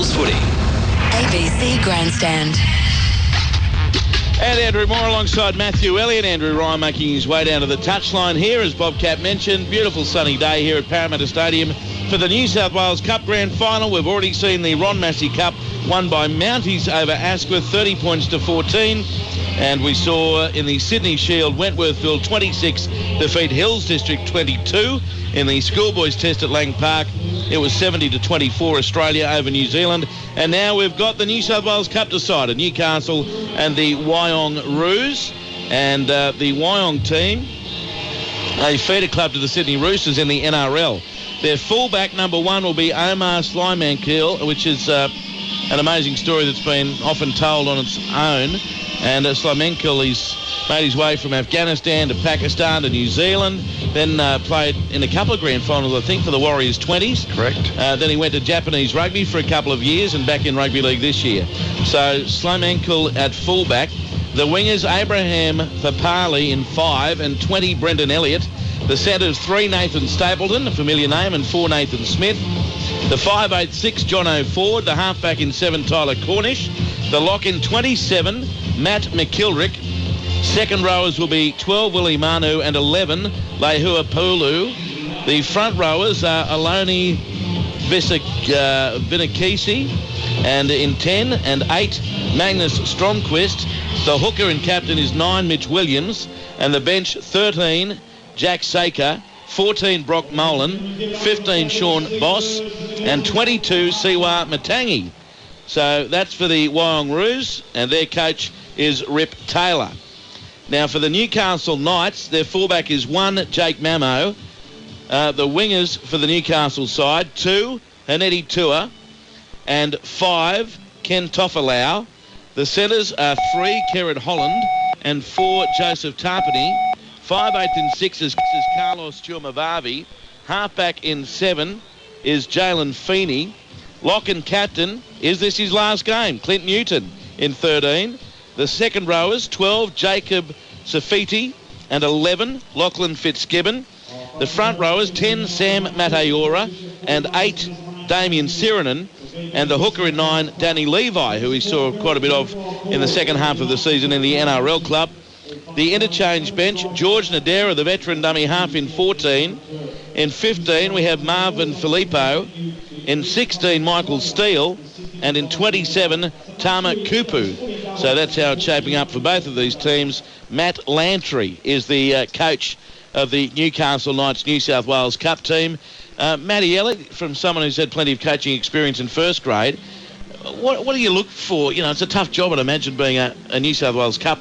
Eagles footy. ABC Grandstand. And Andrew Moore alongside Matthew Elliott. Andrew Ryan making his way down to the touchline here, as Bobcat mentioned. Beautiful sunny day here at Parramatta Stadium for the New South Wales Cup Grand Final. We've already seen the Ron Massey Cup won by Mounties over Asquith, 30 points to 14. And we saw in the Sydney Shield, Wentworthville 26 defeat Hills District 22. In the schoolboys test at Lang Park, it was 70 to 24 Australia over New Zealand. And now we've got the New South Wales Cup decided, Newcastle and the Wyong Roos. And the Wyong team, a feeder club to the Sydney Roosters in the NRL. Their fullback number one will be Omar Slymankeel, which is an amazing story that's been often told on its own. And Slymankeel, he's made his way from Afghanistan to Pakistan to New Zealand, then played in a couple of grand finals, I think, for the Warriors 20s. Correct. Then he went to Japanese rugby for a couple of years and back in rugby league this year. So Slymankeel at fullback. The wingers, Abraham Papali in 5 and 20, Brendan Elliott. The centres, 3, Nathan Stapleton, a familiar name, and 4, Nathan Smith. The 5'8", 6, Jono Ford. The halfback in 7, Tyler Cornish. The lock in 27, Matt McKilrick. Second rowers will be 12, Willie Manu, and 11, Lehua Pulu. The front rowers are Aloni Vinakisi, and in 10 and 8, Magnus Stromquist. The hooker and captain is 9, Mitch Williams, and the bench 13, Jack Saker, 14, Brock Molan, 15, Sean Boss, and 22, Siwa Matangi. So that's for the Wyong Roos, and their coach is Rip Taylor. Now for the Newcastle Knights, their fullback is 1, Jake Mamo. The wingers for the Newcastle side, 2, Haneti Tua, and 5, Ken Tofalau. The centres are 3, Kerrod Holland, and 4, Joseph Tarpany. 5, 8 and 6 is Carlos Chumavavi. Halfback in 7 is Jalen Feeney. Lock and captain, is this his last game? Clint Newton in 13. The second rowers, 12, Jacob Safiti, and 11, Lachlan Fitzgibbon. The front rowers, 10, Sam Matayora, and 8, Damien Sirinen. And the hooker in 9, Danny Levi, who we saw quite a bit of in the second half of the season in the NRL club. The interchange bench, George Nadera, the veteran dummy half, in 14. In 15, we have Marvin Filippo. In 16, Michael Steele. And in 27, Tama Kupu. So that's how it's shaping up for both of these teams. Matt Lantry is the coach of the Newcastle Knights New South Wales Cup team. Matty Elliott, from someone who's had plenty of coaching experience in first grade, what do you look for? You know, it's a tough job, I'd imagine, being a New South Wales Cup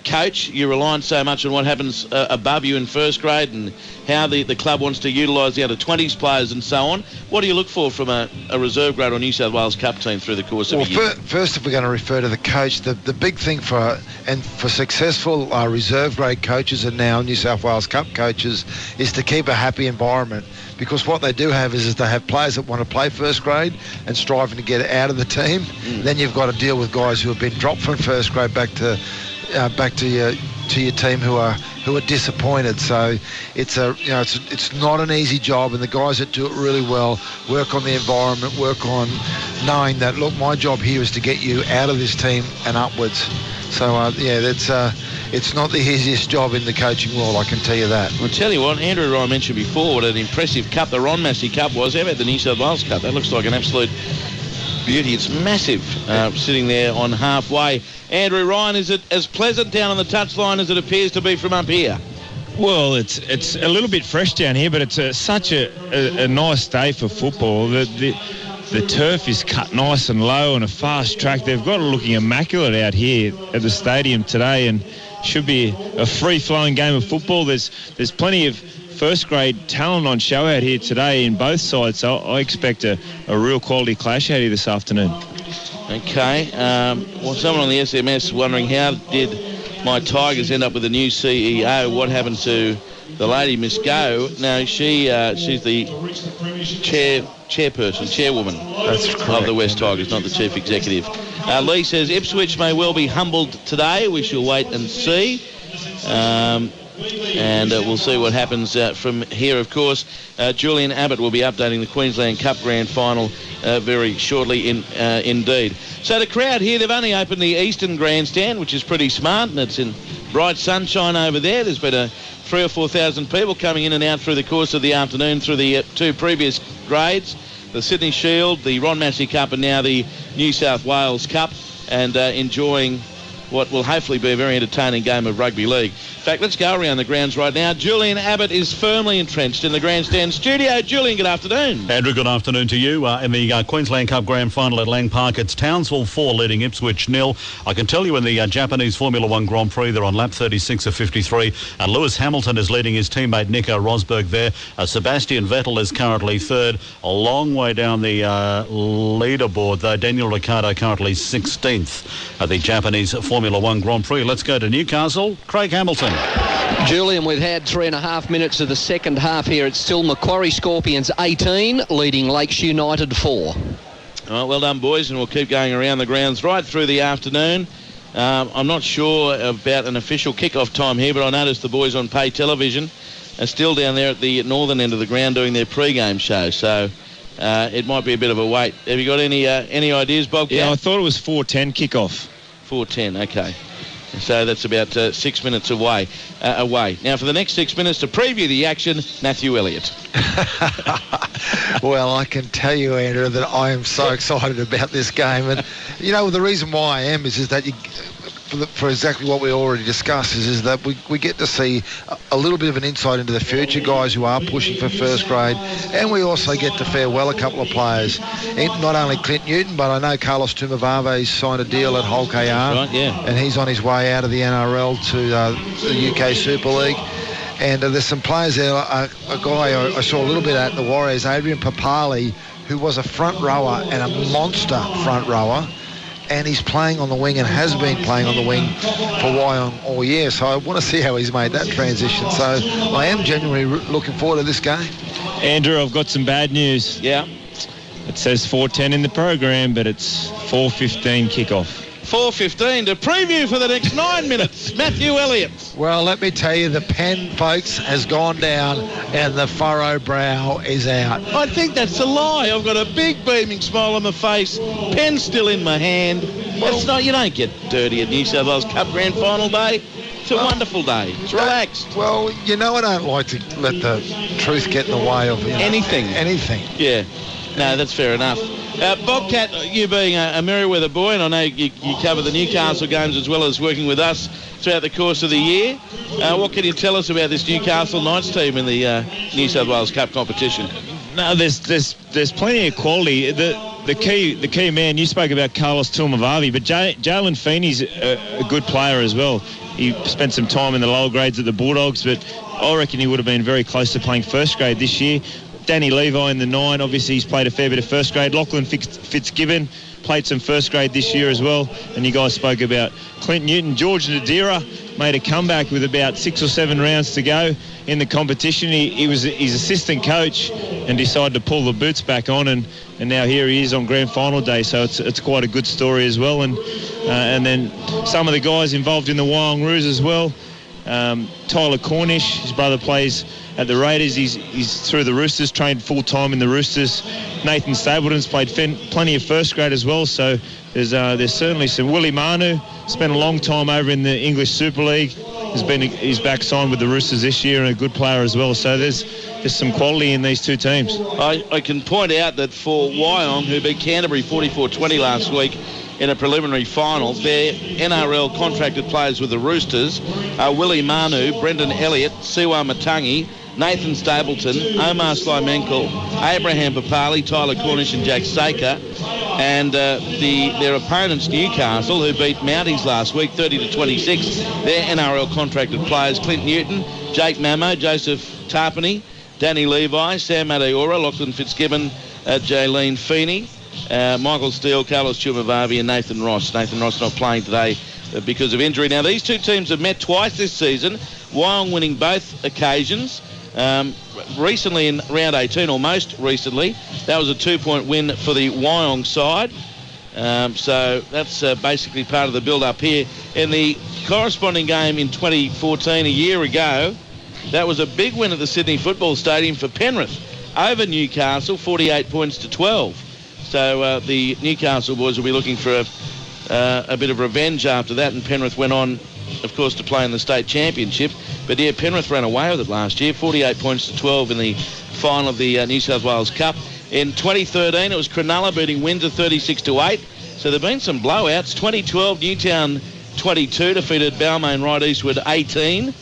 coach. You're relying so much on what happens above you in first grade and how the club wants to utilise the under-20s players and so on. What do you look for from a reserve grade or New South Wales Cup team through the course of a year? First, if we're going to refer to the coach, the big thing for successful reserve grade coaches and now New South Wales Cup coaches is to keep a happy environment, because what they do have is they have players that want to play first grade and striving to get out of the team. Then you've got to deal with guys who have been dropped from first grade back to your team who are disappointed. So it's not an easy job, and the guys that do it really well work on the environment, work on knowing that, look, my job here is to get you out of this team and upwards. So it's not the easiest job in the coaching world, I can tell you that. I'll tell you what, Andrew Ryan mentioned before what an impressive cup the Ron Massey Cup was. How about the New South Wales Cup? That looks like an absolute beauty. It's massive, sitting there on halfway. Andrew Ryan, is it as pleasant down on the touchline as it appears to be from up here? Well, it's a little bit fresh down here, but it's such a nice day for football. The turf is cut nice and low on a fast track. They've got it looking immaculate out here at the stadium today, and should be a free-flowing game of football. There's plenty of first-grade talent on show out here today in both sides, so I expect a real quality clash out here this afternoon. Okay. Well, someone on the SMS wondering, how did my Tigers end up with a new CEO? What happened to the lady, Miss Go? No, she's the chairwoman of the West Tigers, not the chief executive. Lee says Ipswich may well be humbled today. We shall wait and see. And we'll see what happens from here, of course. Julian Abbott will be updating the Queensland Cup Grand Final very shortly indeed. So the crowd here, they've only opened the Eastern Grandstand, which is pretty smart, and it's in bright sunshine over there. There's been 3,000 or 4,000 people coming in and out through the course of the afternoon through the two previous grades, the Sydney Shield, the Ron Massey Cup, and now the New South Wales Cup, and enjoying what will hopefully be a very entertaining game of rugby league. In fact, let's go around the grounds right now. Julian Abbott is firmly entrenched in the grandstand studio. Julian, good afternoon. Andrew, good afternoon to you. In the Queensland Cup Grand Final at Lang Park, it's Townsville 4 leading Ipswich 0. I can tell you in the Japanese Formula One Grand Prix, they're on lap 36 of 53. Lewis Hamilton is leading his teammate Nico Rosberg there. Sebastian Vettel is currently third. A long way down the leaderboard, though. Daniel Ricciardo currently 16th at the Japanese Formula One Grand Prix. Let's go to Newcastle. Craig Hamilton. Julian, we've had 3.5 minutes of the second half here. It's still Macquarie Scorpions 18, leading Lakes United 4. Well done, boys, and we'll keep going around the grounds right through the afternoon. I'm not sure about an official kick-off time here, but I noticed the boys on pay television are still down there at the northern end of the ground doing their pre-game show, so it might be a bit of a wait. Have you got any ideas, Bob? Yeah, I thought it was 4:10 kick-off. 4:10, okay. So that's about 6 minutes away. Now, for the next 6 minutes to preview the action, Matthew Elliott. Well, I can tell you, Andrew, that I am so excited about this game. And, you know, the reason why I am is that for exactly what we already discussed is that we get to see a little bit of an insight into the future guys who are pushing for first grade, and we also get to farewell a couple of players, not only Clint Newton, but I know Carlos Tumavave's signed a deal at Hull KR, right, yeah. And he's on his way out of the NRL to the UK Super League. And there's some players there, a guy I saw a little bit at the Warriors, Adrian Papali, who was a front rower and a monster front rower, and he's playing on the wing and has been playing on the wing for Wyong all year. So I want to see how he's made that transition. So I am genuinely looking forward to this game. Andrew, I've got some bad news. Yeah. It says 4:10 in the program, but it's 4:15 kickoff. 4:15 to preview for the next 9 minutes. Matthew Elliott. Well, let me tell you, the pen, folks, has gone down and the furrow brow is out. I think that's a lie. I've got a big beaming smile on my face. Pen still in my hand. You don't get dirty at New South Wales Cup Grand Final day. It's a wonderful day. It's relaxed. Well, you know, I don't like to let the truth get in the way of anything. Yeah. No, that's fair enough. Bobcat, you being a Merriweather boy, and I know you cover the Newcastle games as well as working with us throughout the course of the year. What can you tell us about this Newcastle Knights team in the New South Wales Cup competition? No, there's plenty of quality. The key man, you spoke about Carlos Tumavavi, but Jalen Feeney's a good player as well. He spent some time in the lower grades at the Bulldogs, but I reckon he would have been very close to playing first grade this year. Danny Levi in the 9, obviously he's played a fair bit of first grade. Lachlan Fitzgibbon played some first grade this year as well. And you guys spoke about Clint Newton. George Nadira made a comeback with about 6 or 7 rounds to go in the competition. He was his assistant coach and decided to pull the boots back on, and now here he is on grand final day. So it's quite a good story as well. And then some of the guys involved in the Wyong Roos as well. Tyler Cornish, his brother plays at the Raiders. He's through the Roosters, trained full-time in the Roosters. Nathan Stapleton's played plenty of first grade as well, so there's certainly some. Willie Manu spent a long time over in the English Super League. He's back signed with the Roosters this year, and a good player as well. So there's some quality in these two teams. I can point out that for Wyong, who beat Canterbury 44-20 last week in a preliminary final, their NRL contracted players with the Roosters are Willie Manu, Brendan Elliott, Siwa Matangi, Nathan Stapleton, Omar Slymenkel, Abraham Papali, Tyler Cornish and Jack Saker. And their opponents, Newcastle, who beat Mounties last week 30-26, their NRL contracted players, Clint Newton, Jake Mamo, Joseph Tarpany, Danny Levi, Sam Adeora, Lachlan Fitzgibbon, Jaylene Feeney, Michael Steele, Carlos Tumavavi and Nathan Ross. Nathan Ross not playing today because of injury. Now, these two teams have met twice this season, Wyong winning both occasions. Recently in round 18, or most recently, that was a 2-point win for the Wyong side. So that's basically part of the build-up here in the corresponding game in 2014, a year ago, that was a big win at the Sydney Football Stadium for Penrith over Newcastle, 48 points to 12. So the Newcastle boys will be looking for a bit of revenge after that, and Penrith went on, of course, to play in the state championship. But yeah, Penrith ran away with it last year, 48 points to 12 in the final of the New South Wales Cup. In 2013, it was Cronulla beating Windsor 36-8. So there have been some blowouts. 2012, Newtown 22 defeated Balmain right eastward 18.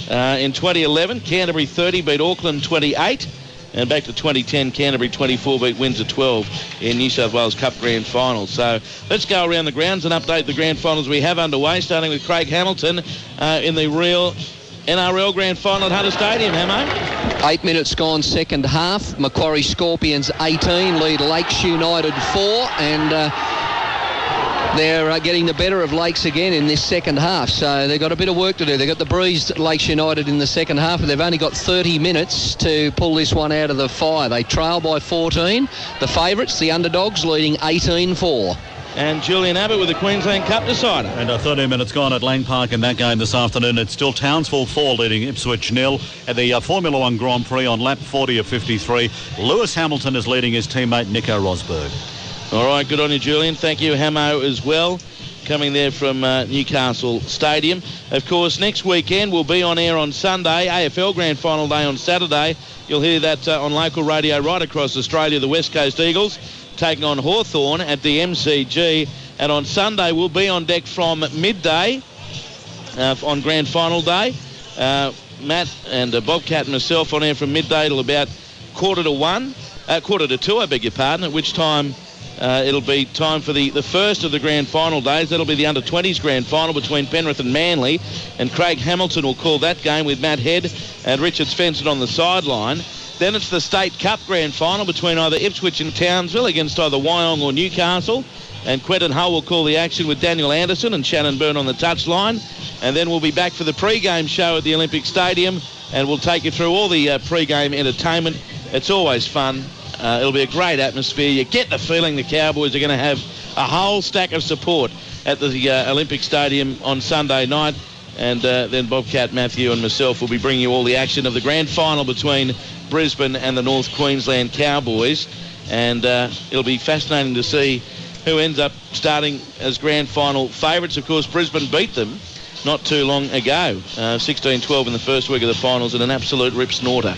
In 2011, Canterbury 30 beat Auckland 28. And back to 2010, Canterbury 24 beat Windsor 12 in New South Wales Cup Grand Final. So let's go around the grounds and update the Grand Finals we have underway, starting with Craig Hamilton in the real NRL Grand Final at Hunter Stadium. Hamo? 8 minutes gone, second half. Macquarie Scorpions 18, lead Lakes United 4, and they're getting the better of Lakes again in this second half, so they've got a bit of work to do. They've got the bruised Lakes United in the second half, but they've only got 30 minutes to pull this one out of the fire. They trail by 14. The favourites, the underdogs, leading 18-4. And Julian Abbott with the Queensland Cup decider. And 13 minutes gone at Lang Park in that game this afternoon. It's still Townsville 4 leading Ipswich 0 at the Formula One Grand Prix on lap 40 of 53. Lewis Hamilton is leading his teammate Nico Rosberg. All right, good on you, Julian. Thank you, Hamo, as well, coming there from Newcastle Stadium. Of course, next weekend we'll be on air on Sunday, AFL Grand Final Day on Saturday. You'll hear that on local radio right across Australia, the West Coast Eagles taking on Hawthorn at the MCG. And on Sunday, we'll be on deck from midday on Grand Final Day. Matt and Bobcat and myself on air from midday till about quarter to two, I beg your pardon, at which time it'll be time for the first of the Grand Final days. That'll be the Under-20s Grand Final between Penrith and Manly. And Craig Hamilton will call that game with Matt Head and Richard Svensson on the sideline. Then it's the State Cup Grand Final between either Ipswich and Townsville against either Wyong or Newcastle. And Quentin Hull will call the action with Daniel Anderson and Shannon Byrne on the touchline. And then we'll be back for the pre-game show at the Olympic Stadium, and we'll take you through all the pre-game entertainment. It's always fun. It'll be a great atmosphere. You get the feeling the Cowboys are going to have a whole stack of support at the Olympic Stadium on Sunday night. And then Bobcat, Matthew and myself will be bringing you all the action of the grand final between Brisbane and the North Queensland Cowboys. And it'll be fascinating to see who ends up starting as grand final favourites. Of course, Brisbane beat them not too long ago, 16-12 in the first week of the finals, in an absolute rip snorter.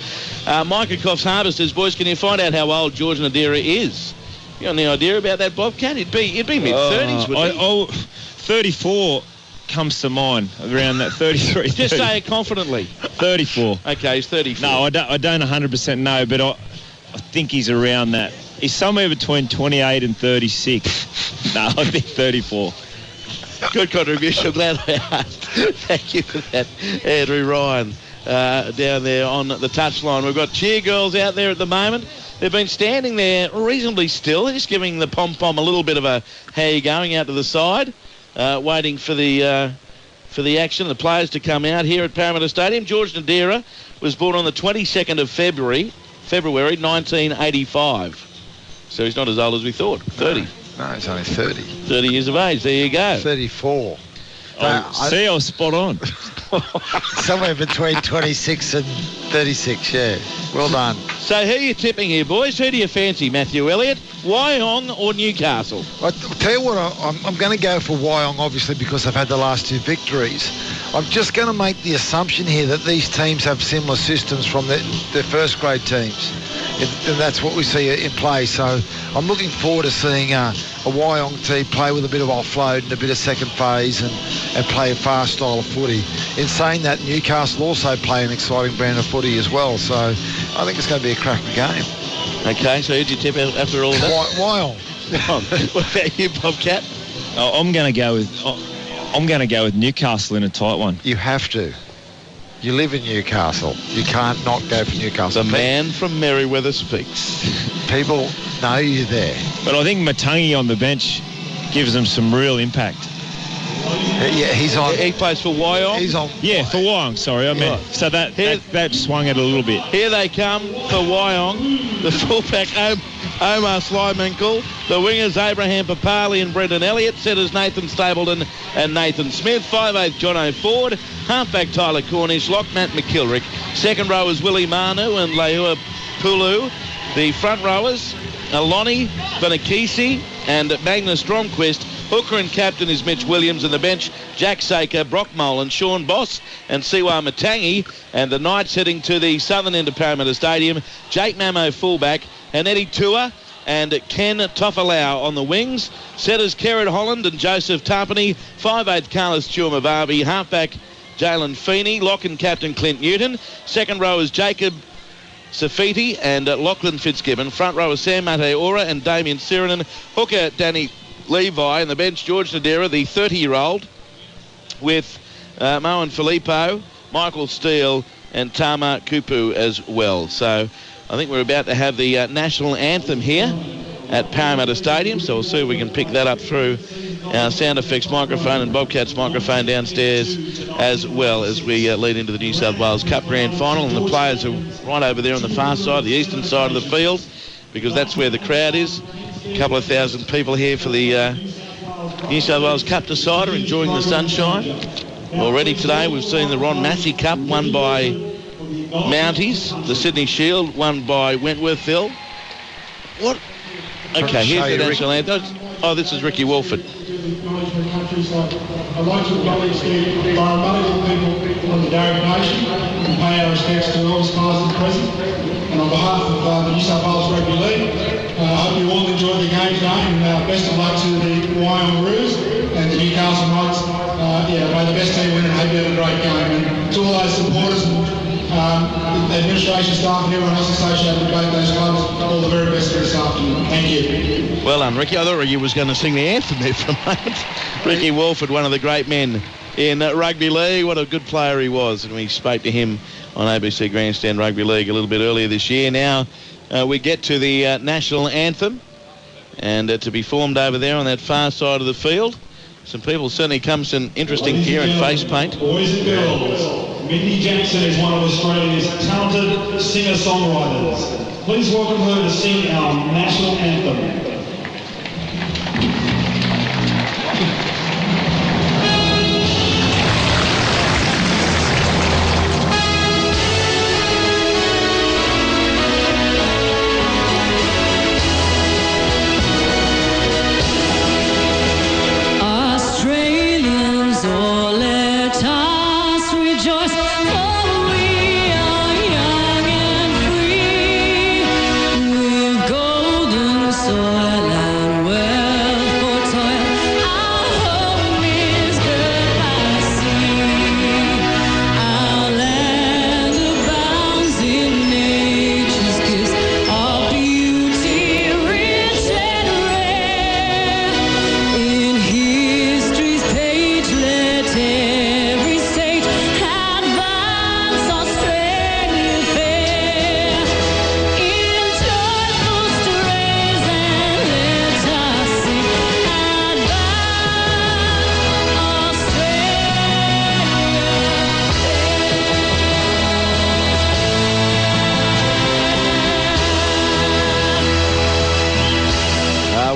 Micah Coffs Harvest says, boys, can you find out how old George Nadira is? You got any idea about that, Bobcat? He'd be mid-30s, wouldn't he? 34 comes to mind, around that 33. Just say it confidently. 34. Okay, he's 34. No, I don't 100% know, but I think he's around that. He's somewhere between 28 and 36. No, I think 34. Good contribution. I'm glad I asked. Thank you for that, Andrew Ryan, down there on the touchline. We've got cheer girls out there at the moment. They've been standing there reasonably still, just giving the pom-pom a little bit of a how you going out to the side, waiting for the action, the players to come out here at Parramatta Stadium. George Nadira was born on the 22nd of February 1985. So he's not as old as we thought. 30. No, he's only 30. 30 years of age. There you go. 34. I was spot on. Somewhere between 26 and 36, yeah. Well done. So who are you tipping here, boys? Who do you fancy, Matthew Elliott? Wyong or Newcastle? I'll tell you what, I'm going to go for Wyong, obviously, because they've had the last two victories. I'm just going to make the assumption here that these teams have similar systems from their first grade teams. And that's what we see in play. So I'm looking forward to seeing a Wyong team play with a bit of offload and a bit of second phase and play a fast style of footy. In saying that, Newcastle also play an exciting brand of footy as well. So I think it's going to be a cracking game. Okay, so who'd you tip after all of that? Wyong. What about you, Bobcat? I'm going to go with Newcastle in a tight one. You have to. You live in Newcastle. You can't not go for Newcastle. The man from Merriweather speaks. People know you there. But I think Matangi on the bench gives them some real impact. Yeah, he's on. He plays for Wyong? He's on. Yeah, for Wyong, sorry. I meant, Right. so that swung it a little bit. Here they come for Wyong. The fullback, Omar Slyminkle. The wingers, Abraham Papali and Brendan Elliott. Setters, Nathan Stapleton and Nathan Smith. 5'8", Jono Ford. Halfback, Tyler Cornish. Lock, Matt McKilrick. Second rowers, Willie Manu and Leua Pulu. The front rowers, Aloni Vanakisi and Magnus Stromquist. Hooker and captain is Mitch Williams, and the bench, Jack Saker, Brock Molan, Sean Boss and Siwa Matangi. And the Knights heading to the southern end of Parramatta Stadium, Jake Mamo fullback, and Eddie Tua and Ken Tofalau on the wings. Setters, Kerrod Holland and Joseph Tarpany. 5'8", Carlos Chuamavavi. Halfback, Jalen Feeney. Lock and captain, Clint Newton. Second row is Jacob Safiti and Lachlan Fitzgibbon. Front row is Sam Mateora and Damien Sirinen. Hooker, Danny Levi, and the bench, George Nadera, the 30-year-old, with Moen Filippo, Michael Steele and Tama Kupu as well. So I think we're about to have the national anthem here at Parramatta Stadium, so we'll see if we can pick that up through our sound effects microphone and Bobcat's microphone downstairs, as well as we lead into the New South Wales Cup Grand Final. And the players are right over there on the far side, the eastern side of the field, because that's where the crowd is. A couple of thousand people here for the New South Wales Cup decider, enjoying the sunshine. Already today we've seen the Ron Massey Cup won by Mounties, the Sydney Shield won by Wentworthville. What? Okay, here's the national anthem. Oh, this is Ricky Walford. I'd like to acknowledge the environmental people of the Darug Nation and pay our respects to elders past and present. And on behalf of the New South Wales Rugby League, I hope you all enjoyed the game today, and best of luck to the Wyong Roos and the Newcastle Knights. May the best team win, and hope you have a great game. And to all those supporters and the administration staff and everyone else associated with both those clubs, all the very best for this afternoon. Thank you. Well done, Ricky. I thought Ricky was going to sing the anthem there for a moment. Ricky Walford, one of the great men in rugby league. What a good player he was. And we spoke to him on ABC Grandstand Rugby League a little bit earlier this year. Now we get to the national anthem, and to be formed over there on that far side of the field. Some people certainly come some interesting gear and face paint. Boys and girls, Mindy Jackson is one of Australia's talented singer-songwriters. Please welcome her to sing our national anthem.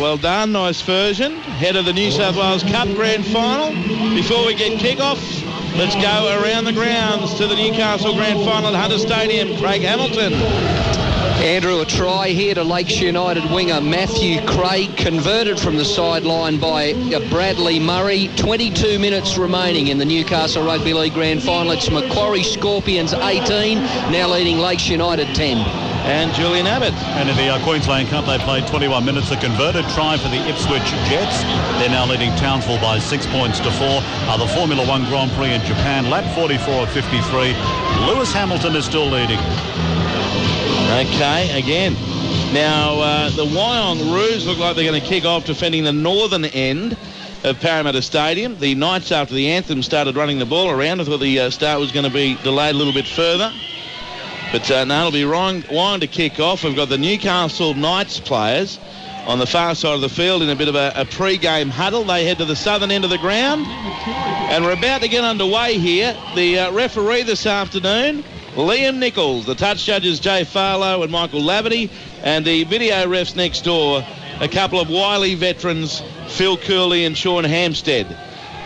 Well done, nice version. Head of the New South Wales Cup Grand Final. Before we get kick-off, let's go around the grounds to the Newcastle Grand Final at Hunter Stadium. Craig Hamilton. Andrew, a try here to Lakes United winger Matthew Craig, converted from the sideline by Bradley Murray. 22 minutes remaining in the Newcastle Rugby League Grand Final. It's Macquarie Scorpions 18, now leading Lakes United 10. And Julian Abbott. And in the Queensland Cup, they played 21 minutes. A converted try for the Ipswich Jets. They're now leading Townsville by 6 points to 4. The Formula One Grand Prix in Japan, lap 44 of 53. Lewis Hamilton is still leading. Okay, again. Now, the Wyong Roos look like they're going to kick off defending the northern end of Parramatta Stadium. The Knights, after the anthem, started running the ball around. I thought the start was going to be delayed a little bit further. But no, it'll be Wyong to kick off. We've got the Newcastle Knights players on the far side of the field in a bit of a pre-game huddle. They head to the southern end of the ground. And we're about to get underway here. The referee this afternoon Liam Nichols. The touch judges Jay Farlow and Michael Laverty, and the video refs next door, a couple of wily veterans, Phil Cooley and Sean Hampstead,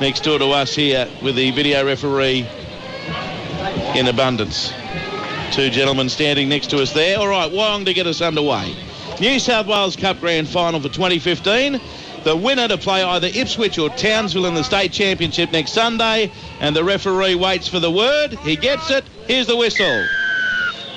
next door to us here with the video referee in abundance. Two gentlemen standing next to us there. All right, Wyong to get us underway. New South Wales Cup Grand Final for 2015. The winner to play either Ipswich or Townsville in the state championship next Sunday. And the referee waits for the word. He gets it. Here's the whistle.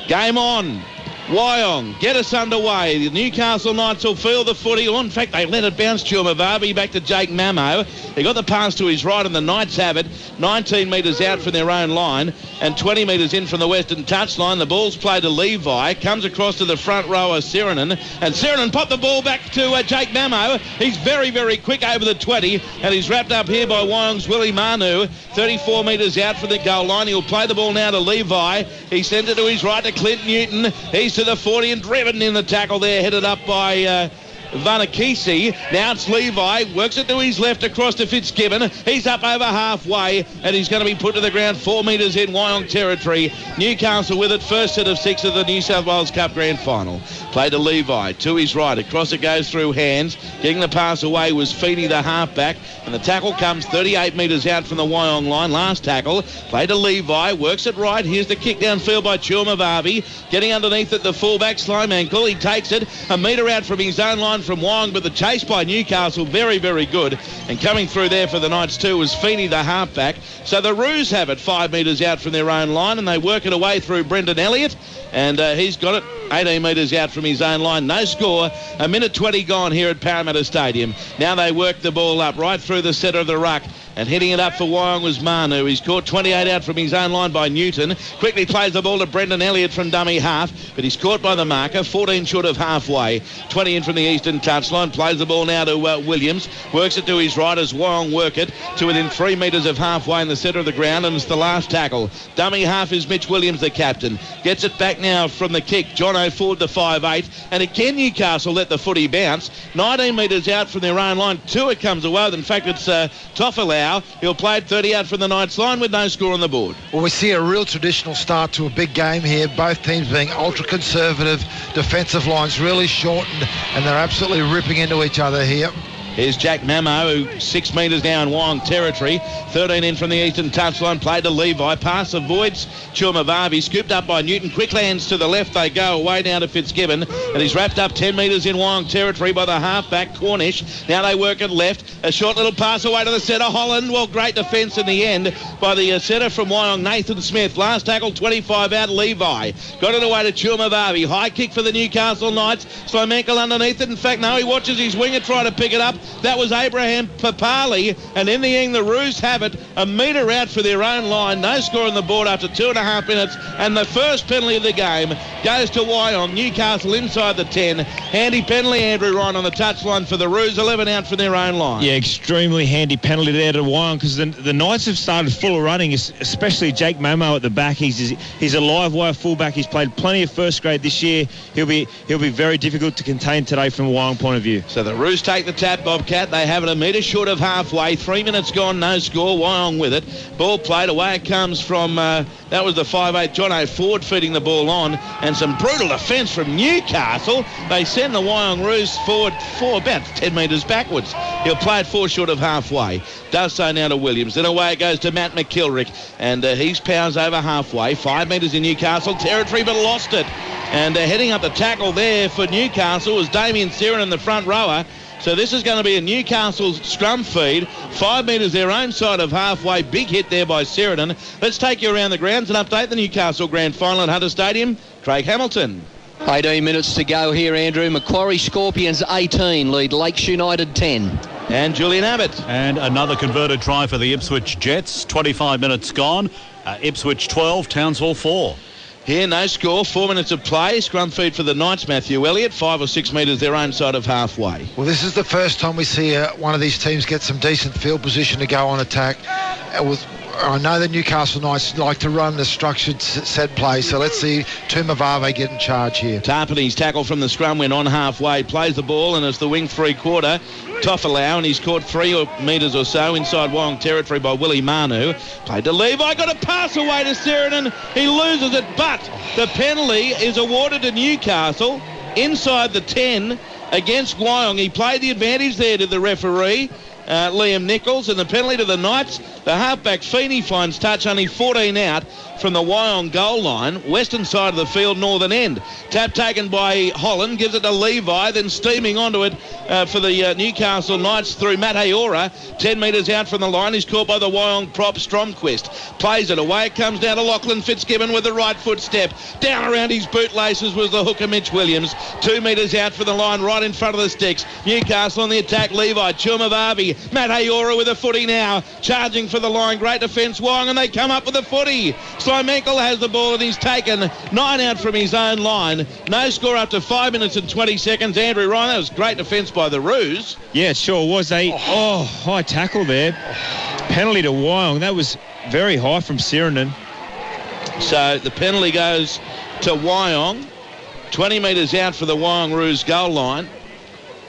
Game on. Wyong, get us underway. The Newcastle Knights will feel the footy. In fact, they let it bounce. Chumavavi back to Jake Mamo. He got the pass to his right, and the Knights have it. 19 metres out from their own line and 20 metres in from the western touchline. The ball's played to Levi. Comes across to the front rower, Sirinen. And Sirinen popped the ball back to Jake Mamo. He's very, very quick over the 20. And he's wrapped up here by Wyong's Willie Manu. 34 metres out from the goal line. He'll play the ball now to Levi. He sends it to his right to Clint Newton. He's to the 40 and driven in the tackle there, headed up by Vanakisi. Now it's Levi, works it to his left across to Fitzgibbon. He's up over halfway and he's going to be put to the ground 4 metres in Wyong territory. Newcastle with it, first set of 6 of the New South Wales Cup Grand Final. Play to Levi, to his right, across it goes through hands. Getting the pass away was Feeney, the halfback, and the tackle comes 38 metres out from the Wyong line. Last tackle, play to Levi, works it right. Here's the kick downfield by Chumavavi. Getting underneath it, the fullback, Sloan Ankle. He takes it a metre out from his own line from Wyong, but the chase by Newcastle very, very good. And coming through there for the Knights too was Feeney, the halfback. So the Roos have it 5 metres out from their own line, and they work it away through Brendan Elliott, and he's got it 18 metres out from his own line. No score. A minute 20 gone here at Parramatta Stadium. Now they work the ball up right through the centre of the ruck. And hitting it up for Wyong was Manu. He's caught 28 out from his own line by Newton. Quickly plays the ball to Brendan Elliott from dummy half, but he's caught by the marker. 14 short of halfway. 20 in from the eastern touchline. Plays the ball now to Williams. Works it to his right as Wyong work it to within 3 metres of halfway in the centre of the ground, and it's the last tackle. Dummy half is Mitch Williams, the captain. Gets it back now from the kick. Jono Ford, the 5'8". And again, Newcastle let the footy bounce. 19 metres out from their own line. 2 it comes away. In fact, it's Toffalau. He'll play it 30 out from the Knights line with no score on the board. Well, we see a real traditional start to a big game here. Both teams being ultra-conservative. Defensive lines really shortened, and they're absolutely ripping into each other here. Here's Jack Mamo, who 6 metres now in Wyong territory. 13 in from the eastern touchline. Played to Levi. Pass avoids Chumavavi. Scooped up by Newton. Quick lands to the left. They go away now to Fitzgibbon. And he's wrapped up 10 metres in Wyong territory by the halfback, Cornish. Now they work it left. A short little pass away to the centre, Holland. Well, great defence in the end by the centre from Wyong, Nathan Smith. Last tackle, 25 out, Levi. Got it away to Chumavavi. High kick for the Newcastle Knights. Slomenkel underneath it. In fact, no, he watches his winger try to pick it up. That was Abraham Papali, and in the end the Roos have it a metre out for their own line. No score on the board after 2.5 minutes, and the first penalty of the game goes to Wyong. Newcastle inside the 10. Handy penalty, Andrew Ryan on the touchline for the Roos. 11 out from their own line. Yeah, extremely handy penalty there to Wyong, because the Knights have started full of running, especially Jake Mamo at the back. He's a live wire fullback. He's played plenty of first grade this year. He'll be very difficult to contain today from a Wyong point of view. So the Roos take the tap, Bobcat. They have it a metre short of halfway. 3 minutes gone, no score. Wyong with it. Ball played away. It comes from, that was the 5'8", Jono Ford feeding the ball on. And some brutal defence from Newcastle. They send the Wyong Roos forward for about 10 metres backwards. He'll play it 4 short of halfway. Does so now to Williams. Then away it goes to Matt McKilrick. And he's pounds over halfway. 5 metres in Newcastle territory, but lost it. And heading up the tackle there for Newcastle was Damien Sirinen, the front rower. So this is going to be a Newcastle scrum feed. 5 metres their own side of halfway. Big hit there by Sheridan. Let's take you around the grounds and update the Newcastle Grand Final at Hunter Stadium. Craig Hamilton. 18 minutes to go here, Andrew. Macquarie Scorpions 18 lead Lakes United 10. And Julian Abbott. And another converted try for the Ipswich Jets. 25 minutes gone. Ipswich 12, Townsville 4. Here, no score. 4 minutes of play. Scrum feed for the Knights, Matthew Elliott. 5 or 6 metres their own side of halfway. Well, this is the first time we see one of these teams get some decent field position to go on attack. With I know the Newcastle Knights like to run the structured set play, so let's see Tumavave get in charge here. Tarpany's tackle from the scrum went on halfway, plays the ball, and it's the wing three-quarter. Tofalau, and he's caught 3 metres or so inside Wyong territory by Willie Manu. Played to Levi, got a pass away to Sheridan. He loses it, but the penalty is awarded to Newcastle inside the 10 against Wyong. He played the advantage there to the referee, Liam Nichols, and the penalty to the Knights. The halfback Feeney finds touch, only 14 out from the Wyong goal line, western side of the field, northern end. Tap taken by Holland, gives it to Levi, then steaming onto it for the Newcastle Knights through Matt Ayora. 10 metres out from the line, he's caught by the Wyong prop Stromquist. Plays it away, it comes down to Lachlan Fitzgibbon with the right foot step. Down around his bootlaces was the hooker Mitch Williams. 2 metres out from the line, right in front of the sticks. Newcastle on the attack, Levi, Chumavavi, Matt Ayora with a footy now, charging for the line, great defence Wyong, and they come up with a footy. Slimenkel has the ball and he's taken 9 out from his own line. No score up to 5 minutes and 20 seconds. Andrew Ryan, that was great defence by the Roos. Yeah, it sure was. High tackle there. Penalty to Wyong. That was very high from Sheridan. So the penalty goes to Wyong. 20 metres out for the Wyong Roos goal line.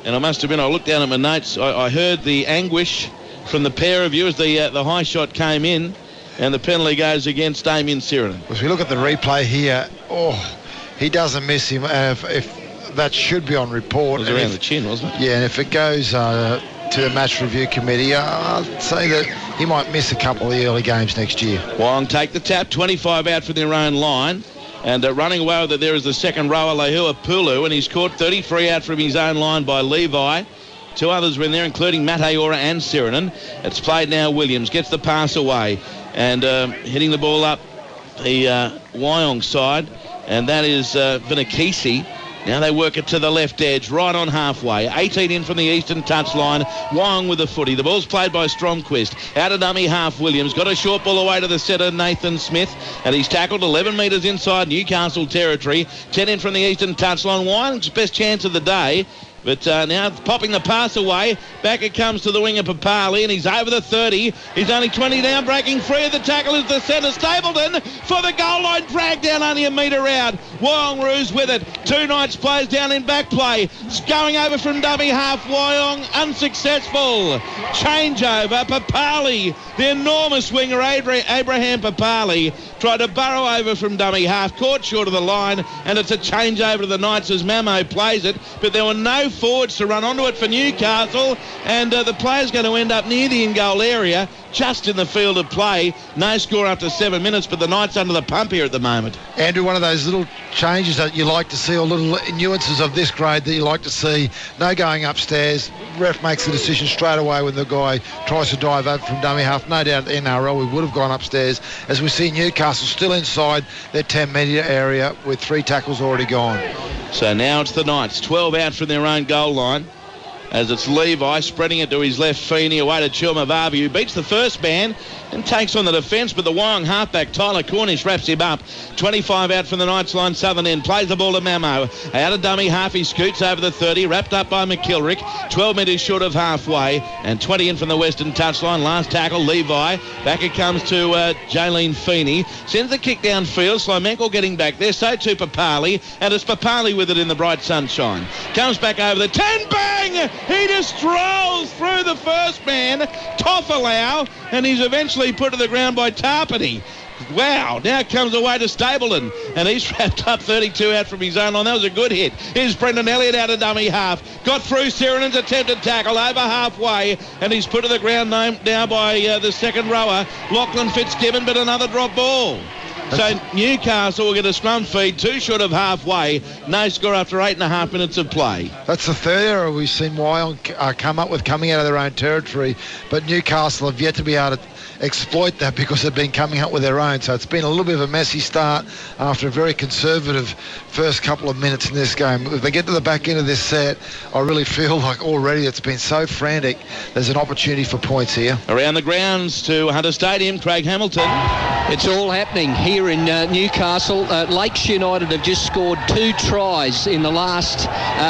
And I must admit, I looked down at my notes. I heard the anguish from the pair of you as the high shot came in. And the penalty goes against Damien Sheridan. As we look at the replay here, he doesn't miss him. If that should be on report. It was around the chin, wasn't it? Yeah, and if it goes to the match review committee, I'd say that he might miss a couple of the early games next year. Wyong take the tap, 25 out from their own line. And running away with it there is the second rower, Lehua Pulu, and he's caught 33 out from his own line by Levi. 2 others were in there, including Matt Ayora and Sheridan. It's played now. Williams gets the pass away. And hitting the ball up the Wyong side, and that is Vinakisi. Now they work it to the left edge, right on halfway. 18 in from the eastern touchline. Wyong with the footy. The ball's played by Stromquist. Out of dummy half, Williams. Got a short ball away to the setter, Nathan Smith. And he's tackled 11 metres inside Newcastle territory. 10 in from the eastern touchline. Wyong's best chance of the day. But now popping the pass away. Back it comes to the winger Papali, and he's over the 30. He's only 20 down, breaking free of the tackle is the centre Stapleton for the goal line, dragged down only a metre out. Wyong Roos with it. 2 Knights players down in back play. It's going over from dummy half. Wyong unsuccessful. Changeover. Papali, the enormous winger Abraham Papali, tried to burrow over from dummy half, caught short of the line, and it's a changeover to the Knights as Mamo plays it, but there were no forwards to run onto it for Newcastle, and the player's going to end up near the in-goal area, just in the field of play. No score after 7 minutes, but the Knights under the pump here at the moment. Andrew, one of those little changes that you like to see, or little nuances of this grade that you like to see. No going upstairs. Ref makes the decision straight away when the guy tries to dive over from dummy half. No doubt the NRL, we would have gone upstairs, as we see Newcastle still inside their 10-metre area with 3 tackles already gone. So now it's the Knights, 12 out from their own goal line, as it's Levi spreading it to his left, Feeney away to Chumavavi, who beats the first man and takes on the defence, but the Wyong halfback Tyler Cornish wraps him up. 25 out from the Knights line, southern end, plays the ball to Mamo. Out of dummy half, he scoots over the 30, wrapped up by McKilrick, 12 metres short of halfway, and 20 in from the western touchline. Last tackle, Levi. Back it comes to Jaylene Feeney. Sends the kick downfield, Slimenkel getting back there, so too Papali, and it's Papali with it in the bright sunshine. Comes back over the 10, bang! He just strolls through the first man, Tofalau, and he's eventually put to the ground by Tarpany. Wow, now comes away to Stapleton, and he's wrapped up 32 out from his own line. That was a good hit. Here's Brendan Elliott out of dummy half. Got through Sheridan's attempted tackle over halfway, and he's put to the ground now by the second rower, Lachlan Fitzgibbon, but another drop ball. So Newcastle will get a scrum feed, 2 short of halfway. No score after 8.5 minutes of play. That's the third error we've seen Wyong come up with coming out of their own territory, but Newcastle have yet to be able to exploit that because they've been coming up with their own. So it's been a little bit of a messy start after a very conservative first couple of minutes in this game. If they get to the back end of this set, I really feel like already it's been so frantic, there's an opportunity for points here. Around the grounds to Hunter Stadium, Craig Hamilton. It's all happening here here in Newcastle. Lakes United have just scored 2 tries in the last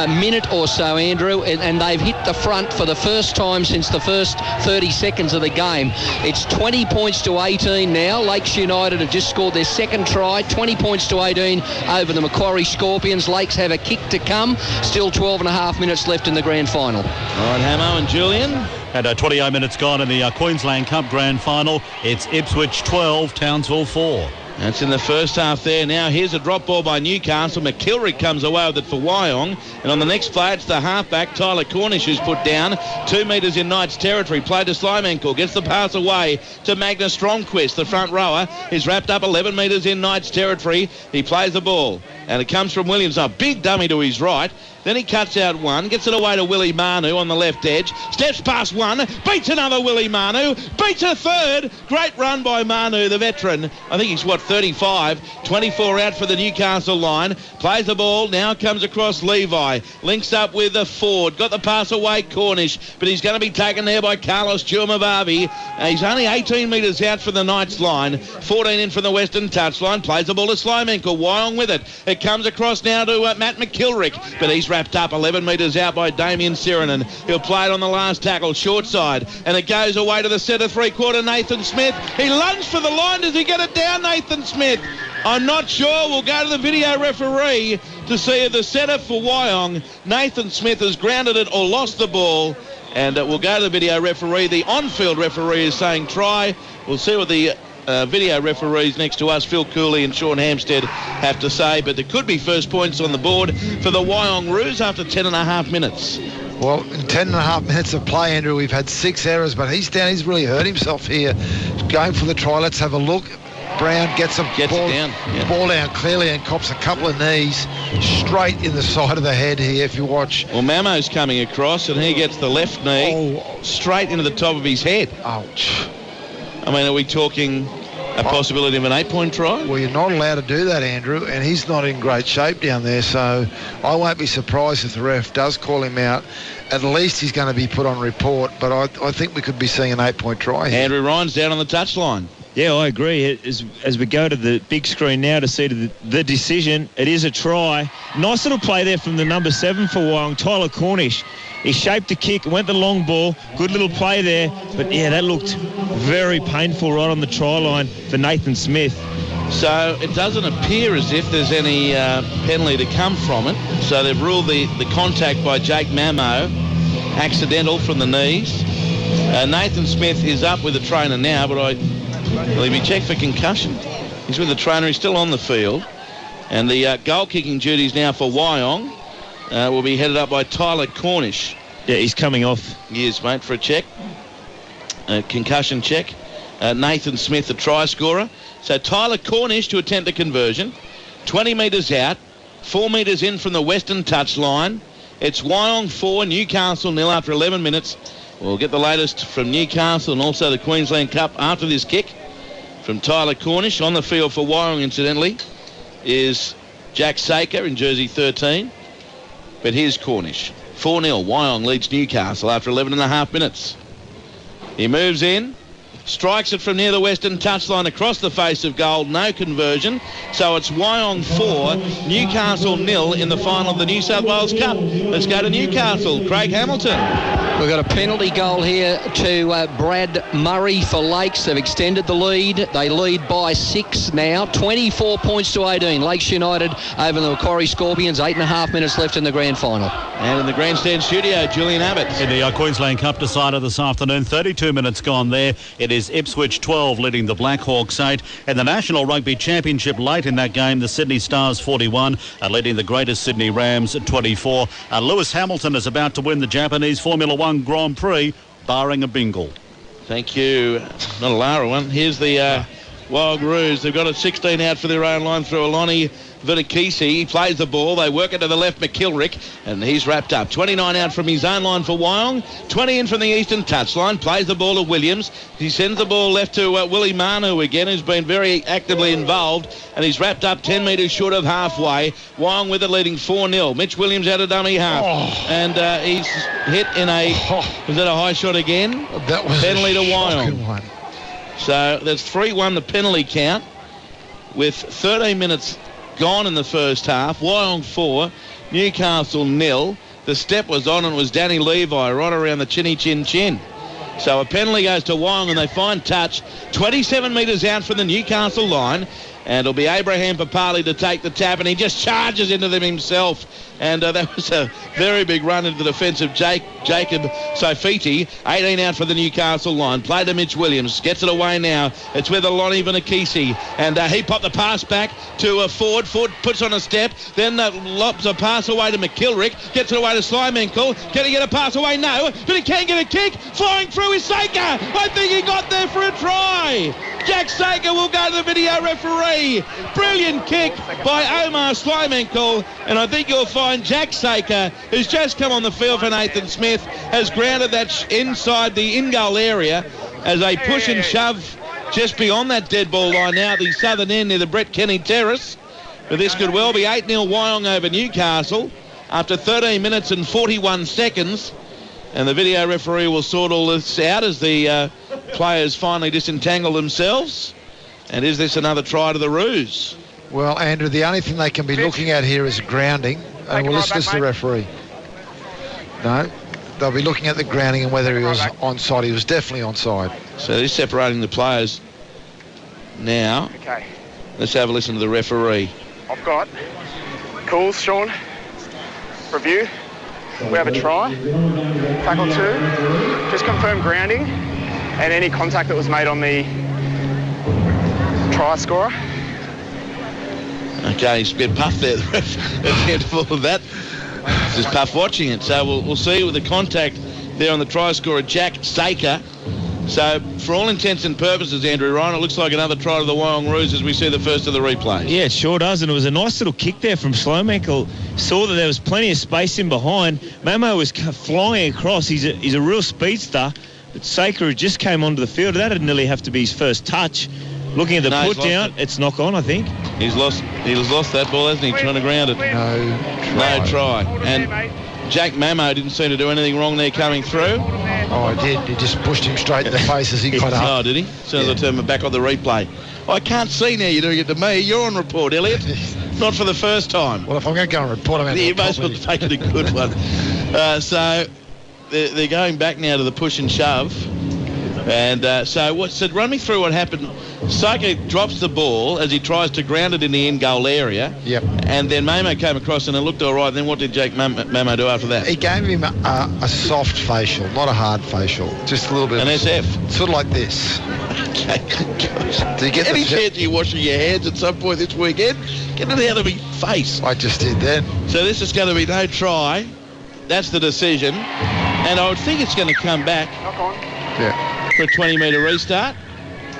minute or so, Andrew, and they've hit the front for the first time since the first 30 seconds of the game. It's 20 points to 18 now. Lakes United have just scored their second try, 20 points to 18 over the Macquarie Scorpions. Lakes have a kick to come. Still 12 and a half minutes left in the grand final. All right, Hamo and Julian. And 28 minutes gone in the Queensland Cup Grand Final. It's Ipswich 12, Townsville 4. That's in the first half there. Now here's a drop ball by Newcastle. McKilrick comes away with it for Wyong. And on the next play, it's the halfback, Tyler Cornish, who's put down 2 metres in Knights territory. Play to Slimenkle. Gets the pass away to Magnus Stromquist, the front rower. He's wrapped up 11 metres in Knights territory. He plays the ball. And it comes from Williams. A big dummy to his right. Then he cuts out one, gets it away to Willie Manu on the left edge, steps past one, beats another Willie Manu, beats a third. Great run by Manu, the veteran. I think he's, 35, 24 out for the Newcastle line. Plays the ball, now comes across Levi, links up with the Ford, got the pass away, Cornish, but he's going to be taken there by Carlos Jumavavi. He's only 18 metres out for the Knights line, 14 in from the Western touchline, plays the ball to Slimenkle, Wyong with it. It comes across now to Matt McKilrick, but he's wrapped up 11 metres out by Damien Sirinen. He'll play it on the last tackle, short side, and it goes away to the centre three-quarter, Nathan Smith. He lunged for the line. Does he get it down, Nathan Smith? I'm not sure. We'll go to the video referee to see if the centre for Wyong, Nathan Smith, has grounded it or lost the ball. And we'll go to the video referee. The on-field referee is saying try. We'll see what the video referees next to us, Phil Cooley and Sean Hampstead, have to say. But there could be first points on the board for the Wyong Roos after 10 and a half minutes. Well, in 10 and a half minutes of play, Andrew, we've had 6 errors, but he's down. He's really hurt himself here. Going for the try. Let's have a look. Brown gets ball down clearly and cops a couple of knees straight in the side of the head here, if you watch. Well, Mamo's coming across, and he gets the left knee straight into the top of his head. Ouch. I mean, are we talking a possibility of an 8-point try? Well, you're not allowed to do that, Andrew, and he's not in great shape down there, so I won't be surprised if the ref does call him out. At least he's going to be put on report, but I think we could be seeing an 8-point try here. Andrew Ryan's down on the touchline. Yeah, I agree. As we go to the big screen now to see the decision, it is a try. Nice little play there from the number 7 for Wyong, Tyler Cornish. He shaped the kick, went the long ball. Good little play there. But, yeah, that looked very painful right on the try line for Nathan Smith. So it doesn't appear as if there's any penalty to come from it. So they've ruled the contact by Jake Mamo accidental from the knees. Nathan Smith is up with the trainer now, but will he be checked for concussion? He's with the trainer. He's still on the field. And the goal-kicking duties now for Wyong will be headed up by Tyler Cornish. Yeah, he's coming off. Yes, mate, for a check. Concussion check. Nathan Smith, the try scorer. So Tyler Cornish to attempt the conversion. 20 metres out. 4 metres in from the western touchline. It's Wyong 4, Newcastle 0 after 11 minutes. We'll get the latest from Newcastle and also the Queensland Cup after this kick from Tyler Cornish. On the field for Wyong, incidentally, is Jack Saker in jersey 13. But here's Cornish. 4-0. Wyong leads Newcastle after 11 and a half minutes. He moves in. Strikes it from near the western touchline across the face of goal. No conversion. So it's Wyong 4, Newcastle 0 in the final of the New South Wales Cup. Let's go to Newcastle. Craig Hamilton. We've got a penalty goal here to Brad Murray for Lakes. They've extended the lead. They lead by 6 now. 24 points to 18. Lakes United over the Macquarie Scorpions. 8.5 minutes left in the grand final. And in the grandstand studio, Julian Abbott. In the Queensland Cup decider this afternoon, 32 minutes gone there. It is Ipswich 12 leading the Blackhawks 8. And the National Rugby Championship late in that game, the Sydney Stars 41 are leading the Greater Sydney Rams at 24. Lewis Hamilton is about to win the Japanese Formula 1 Grand Prix, barring a bingle. Thank you. Not a Lara one. Here's the Wyong Roos. They've got a 16 out for their own line through Aloni Vinikisi. He plays the ball. They work it to the left, McKilrick, and he's wrapped up. 29 out from his own line for Wyong. 20 in from the eastern touchline. Plays the ball to Williams. He sends the ball left to Willie Manu again, who's been very actively involved, and he's wrapped up 10 metres short of halfway. Wyong with it leading 4-0. Mitch Williams out of dummy half. And he's hit in a... Was that a high shot again? That was penalty to Wyong. One. So that's 3-1 the penalty count. with 13 minutes gone in the first half. Wyong 4, Newcastle 0. The step was on and it was Danny Levi right around the chin. So a penalty goes to Wyong and they find touch 27 metres out from the Newcastle line. And it'll be Abraham Papali to take the tap, and he just charges into them himself. And that was a very big run into the defence of Jacob Sofiti. 18 out for the Newcastle line. Play to Mitch Williams. Gets it away now. It's with Aloni Vanakisi. And he popped the pass back to Ford. Ford puts on a step. Then lobs a pass away to McKilrick. Gets it away to Slimenkel. Can he get a pass away? No. But he can get a kick. Flying through is Saker. I think he got there for a try. Jack Saker will go to the video referee. Brilliant kick by Omar Slimenkel. And I think you'll find Jack Saker, who's just come on the field for Nathan Smith, has grounded that inside the in-goal area as they push and shove just beyond that dead ball line now at the southern end near the Brett Kenny Terrace. But this could well be 8-0 Wyong over Newcastle after 13 minutes and 41 seconds. And the video referee will sort all this out as the players finally disentangle themselves. And is this another try to the Roos? Well, Andrew, the only thing they can be looking at here is grounding. And we'll listen to the referee. No, they'll be looking at the grounding and whether he was onside. He was definitely onside. So they're separating the players now. Okay. Let's have a listen to the referee. I've got calls, Sean. Review. We have a try. Tackle 2. Just confirm grounding and any contact that was made on the try scorer. Okay, he's a bit puffed there at the end of all of that. Just puff watching it. So we'll see with the contact there on the try scorer, Jack Saker. So for all intents and purposes, Andrew Ryan, it looks like another try to the Wyong Roos as we see the first of the replays. Yeah, it sure does, and it was a nice little kick there from Slomenkel. Saw that there was plenty of space in behind. Mamo was flying across. He's a real speedster, but Saker just came onto the field. That would nearly have to be his first touch. Looking at the put down, it's knock on, I think. He's lost that ball, hasn't he? Trying to ground it. No try. And Jack Mamo didn't seem to do anything wrong there coming through. Oh, he did. He just pushed him straight in the face as he got up. Oh, did he? As soon as I turned back on the replay. I can't see now you're doing it to me. You're on report, Elliot. Not for the first time. Well, if I'm going to go on report, I'm going to you must well take it a good one. So they're going back now to the push and shove. And so run me through what happened. Saker drops the ball as he tries to ground it in the end goal area. Yep. And then Mamo came across and it looked all right. Then what did Jake Mamo do after that? He gave him a soft facial, not a hard facial. Just a little bit. An SF. Sort of like this. Okay. Do you get any chance of you washing your hands at some point this weekend? Get it out of my face. I just did then. So this is going to be no try. That's the decision. And I would think it's going to come back. Knock on. Yeah. For a 20-metre restart.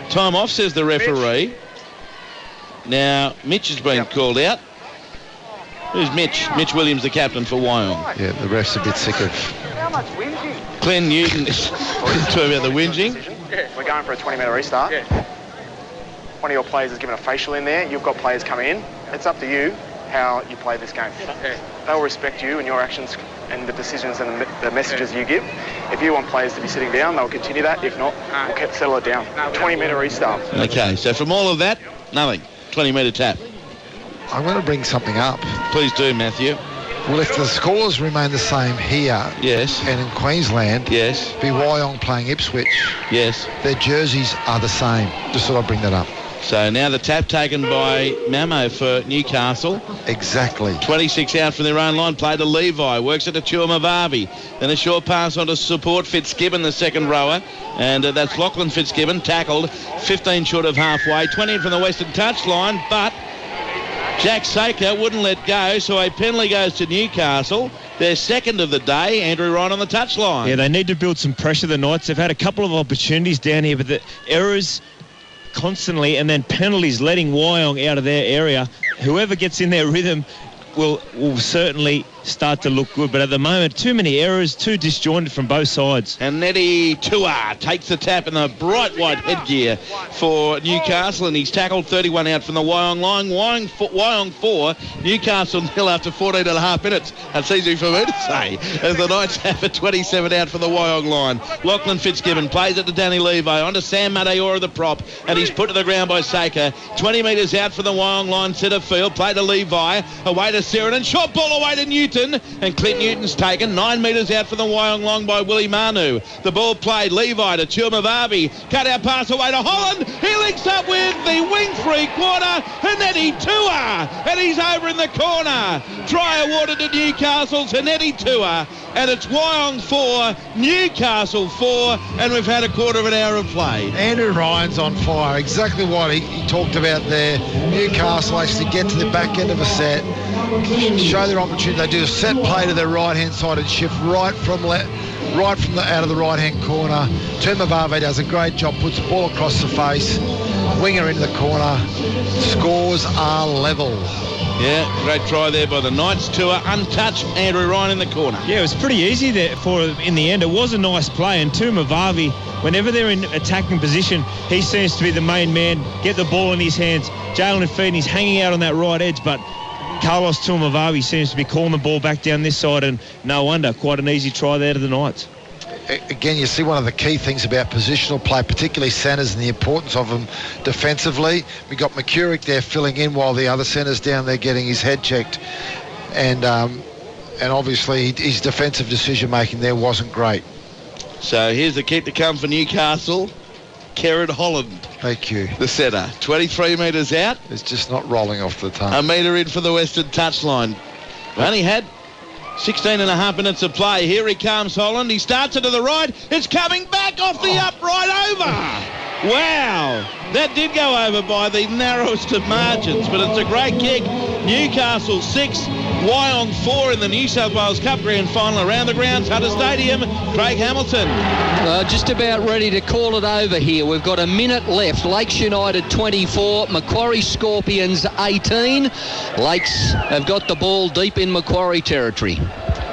Time off, says the referee. Now, Mitch has been called out. Who's Mitch? Mitch Williams, the captain for Wyong. Yeah, the ref's a bit sick of... How much whinging? Glenn Newton is talking about the whinging. We're going for a 20-metre restart. One of your players has given a facial in there. You've got players coming in. It's up to you how you play this game. They'll respect you and your actions and the decisions and the messages you give. If you want players to be sitting down, they'll continue that. If not, we'll settle it down. 20-metre restart. Okay, so from all of that, nothing. 20-metre tap. I'm going to bring something up. Please do, Matthew. Well, if the scores remain the same here and in Queensland, be Wyong playing Ipswich, their jerseys are the same. Just thought I'd bring that up. So now the tap taken by Mamo for Newcastle. Exactly. 26 out from their own line. Play to Levi. Works it to Chua-Mavavi. Then a short pass on to support Fitzgibbon, the second rower. And that's Lachlan Fitzgibbon, tackled 15 short of halfway. 20 from the western touchline, but Jack Saker wouldn't let go, so a penalty goes to Newcastle. Their second of the day. Andrew Ryan on the touchline. Yeah, they need to build some pressure, the Knights. They've had a couple of opportunities down here, but the errors constantly and then penalties letting Wyong out of their area. Whoever gets in their rhythm will certainly start to look good. But at the moment, too many errors, too disjointed from both sides. And Nettie Tua takes the tap in the bright white headgear for Newcastle, and he's tackled 31 out from the Wyong line. Wyong 4, Newcastle nil after 14 and a half minutes. That's easy for me to say, as the Knights have a 27 out from the Wyong line. Lachlan Fitzgibbon plays it to Danny Levi, onto Sam Mateora, the prop, and he's put to the ground by Saker. 20 metres out from the Wyong line, centre field, play to Levi, away to Sheridan, short ball away to Newton, and Clint Newton's taken. 9 metres out from the Wyong line by Willie Manu. The ball played, Levi to Chumavavi, cut out pass away to Holland. He links up with the wing three-quarter, Nettie Tua, and he's over in the corner. Try awarded to Newcastle, to Nettie Tua, and it's Wyong 4, Newcastle 4, and we've had a quarter of an hour of play. Andrew Ryan's on fire. Exactly what he talked about there. Newcastle actually get to the back end of a set, show their opportunity. They do a set play to their right-hand side and shift right from out of the right-hand corner. Tumavave does a great job, puts the ball across the face, winger into the corner. Scores are level. Yeah, great try there by the Knights. Tua untouched, Andrew Ryan in the corner. Yeah, it was pretty easy there for him in the end. It was a nice play, and Tumavavi, whenever they're in attacking position, he seems to be the main man, get the ball in his hands. Jalen Feeney's hanging out on that right edge, but Carlos Tumavavi seems to be calling the ball back down this side, and no wonder, quite an easy try there to the Knights. Again, you see one of the key things about positional play, particularly centres, and the importance of them defensively. We got McCurrick there filling in while the other centre's down there getting his head checked, and obviously his defensive decision-making there wasn't great. So here's the kick to come for Newcastle. Kerrod Holland. Thank you. The setter. 23 metres out. It's just not rolling off the tongue. A metre in for the Western touchline. We only had 16 and a half minutes of play. Here he comes, Holland. He starts it to the right. It's coming back off the upright over. Wow. That did go over by the narrowest of margins, but it's a great kick. Newcastle 6, Wyong 4 in the New South Wales Cup Grand Final. Around the grounds, Hunter Stadium, Craig Hamilton. Just about ready to call it over here. We've got a minute left. Lakes United 24, Macquarie Scorpions 18. Lakes have got the ball deep in Macquarie territory.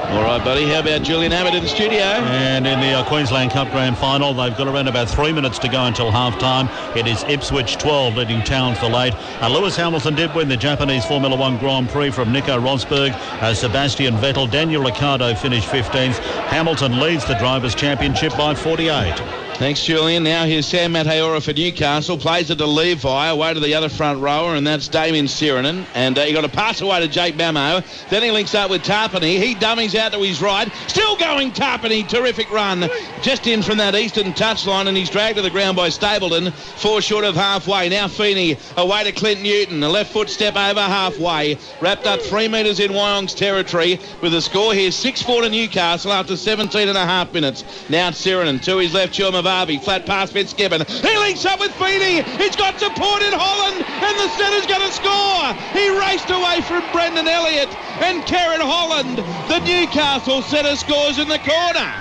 All right, buddy. How about Julian Abbott in the studio? And in the Queensland Cup Grand Final, they've got around about 3 minutes to go until half-time. It is Ipswich 12 leading Townsville 8. Lewis Hamilton did win the Japanese Formula One Grand Prix from Nico Rosberg. Sebastian Vettel, Daniel Ricciardo finished 15th. Hamilton leads the Drivers' Championship by 48. Thanks, Julian. Now here's Sam Mateora for Newcastle. Plays it to Levi, away to the other front rower, and that's Damien Sirenen. And he got a pass away to Jake Bamo. Then he links up with Tarpany. He dummies out to his right. Still going, Tarpany. Terrific run. Just in from that eastern touchline, and he's dragged to the ground by Stapleton. 4 short of halfway. Now Feeney away to Clint Newton. A left foot step over halfway. Wrapped up 3 metres in Wyong's territory with a score here 6-4 to Newcastle after 17 and a half minutes. Now it's Sirenen to his left, Chumavavi. Flat pass Fitzgibbon. He links up with Feeney. He's got support in Holland, and the centre's going to score. He raced away from Brendan Elliott, and Kerrod Holland, the Newcastle centre, scores in the corner.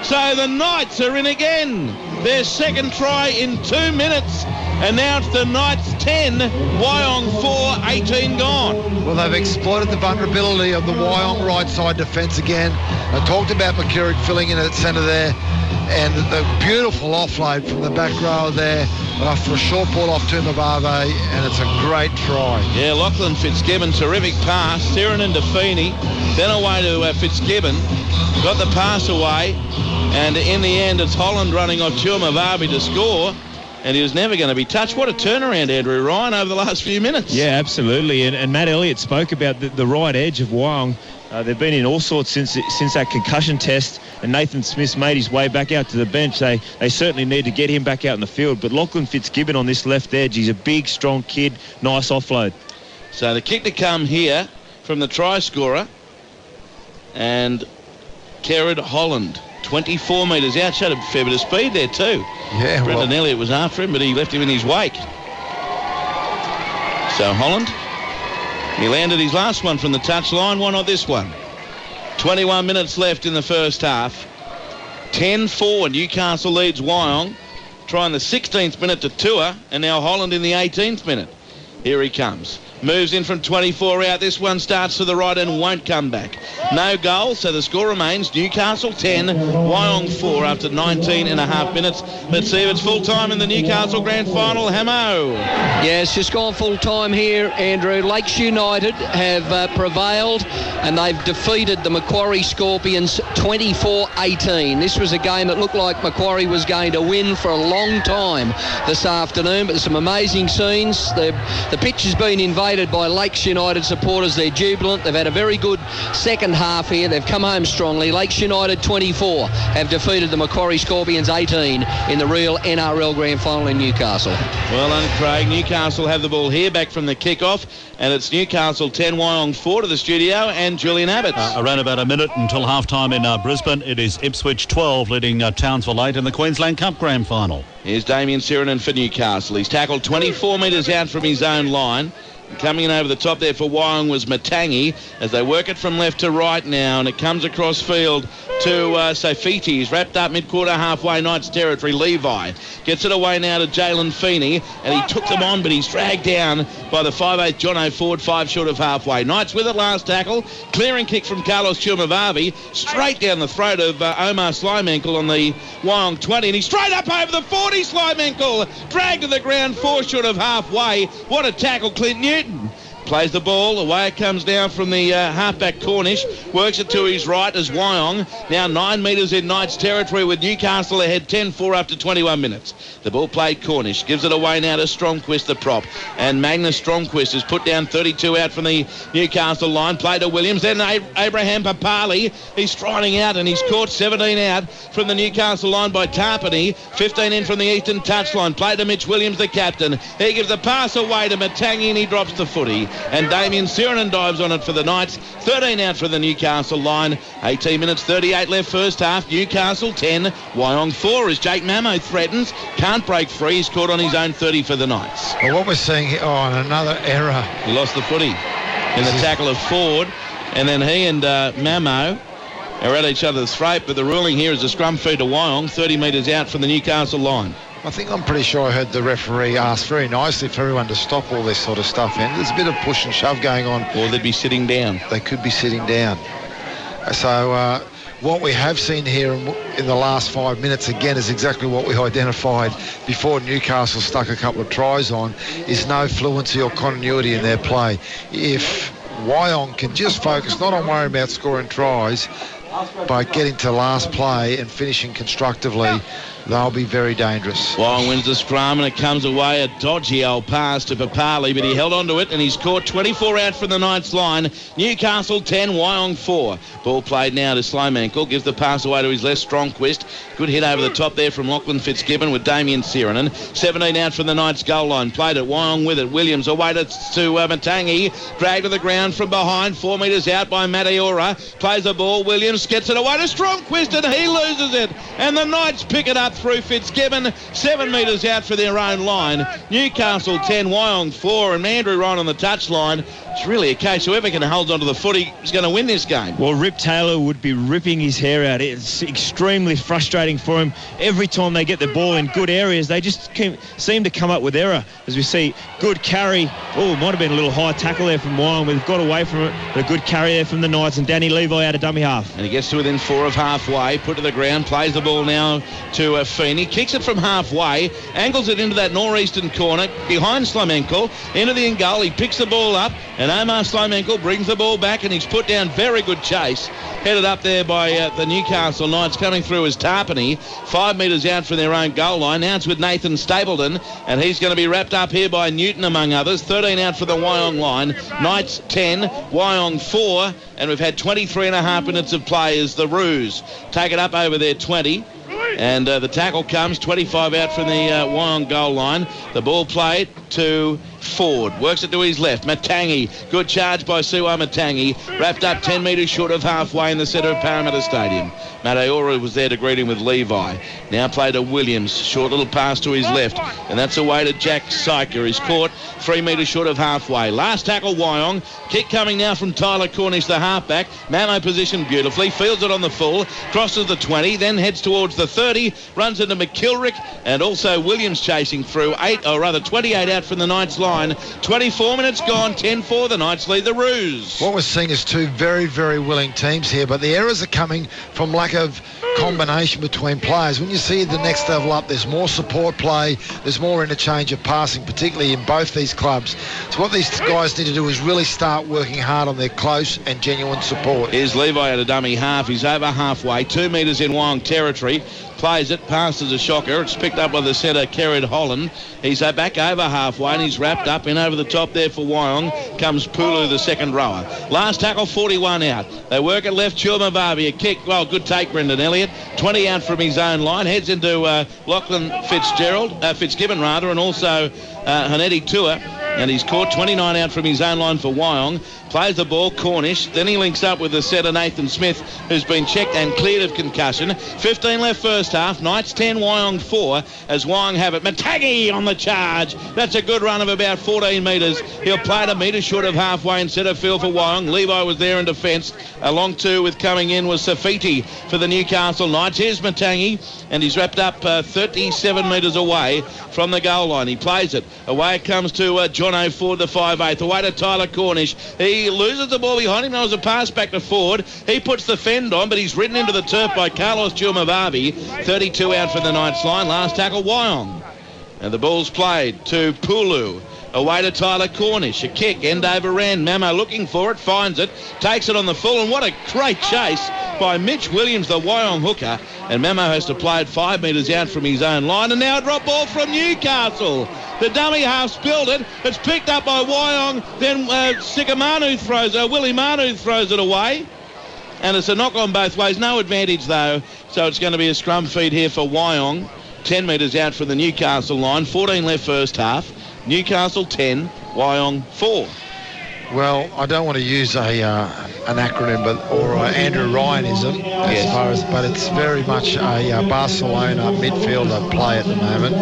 So the Knights are in again. Their second try in 2 minutes. And now it's the Knights 10, Wyong 4, 18 gone. Well, they've exploited the vulnerability of the Wyong right side defence again. I talked about McCurrick filling in at centre there, and the beautiful offload from the back row there for a short ball off Tumavave, and it's a great try. Yeah, Lachlan Fitzgibbon, terrific pass. Sirenen to Feeney, then away to Fitzgibbon. Got the pass away, and in the end it's Holland running off Tumavave to score. And he was never going to be touched. What a turnaround, Andrew Ryan, over the last few minutes. Yeah, absolutely. And Matt Elliott spoke about the right edge of Wyong. They've been in all sorts since that concussion test, and Nathan Smith's made his way back out to the bench. They certainly need to get him back out in the field. But Lachlan Fitzgibbon on this left edge, he's a big, strong kid, nice offload. So the kick to come here from the try scorer, and Kerrod Holland. 24 metres out, showed a fair bit of speed there too. Yeah, Brendan Elliott was after him, but he left him in his wake. So Holland, he landed his last one from the touchline. Why not this one? 21 minutes left in the first half. 10-4, Newcastle leads Wyong. Trying the 16th minute to Tua, and now Holland in the 18th minute. Here he comes. Moves in from 24 out. This one starts to the right and won't come back. No goal, so the score remains Newcastle 10, Wyong 4 after 19 and a half minutes. Let's see if it's full time in the Newcastle Grand Final. Hamo. Yeah, it's just gone full time here, Andrew. Lakes United have prevailed and they've defeated the Macquarie Scorpions 24-18. This was a game that looked like Macquarie was going to win for a long time this afternoon, but there's some amazing scenes. The pitch has been invaded by Lakes United supporters. They're jubilant. They've had a very good second half here. They've come home strongly. Lakes United 24 have defeated the Macquarie Scorpions 18 in the real NRL Grand Final in Newcastle. Well done, Craig. Newcastle have the ball here back from the kick-off, and it's Newcastle 10, Wyong 4 to the studio, and Julian Abbott. Around about a minute until half-time in Brisbane. It is Ipswich 12 leading Townsville 8 in the Queensland Cup Grand Final. Here's Damien Sirenen for Newcastle. He's tackled 24 metres out from his own line. Coming in over the top there for Wyong was Matangi as they work it from left to right now, and it comes across field to Sofiti. He's wrapped up mid-quarter halfway Knights territory. Levi gets it away now to Jalen Feeney, and he took them on, but he's dragged down by the 5'8 Jono Ford, 5 short of halfway. Knights with it last tackle. Clearing kick from Carlos Chumavavi straight down the throat of Omar Slimenkle on the Wyong 20, and he's straight up over the 40. Slimenkle dragged to the ground 4 short of halfway. What a tackle, Clint Newton. Plays the ball, away it comes down from the halfback Cornish, works it to his right as Wyong, now 9 metres in Knights territory with Newcastle ahead 10-4 after 21 minutes. The ball played Cornish, gives it away now to Stromquist, the prop, and Magnus Stromquist has put down 32 out from the Newcastle line, played to Williams, then Abraham Papali, he's striding out and he's caught 17 out from the Newcastle line by Tarpany, 15 in from the eastern touchline, played to Mitch Williams, the captain, he gives the pass away to Matangi and he drops the footy. And Damien Sirenen dives on it for the Knights. 13 out for the Newcastle line. 18 minutes, 38 left first half. Newcastle 10, Wyong 4 as Jake Mamo threatens. Can't break free. He's caught on his own 30 for the Knights. Well, what we're seeing here, and another error. He lost the footy in the tackle of Ford. And then he and Mamo are at each other's throat. But the ruling here is a scrum feed to Wyong, 30 metres out from the Newcastle line. I'm pretty sure I heard the referee ask very nicely for everyone to stop all this sort of stuff. And there's a bit of push and shove going on. Or they'd be sitting down. They could be sitting down. So what we have seen here in the last 5 minutes, again, is exactly what we identified before Newcastle stuck a couple of tries on, is no fluency or continuity in their play. If Wyong can just focus not on worrying about scoring tries, but getting to last play and finishing constructively, they'll be very dangerous. Wyong wins the scrum and it comes away, a dodgy old pass to Papali, but he held on to it and he's caught 24 out from the Knights line. Newcastle 10, Wyong 4. Ball played now to Slimenkle, gives the pass away to his left, Stromquist. Good hit over the top there from Lachlan Fitzgibbon with Damien Sirenen. 17 out from the Knights goal line, played it, Wyong with it. Williams away to Matangi, dragged to the ground from behind, 4 metres out by Mataora. Plays the ball, Williams gets it away to Stromquist and he loses it. And the Knights pick it up through Fitzgibbon, 7 metres out for their own line. Newcastle 10, Wyong 4, and Andrew Ryan on the touchline. It's really a case whoever can hold onto the footy is going to win this game. Well, Rip Taylor would be ripping his hair out. It's extremely frustrating for him. Every time they get the ball in good areas, they just seem to come up with error. As we see, good carry. Oh, might have been a little high tackle there from Wyong. We've got away from it. But a good carry there from the Knights, and Danny Levi out of dummy half. And he gets to within 4 of halfway, put to the ground, plays the ball now to Feeney, kicks it from halfway, angles it into that northeastern corner, behind Slimenkle, into the end goal. He picks the ball up, and Omar Slimenkle brings the ball back, and he's put down very good chase. Headed up there by the Newcastle Knights, coming through as Tarpany, 5 metres out from their own goal line. Now it's with Nathan Stapleton, and he's going to be wrapped up here by Newton, among others. 13 out for the Wyong line. Knights 10, Wyong 4, and we've had 23 and a half minutes of play as the Roos take it up over their 20. And the tackle comes 25 out from the Wyong goal line. The ball played to Ford. Works it to his left. Matangi. Good charge by Suwa Matangi. Wrapped up 10 metres short of halfway in the centre of Parramatta Stadium. Mataora was there to greet him with Levi. Now played to Williams. Short little pass to his left. And that's away to Jack Syker. He's caught 3 metres short of halfway. Last tackle Wyong. Kick coming now from Tyler Cornish, the halfback. Mamo positioned beautifully. Fields it on the full. Crosses the 20. Then heads towards the 30. Runs into McKilrick. And also Williams chasing through 28 out out from the Knights line. 24 minutes gone, 10-4. The Knights lead the Roos. What we're seeing is two very, very willing teams here, but the errors are coming from lack of combination between players. When you see the next level up, there's more support play, there's more interchange of passing, particularly in both these clubs. So what these guys need to do is really start working hard on their close and genuine support. Here's Levi at a dummy half. He's over halfway, 2 metres in Wyong territory. Plays it, passes a shocker. It's picked up by the centre, Kerrod Holland. He's back over halfway and he's wrapped up in over the top there for Wyong. Comes Pulu, the second rower. Last tackle, 41 out. They work it left, Chulmavavi. A kick, well, good take, Brendan Elliott. 20 out from his own line. Heads into Lachlan Fitzgibbon, and also Hanetti Tua. And he's caught 29 out from his own line for Wyong. Plays the ball, Cornish. Then he links up with the setter, Nathan Smith, who's been checked and cleared of concussion. 15 left first half. Knights 10, Wyong 4, as Wyong have it. Matagi on the charge. That's a good run of about 14 metres. He'll play it a metre short of halfway in centre field for Wyong. Levi was there in defence. Along two with coming in was Safiti for the Newcastle Knights. Here's Matangi, and he's wrapped up 37 metres away from the goal line. He plays it. Away it comes to John O'Ford, the 5'8". Away to Tyler Cornish. He loses the ball behind him. There was a pass back to Ford. He puts the fend on, but he's ridden into the turf by Carlos Chulmavavi. 32 out for the Knights line. Last tackle, Wyong. And the ball's played to Pulu. Away to Tyler Cornish. A kick, end over end. Mamo looking for it, finds it, takes it on the full, and what a great chase by Mitch Williams, the Wyong hooker. And Mamo has to play it 5 metres out from his own line. And now a drop ball from Newcastle. The dummy half spilled it. It's picked up by Wyong. Then Willie Manu throws it away. And it's a knock on both ways. No advantage, though. So it's going to be a scrum feed here for Wyong. 10 metres out from the Newcastle line. 14 left first half. Newcastle 10, Wyong 4. Well, I don't want to use an acronym, or Andrew Ryanism, but it's very much a Barcelona midfielder play at the moment.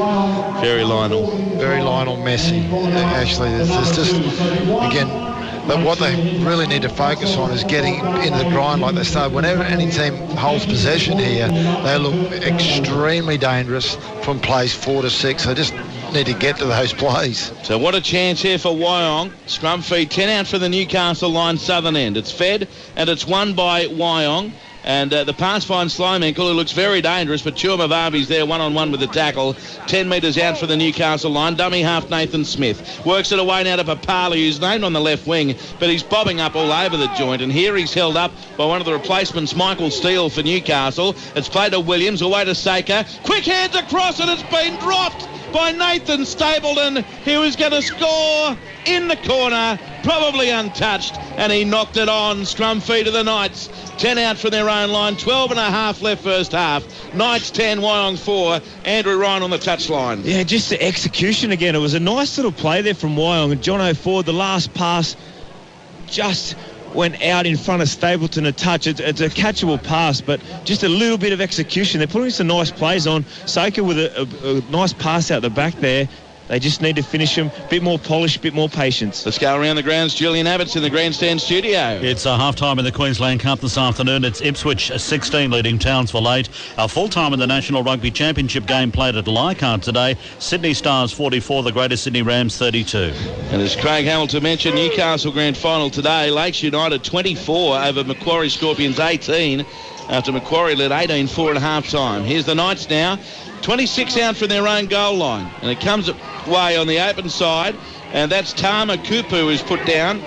Very Lionel Messi. Actually, there's just, again, but what they really need to focus on is getting into the grind like they started. Whenever any team holds possession here, they look extremely dangerous from plays 4 to 6. They just need to get to those plays. So what a chance here for Wyong. Scrum feed 10 out for the Newcastle line southern end. It's fed and it's won by Wyong. And the pass finds Slimenkle, who looks very dangerous, but Chulmavavi's there one-on-one with the tackle. 10 metres out for the Newcastle line. Dummy half Nathan Smith. Works it away now to Papali, who's named on the left wing, but he's bobbing up all over the joint. And here he's held up by one of the replacements, Michael Steele, for Newcastle. It's played to Williams, away to Saker. Quick hands across, and it's been dropped by Nathan Stapleton. He was going to score in the corner, probably untouched, and he knocked it on. Scrum feed to the Knights. 10 out from their own line, 12 and a half left first half. Knights 10, Wyong 4. Andrew Ryan on the touchline. Yeah, just the execution again. It was a nice little play there from Wyong. And John O'Ford, the last pass just went out in front of Stapleton a touch. It's a catchable pass, but just a little bit of execution. They're putting some nice plays on. Saker with a nice pass out the back there. They just need to finish them. A bit more polish, a bit more patience. Let's go around the grounds. Julian Abbott's in the grandstand studio. It's half-time in the Queensland Cup this afternoon. It's Ipswich 16 leading Townsville 8. Full-time in the National Rugby Championship game played at Leichhardt today. Sydney Stars 44, the Greater Sydney Rams 32. And as Craig Hamilton mentioned, Newcastle Grand Final today. Lakes United 24 over Macquarie Scorpions 18 after Macquarie led 18-4 at half-time. Here's the Knights now. 26 out from their own goal line. And it comes away on the open side. And that's Tama Kupu who's put down.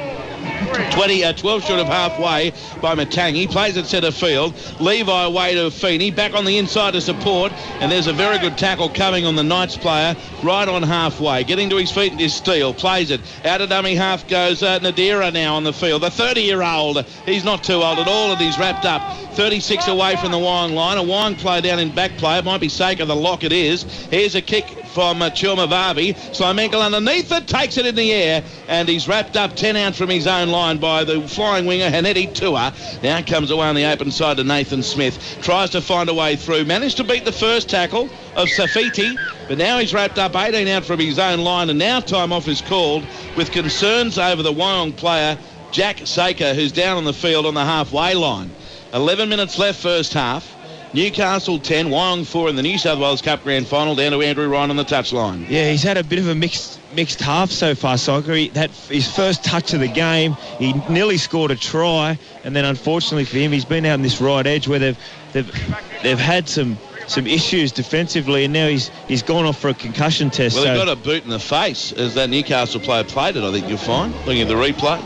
12 short of halfway by Matangi. Plays at centre field. Levi away to Feeney. Back on the inside to support. And there's a very good tackle coming on the Knights player right on halfway. Getting to his feet is Steele. Plays it. Out of dummy half goes Nadira now on the field. The 30-year-old. He's not too old at all, and he's wrapped up. 36 away from the Wyong line. A Wyong play down in back play. It might be Saker, the lock it is. Here's a kick from Chulmavavi. Slimenkle underneath it, takes it in the air, and he's wrapped up 10 out from his own line by the flying winger Hanetti Tua. Now comes away on the open side to Nathan Smith. Tries to find a way through. Managed to beat the first tackle of Safiti, but now he's wrapped up 18 out from his own line, and now time off is called with concerns over the Wyong player Jack Saker, who's down on the field on the halfway line. 11 minutes left first half. Newcastle 10, Wyong 4 in the New South Wales Cup Grand Final, down to Andrew Ryan on the touchline. Yeah, he's had a bit of a mixed half so far, Soccer. That his first touch of the game, he nearly scored a try, and then unfortunately for him, he's been out on this right edge where they've had some issues defensively, and now he's gone off for a concussion test. Well, he got a boot in the face as that Newcastle player played it, I think you'll find, looking at the replay.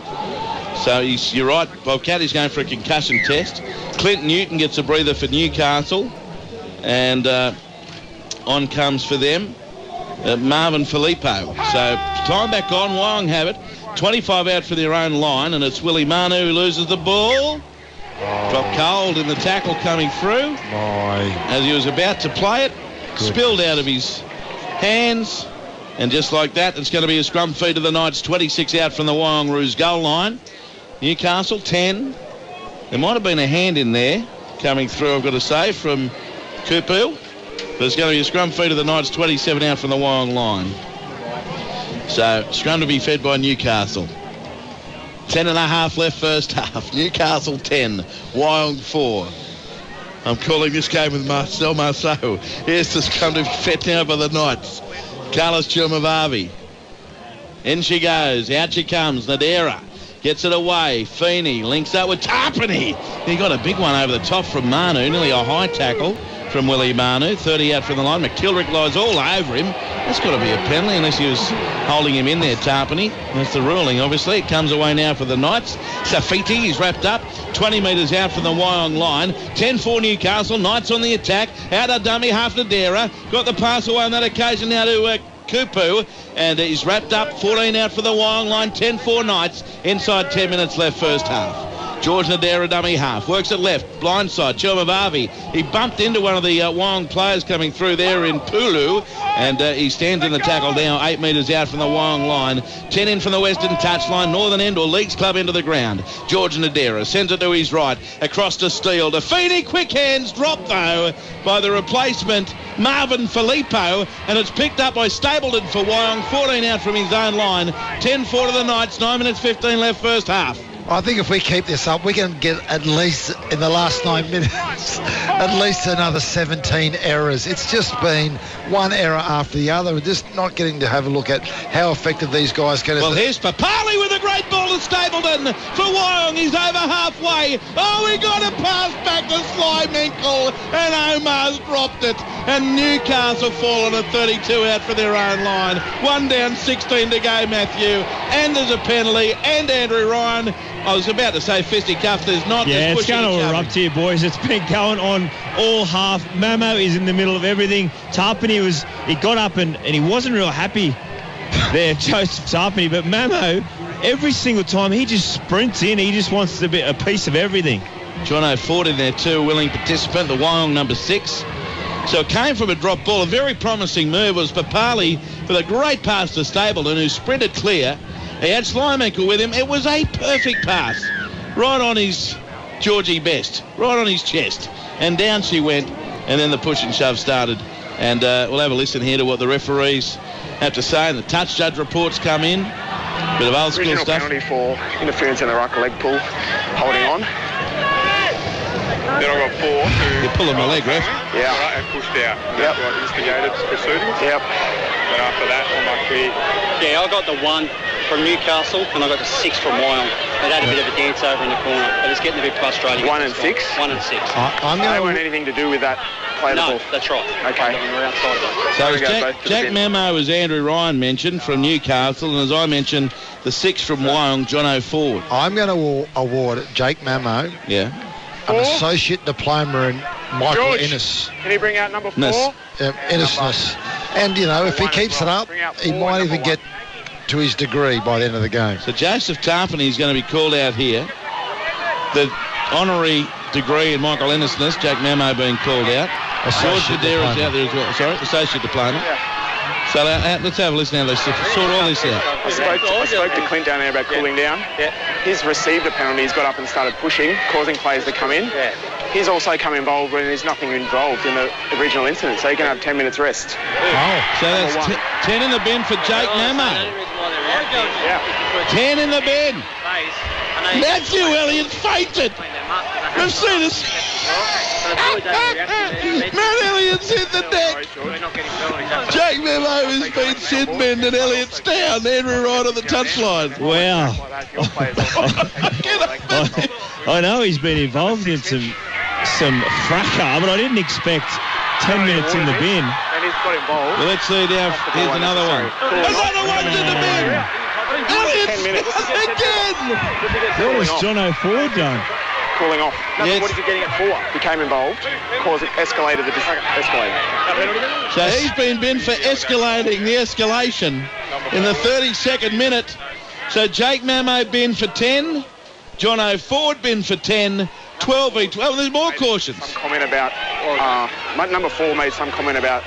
So you're right, Bob Caddy's going for a concussion test. Clint Newton gets a breather for Newcastle, and on comes for them Marvin Filippo. So time back on, Wyong have it. 25 out for their own line, and it's Willie Manu who loses the ball. Dropped cold in the tackle coming through. As he was about to play it, spilled out of his hands, and just like that, it's going to be a scrum feed of the Knights. 26 out from the Wyong Roos goal line. Newcastle 10. There might have been a hand in there coming through, I've got to say, from Kupu. But it's going to be a scrum feed of the Knights. 27 out from the Wyong line. So scrum to be fed by Newcastle. 10.5 left first half. Newcastle 10, Wyong 4. I'm calling this game with Marcel Marceau. Here's the scrum to be fed now by the Knights. Carlos Chumavavi. In she goes. Out she comes. Nadera gets it away. Feeney links up with Tarpany. He got a big one over the top from Manu. Nearly a high tackle from Willie Manu. 30 out from the line. McKilrick lies all over him. That's got to be a penalty unless he was holding him in there, Tarpany. That's the ruling, obviously. It comes away now for the Knights. Safiti, he's wrapped up. 20 metres out from the Wyong line. 10-4 Newcastle. Knights on the attack. Out a dummy, half Nadera. Got the pass away on that occasion now to Kupu, and he's wrapped up. 14 out for the Wyong line. 10-4 Knights. Inside 10 minutes left first half. George Nadera, dummy half. Works it left. Blindside. Chumavavi. He bumped into one of the Wyong players coming through there in Pulu, and he stands in the tackle now. 8 metres out from the Wyong line. 10 in from the western touchline. Northern end or Leagues Club into the ground. George Nadera sends it to his right. Across to Steele. To Feeney. Quick hands. Dropped, though, by the replacement, Marvin Filippo, and it's picked up by Stapleton for Wyong. 14 out from his own line. 10-4 to the Knights. 9 minutes 15 left first half. I think if we keep this up, we can get at least, in the last 9 minutes, at least another 17 errors. It's just been one error after the other. We're just not getting to have a lolook at how effective these guys can. Well, here's Papali with a great ball to Stapleton for Wyong. He's over halfway. Oh, he got a pass back to Slymenkle, and Omar's dropped it. And Newcastle fallen at 32 out for their own line. 1 down, 16 to go, Matthew. And there's a penalty, and Andrew Ryan. I was about to say fisticuffs. There's not. Yeah, it's going to erupt here, boys. It's been going on all half. Mamo is in the middle of everything. Tarpany he got up and he wasn't real happy there, Joseph Tarpany. But Mamo, every single time, he just sprints in. He just wants a piece of everything. Jono Ford in there too, willing participant, the Wyong number 6. So it came from a drop ball. A very promising move was Papali with a great pass to Stapleton, who sprinted clear. He had Slymenkle with him. It was a perfect pass. Right on his Georgie Best. Right on his chest. And down she went. And then the push and shove started. And we'll have a listen here to what the referees have to say. And the touch judge reports come in. Bit of old school Original stuff. Penalty for interference in the right leg pull. Holding on. Then I got 4 who... You're pulling my leg, ref. Yeah. And pushed out. That's what instigated proceedings. Yep. And after that, I'm like, Yeah, I got the 1 from Newcastle and I got the 6 from Wyong. They had a bit of a dance over in the corner, but it's getting a bit frustrating. 1 and 6? 1 and 6. They weren't anything to do with that play the ball. No, that's right. Okay. We're outside of it. So Jack Memo, as Andrew Ryan mentioned, from Newcastle, and as I mentioned, the 6 from Wyong, Jono Ford. I'm going to award Jake Mamo an associate diploma in Michael Ennis. Can he bring out number 4? Ennisness. And, if he keeps it up, he might even get to his degree by the end of the game. So Joseph Tarpany is going to be called out here. The honorary degree in Michael Ennisness, Jack Memo being called out. George Nadera is out there as well. Sorry, associate diploma. Yeah. So let's have a listen now. Let's sort all this out. I spoke to Clint down there about cooling down. Yeah. He's received a penalty. He's got up and started pushing, causing players to come in. Yeah. He's also come involved when there's nothing involved in the original incident, so he can have 10 minutes rest. So that's 10 in the bin for Jake Mamo. Yeah. 10 in the bin. Matthew Elliott's fainted. We've seen this. Matt Elliott's hit the deck. Jake Memo has been sin-binned and Elliott's down. Andrew Wright on the touchline. Wow. I know he's been involved in some fracas, but I didn't expect 10 minutes in the bin. And he's got involved. Well, let's see now. Here's another one. Another one's in the bin. Elliott's again. What was John O'Ford done? Cooling off. Yes. What is he getting it for? Became involved, escalated the escalator. So he's been binned for escalating the escalation in the 32nd minute. So Jake Mamo binned for 10. John O'Ford binned for 10. 12 12. There's more cautions. Some comment about number 4 made some comment about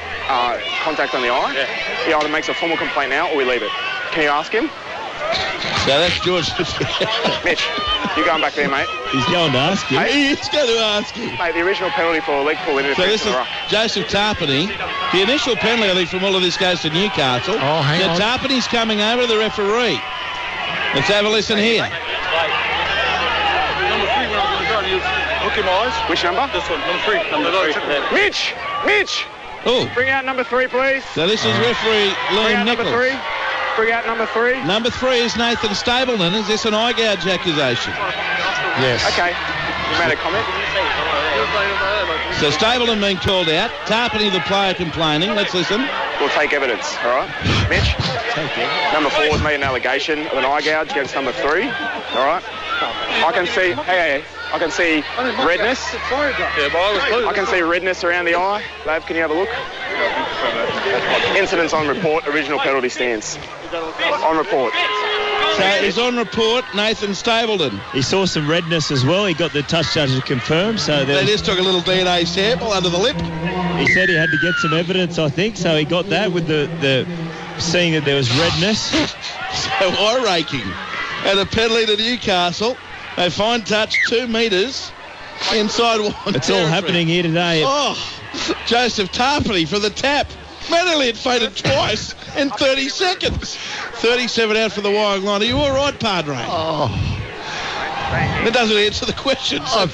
contact on the eye. He either makes a formal complaint now or we leave it. Can you ask him? So that's George. Mitch, you going back there, mate? He's going to ask him. He's going to ask him. Mate, the original penalty for leg pull in. So this is Joseph Tarpany. The initial penalty, I think, from all of this goes to Newcastle. Oh, hang on. Tarpany's coming over to the referee. Let's have a listen here. Look in my eyes. Which number? This one, number 3. Mitch! Oh. Bring out number 3, please. So this is referee Bring Liam out number Nichols. 3. Bring out number 3. Number 3 is Nathan Stapleton. Is this an eye gouge accusation? Yes. Okay. You made a comment. So Stapleton being called out. Tarpany, the player, complaining. Let's listen. We'll take evidence, all right? Mitch? Number 4 has made an allegation of an eye gouge against number 3, all right? I can see... Hey. I can see redness. I can see redness around the eye. Lav, can you have a look? Incidents on report, original penalty stands. On report. So he's on report, Nathan Stapleton. He saw some redness as well. He got the touch judge to confirm. So They just took a little DNA sample under the lip. he said he had to get some evidence, I think. So he got that with the seeing that there was redness. So eye raking. And a penalty to Newcastle. They fine touch 2 metres inside one. It's all happening here today. Oh, Joseph Tarpany for the tap. Matt Elliott fainted twice in 30 seconds. 37 out for the Wyong line. Are you all right, Padre? Oh, That doesn't answer the question. So I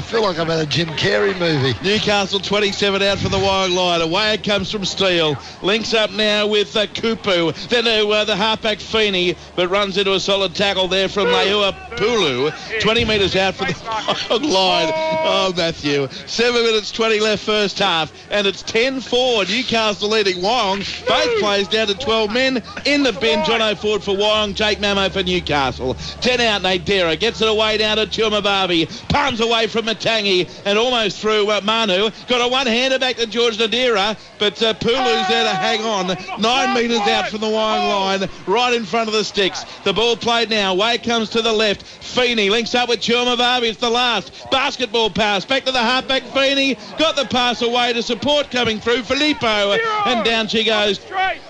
feel like I'm in a Jim Carrey movie. Newcastle 27 out for the Wyong line. Away it comes from Steele. Links up now with Kupu. Then the halfback Feeney, but runs into a solid tackle there from Leua Pulu. 20 metres out for the Wyong line. Oh, Matthew. 7 minutes 20 left first half. And it's 10-4. Newcastle leading Wyong. Both players down to 12 men. In the bin, John O'Ford for Wyong. Jake Mamo for Newcastle. 10 out, Nate Dera. Gets it away down to Tuamababi. Palms away from Matangi and almost through Manu. Got a one-hander back to George Nadira, but Pulu's there to hang on. 9 metres out from the Wyong line, right in front of the sticks. The ball played now. Way comes to the left. Feeney links up with Tuamababi. It's the last basketball pass. Back to the halfback Feeney. Got the pass away to support coming through. Filippo. And down she goes.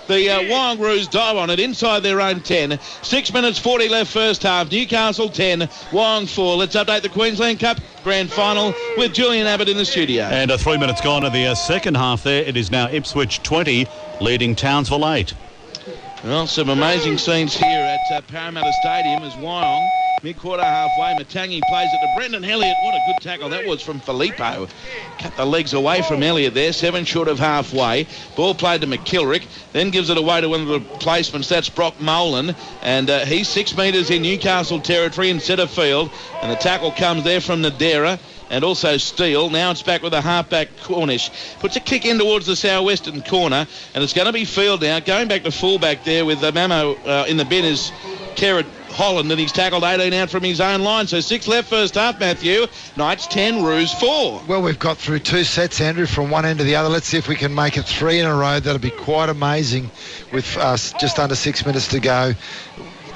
The Wyong Roos dive on it inside their own 10. 6 minutes 40 left first half. Newcastle 10, Wyong 4. Let's update the Queensland Cup Grand Final with Julian Abbott in the studio. And 3 minutes gone of the second half there. It is now Ipswich 20, leading Townsville 8. Well, some amazing scenes here at Parramatta Stadium as Wyong, mid-quarter halfway, Matangi plays it to Brendan Elliott. What a good tackle that was from Filippo. Cut the legs away from Elliott there, 7 short of halfway. Ball played to McKilrick, then gives it away to one of the replacements. That's Brock Molan, and he's 6 metres in Newcastle territory in centre field, and the tackle comes there from Nadera. And also Steele. Now it's back with a halfback Cornish. Puts a kick in towards the southwestern corner, and it's going to be Field now. Going back to fullback there with Mamo in the bin is Kerrod Holland, and he's tackled 18 out from his own line. So 6 left first half, Matthew. Knights 10, Roos 4. Well, we've got through 2 sets, Andrew, from one end to the other. Let's see if we can make it 3 in a row. That'll be quite amazing with just under 6 minutes to go.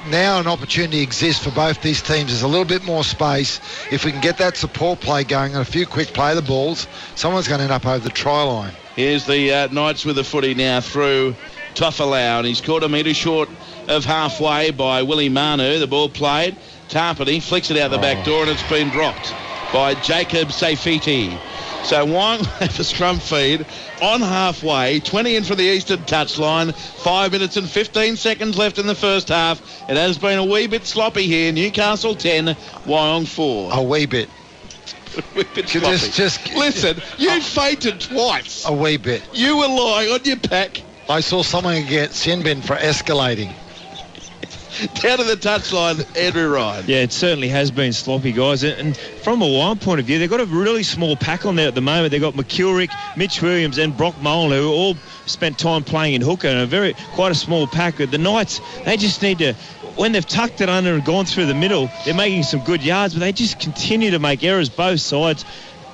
Now an opportunity exists for both these teams. There's a little bit more space. If we can get that support play going and a few quick play the balls, someone's going to end up over the try line. Here's the Knights with the footy now through Tofalau, and he's caught a metre short of halfway by Willie Manu. The ball played. Tarpany flicks it out the back door, and it's been dropped by Jacob Safiti. So Wyong have a scrum feed on halfway, 20 in for the eastern touchline, 5 minutes and 15 seconds left in the first half. It has been a wee bit sloppy here. Newcastle 10, Wyong 4. A wee bit. Listen, you fainted twice. A wee bit. You were lying on your back. I saw someone get sin bin for escalating. Down to the touchline, Andrew Ryan. Yeah, it certainly has been sloppy, guys. And from a Wyong point of view, they've got a really small pack on there at the moment. They've got McKilrick, Mitch Williams and Brock Molan, who all spent time playing in hooker, and quite a small pack. The Knights, they just need to, when they've tucked it under and gone through the middle, they're making some good yards, but they just continue to make errors both sides.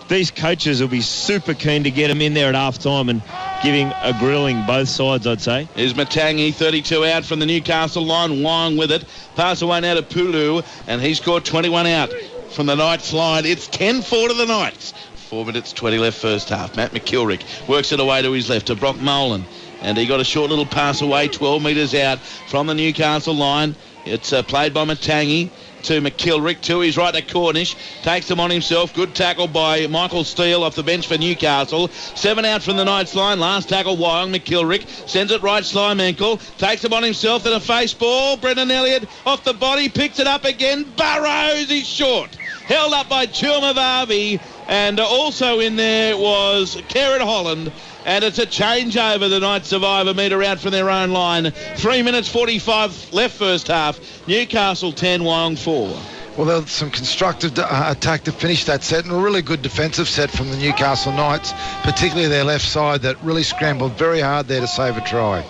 These coaches will be super keen to get them in there at half-time and giving a grilling both sides, I'd say. Here's Matangi, 32 out from the Newcastle line. Wyong with it. Pass away now to Pulu, and he scored 21 out from the Knights line. It's 10-4 to the Knights. 4 minutes, 20 left first half. Matt McKilrick works it away to his left to Brock Molan, and he got a short little pass away, 12 metres out from the Newcastle line. It's played by Matangi to McKilrick, to his right to Cornish, takes them on himself. Good tackle by Michael Steele off the bench for Newcastle. 7 out from the Knights line. Last tackle, Wyong. McKilrick sends it right, Slimenkle, takes them on himself, and a face ball. Brendan Elliott off the body, picks it up again. Burrows is short. Held up by Chumavavi, and also in there was Kerrod Holland. And it's a changeover. The Knights survive a metre out from their own line. 3 minutes 45 left first half. Newcastle 10, Wyong 4. Well, there was some constructive attack to finish that set, and a really good defensive set from the Newcastle Knights, particularly their left side, that really scrambled very hard there to save a try.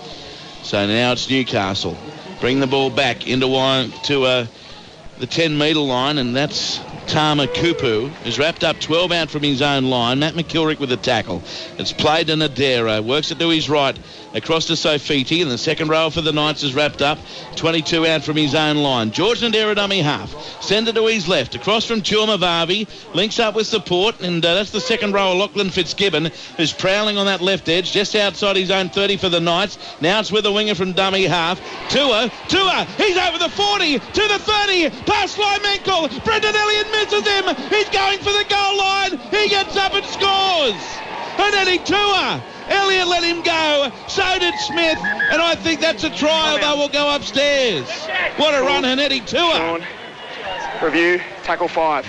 So now it's Newcastle. Bring the ball back into Wyong to the 10-metre line, and that's Tama Kupu, is wrapped up 12 out from his own line. Matt McKilrick with the tackle. It's played to Nadero. Works it to his right. Across to Sofiti, and the second row for the Knights is wrapped up. 22 out from his own line. George Nadero, dummy half. Send it to his left. Across from Chumavavi. Links up with support, and that's the second row of Lachlan Fitzgibbon, who's prowling on that left edge, just outside his own 30 for the Knights. Now it's with a winger from dummy half. Tua, he's over the 40, to the 30, past Slimenkle. Brendan Elliott misses him. He's going for the goal line. He gets up and scores. And Eddie Tua. Elliott let him go. So did Smith. And I think that's a try. They will go upstairs. What a run, Eddie Tua. Review, tackle 5.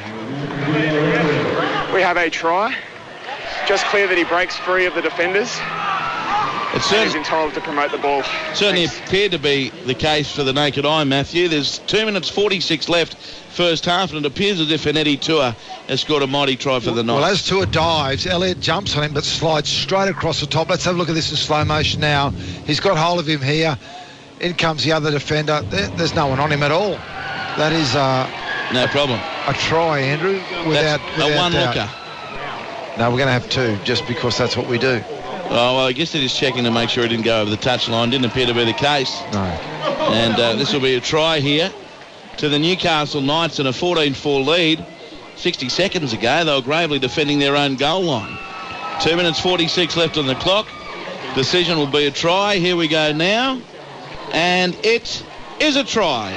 We have a try. Just clear that he breaks free of the defenders. He's entitled to promote the ball. Certainly appeared to be the case for the naked eye, Matthew. There's 2 minutes 46 left first half, and it appears as if Eddie Tua has scored a mighty try for the Knights. Well, as Tua dives, Elliott jumps on him but slides straight across the top. Let's have a look at this in slow motion now. He's got hold of him here. In comes the other defender. There's no one on him at all. That is no problem. A try, Andrew, without a one-looker. Doubt. No, we're going to have 2 just because that's what we do. Oh, well, I guess they're just checking to make sure it didn't go over the touchline. Didn't appear to be the case. No. And this will be a try here to the Newcastle Knights in a 14-4 lead. 60 seconds ago, they were gravely defending their own goal line. 2 minutes 46 left on the clock. Decision will be a try. Here we go now. And it is a try.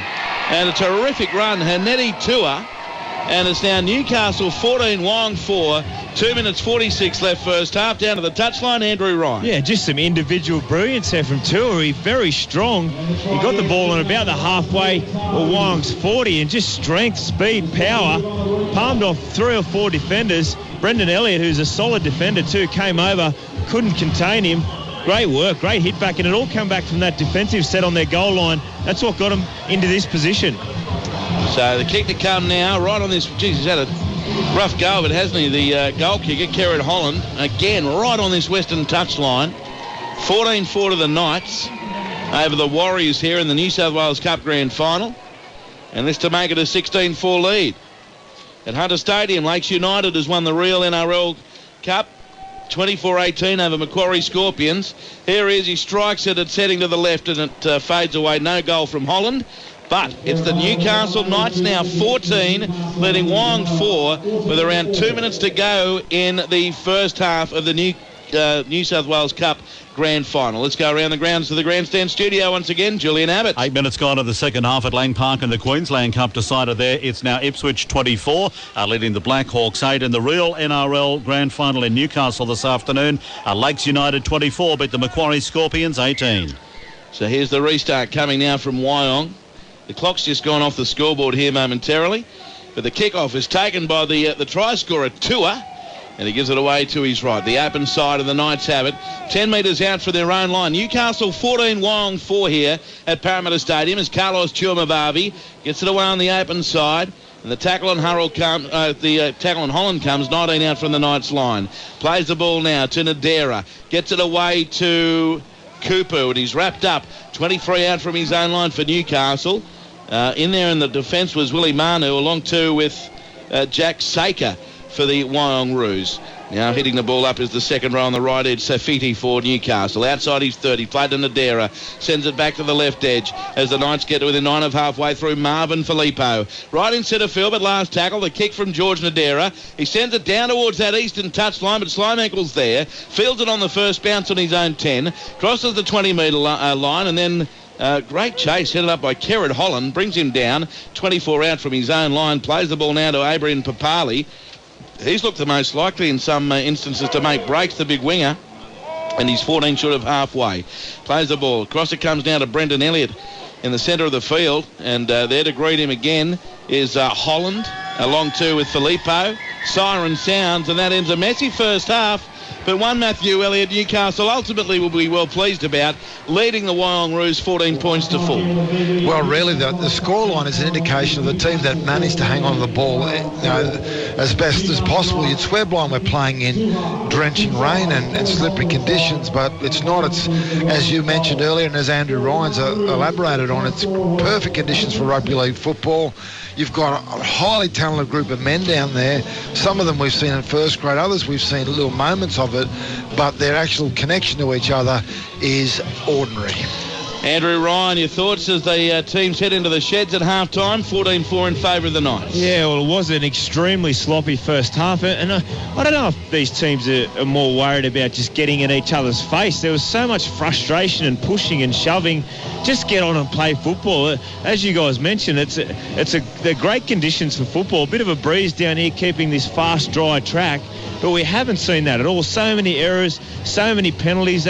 And a terrific run, Haneti Tua. And it's now Newcastle 14, Wyong 4. 2 minutes 46 left first half. Down to the touchline, Andrew Ryan. Yeah, just some individual brilliance there from Tua. He's very strong. He got the ball on about the halfway of Wyong's 40, and just strength, speed, power. Palmed off 3 or 4 defenders. Brendan Elliott, who's a solid defender too, came over, couldn't contain him. Great work, great hit back, and it all come back from that defensive set on their goal line. That's what got them into this position. So the kick to come now, right on this. Geez, he's had a rough go of it, hasn't he? The goal kicker, Kerrod Holland, again, right on this western touchline. 14-4 to the Knights over the Warriors here in the New South Wales Cup Grand Final. And this to make it a 16-4 lead. At Hunter Stadium, Lakes United has won the real NRL Cup. 24-18 over Macquarie Scorpions. Here he is, he strikes it, it's heading to the left, and it fades away. No goal from Holland. But it's the Newcastle Knights now 14, leading Wyong 4 with around 2 minutes to go in the first half of the New South Wales Cup Grand Final. Let's go around the grounds to the grandstand studio once again. Julian Abbott. 8 minutes gone of the second half at Lang Park, and the Queensland Cup decided there. It's now Ipswich 24, leading the Blackhawks 8 in the real NRL Grand Final in Newcastle this afternoon. Lakes United 24 beat the Macquarie Scorpions 18. So here's the restart coming now from Wyong. The clock's just gone off the scoreboard here momentarily. But the kickoff is taken by the try scorer, Tua, and he gives it away to his right. The open side of the Knights have it. 10 metres out for their own line. Newcastle 14, Wyong 4 here at Parramatta Stadium as Carlos Chuamavavi gets it away on the open side. And the tackle on Holland comes 19 out from the Knights line. Plays the ball now to Nadera. Gets it away to Kupu, and he's wrapped up. 23 out from his own line for Newcastle. In there in the defence was Willie Manu, along too with Jack Saker for the Wyong Roos. Now hitting the ball up is the second row on the right edge, Safiti for Newcastle. Outside his 30, played to Nadera, sends it back to the left edge as the Knights get to within 9 of halfway through. Marvin Filippo. Right in centre field, but last tackle, the kick from George Nadera. He sends it down towards that eastern touchline, but Slimeankle's there. Fields it on the first bounce on his own 10. Crosses the 20-metre line, and then great chase headed up by Kerrod Holland. Brings him down, 24 out from his own line. Plays the ball now to Adrian Papali. He's looked the most likely in some instances to make breaks, the big winger, and he's 14 short of halfway. Plays the ball. Across it comes now to Brendan Elliott in the centre of the field, and there to greet him again is Holland, along too with Filippo. Siren sounds, and that ends a messy first half. But one Matthew Elliott, Newcastle ultimately will be well pleased about, leading the Wyong Roos 14 points to 4. Well, really, the scoreline is an indication of the team that managed to hang on to the ball as best as possible. You'd swear blind we're playing in drenching rain and slippery conditions, but it's not. It's, as you mentioned earlier, and as Andrew Ryan's elaborated on, it's perfect conditions for rugby league football. You've got a highly talented group of men down there. Some of them we've seen in first grade, others we've seen little moments of it, but their actual connection to each other is ordinary. Andrew Ryan, your thoughts as the teams head into the sheds at half-time? 14-4 in favour of the Knights. Yeah, well, it was an extremely sloppy first half, and I don't know if these teams are more worried about just getting in each other's face. There was so much frustration and pushing and shoving. Just get on and play football. As you guys mentioned, they're great conditions for football. A bit of a breeze down here, keeping this fast, dry track. But we haven't seen that at all. So many errors, so many penalties.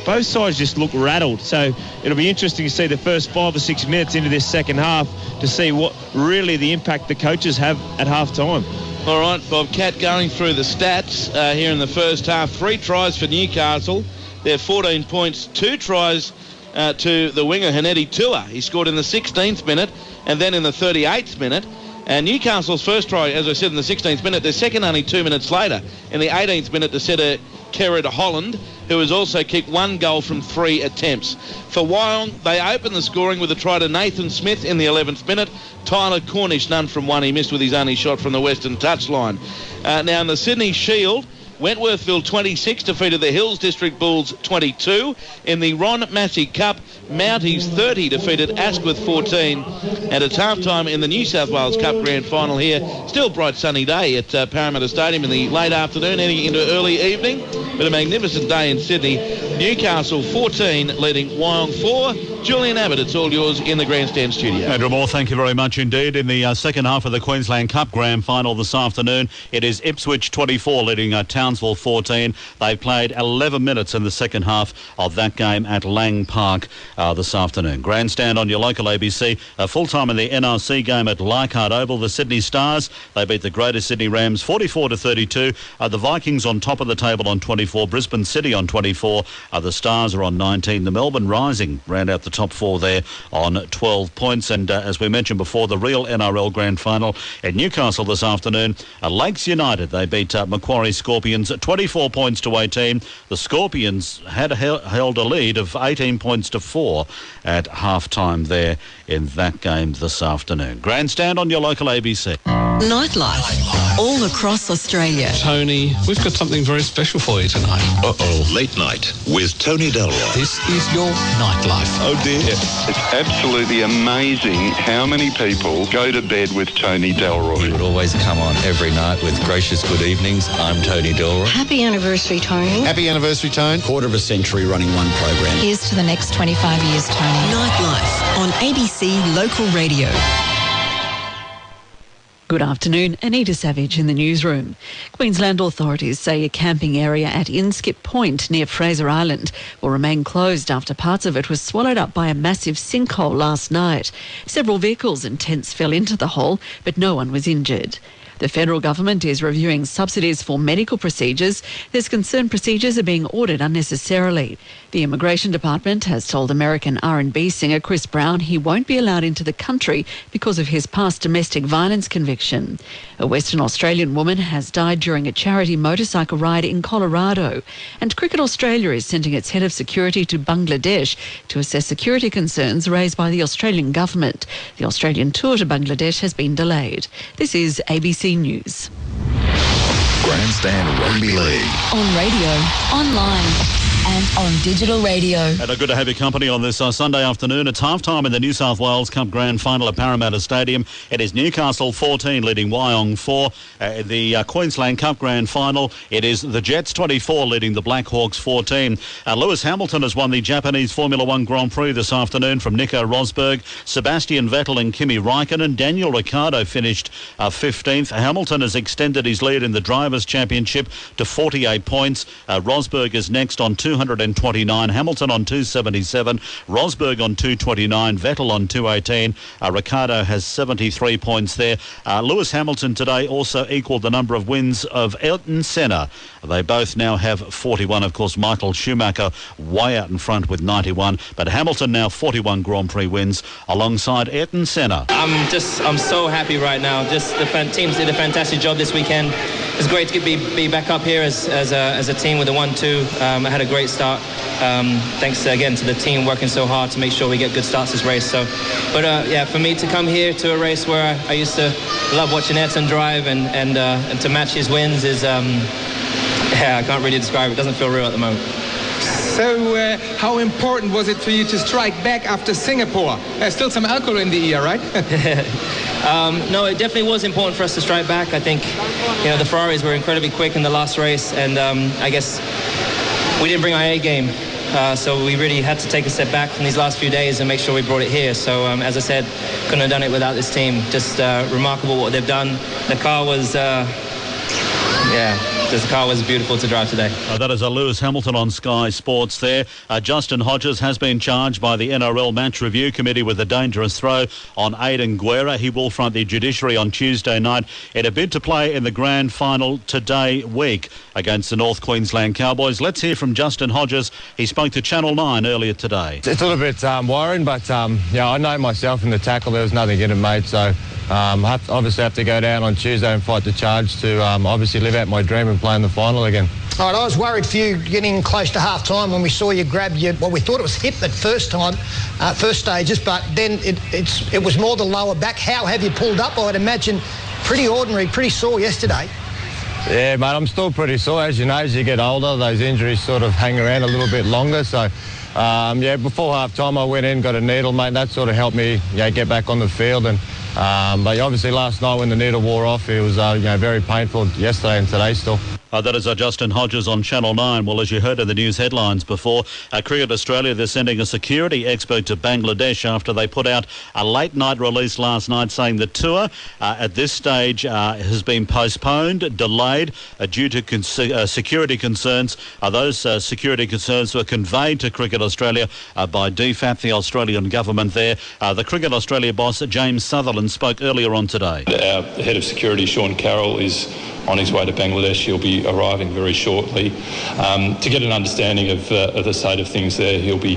Both sides just look rattled. So it'll be interesting to see the first 5 or 6 minutes into this second half to see what really the impact the coaches have at half time. All right, Bob Catt going through the stats here in the first half. 3 tries for Newcastle. They're 14 points. 2 tries to the winger, Haneti Tua. He scored in the 16th minute and then in the 38th minute. And Newcastle's first try, as I said, in the 16th minute. Their second only 2 minutes later, in the 18th minute, to set a Kerrod Holland, who has also kicked 1 goal from 3 attempts. For Wyong, they opened the scoring with a try to Nathan Smith in the 11th minute. Tyler Cornish, none from 1. He missed with his only shot from the western touchline. Now in the Sydney Shield, Wentworthville 26 defeated the Hills District Bulls 22. In the Ron Massey Cup, Mounties 30 defeated Asquith 14. And it's half-time in the New South Wales Cup Grand Final here. Still bright sunny day at Parramatta Stadium in the late afternoon, heading into early evening. But a magnificent day in Sydney. Newcastle 14 leading Wyong 4. Julian Abbott, it's all yours in the grandstand studio. Andrew Moore, thank you very much indeed. In the second half of the Queensland Cup Grand Final this afternoon, it is Ipswich 24 leading Townsville 14. They played 11 minutes in the second half of that game at Lang Park this afternoon. Grandstand on your local ABC. Full-time in the NRC game at Leichhardt Oval. The Sydney Stars, they beat the Greater Sydney Rams 44-32. The Vikings on top of the table on 24. Brisbane City on 24. The Stars are on 19. The Melbourne Rising round out the top 4 there on 12 points. And as we mentioned before, the real NRL Grand Final at Newcastle this afternoon. Lakes United, they beat Macquarie Scorpions 24 points to 18. The Scorpions had held a lead of 18 points to 4 at half-time there in that game this afternoon. Grandstand on your local ABC. Nightlife all across Australia. Tony, we've got something very special for you tonight. Uh-oh. Late night with Tony Delroy. This is your nightlife. Oh, dear. It's absolutely amazing how many people go to bed with Tony Delroy. He would always come on every night with gracious good evenings. I'm Tony Delroy. Happy anniversary, Tony. Happy anniversary, Tony. Quarter of a century running one program. Here's to the next 25 years, Tony. Nightlife on ABC Local Radio. Good afternoon, Anita Savage in the newsroom. Queensland authorities say a camping area at Inskip Point near Fraser Island will remain closed after parts of it was swallowed up by a massive sinkhole last night. Several vehicles and tents fell into the hole, but no one was injured. The federal government is reviewing subsidies for medical procedures. There's concern procedures are being ordered unnecessarily. The Immigration Department has told American R&B singer Chris Brown he won't be allowed into the country because of his past domestic violence conviction. A Western Australian woman has died during a charity motorcycle ride in Colorado. And Cricket Australia is sending its head of security to Bangladesh to assess security concerns raised by the Australian government. The Australian tour to Bangladesh has been delayed. This is ABC News. Grandstand Rugby League. On radio, online and on digital radio. And good to have your company on this Sunday afternoon. It's half-time in the New South Wales Cup Grand Final at Parramatta Stadium. It is Newcastle 14 leading Wyong 4. The Queensland Cup Grand Final, it is the Jets 24 leading the Blackhawks 14. Lewis Hamilton has won the Japanese Formula One Grand Prix this afternoon from Nico Rosberg. Sebastian Vettel and Kimi Raikkonen. Daniel Ricciardo finished 15th. Hamilton has extended his lead in the Drivers' Championship to 48 points. Rosberg is next on 229, Hamilton on 277, Rosberg on 229, Vettel on 218. Ricciardo has 73 points there. Lewis Hamilton today also equalled the number of wins of Ayrton Senna. They both now have 41. Of course, Michael Schumacher way out in front with 91, but Hamilton now 41 Grand Prix wins alongside Ayrton Senna. I'm so happy right now. Just the teams did a fantastic job this weekend. It's great to be back up here as a team with a 1-2. I had a great start. Thanks again to the team working so hard to make sure we get good starts this race. For me to come here to a race where I used to love watching Ayrton drive and to match his wins is, I can't really describe it. It doesn't feel real at the moment. So how important was it for you to strike back after Singapore? There's still some alcohol in the ear, right? No, it definitely was important for us to strike back. I think, the Ferraris were incredibly quick in the last race, and I guess we didn't bring our A game. So we really had to take a step back from these last few days and make sure we brought it here. So as I said, couldn't have done it without this team. Just remarkable what they've done. The car was... the car was beautiful to drive today. That is Lewis Hamilton on Sky Sports there. Justin Hodges has been charged by the NRL Match Review Committee with a dangerous throw on Aidan Guerra. He will front the judiciary on Tuesday night in a bid to play in the grand final today week against the North Queensland Cowboys. Let's hear from Justin Hodges. He spoke to Channel 9 earlier today. It's a little bit worrying, but I know myself in the tackle there was nothing in it, mate, so I obviously have to go down on Tuesday and fight the charge to obviously live out my dream and play in the final again. All right, I was worried for you getting close to half-time when we saw you grab we thought it was hip at first stages, but then it was more the lower back. How have you pulled up? I would imagine pretty ordinary, pretty sore yesterday. Yeah, mate, I'm still pretty sore. As you know, as you get older, those injuries sort of hang around a little bit longer, so... before half-time I went in, got a needle, mate, and that sort of helped me get back on the field. And but obviously last night when the needle wore off, it was very painful yesterday and today still. That is Justin Hodges on Channel 9. Well, as you heard in the news headlines before, Cricket Australia, they're sending a security expert to Bangladesh after they put out a late-night release last night saying the tour at this stage has been postponed, delayed due to security concerns. Those security concerns were conveyed to Cricket Australia by DFAT, the Australian government there. The Cricket Australia boss, James Sutherland, spoke earlier on today. Our head of security, Sean Carroll, is on his way to Bangladesh. He'll be arriving very shortly. To get an understanding of the state of things there, he'll be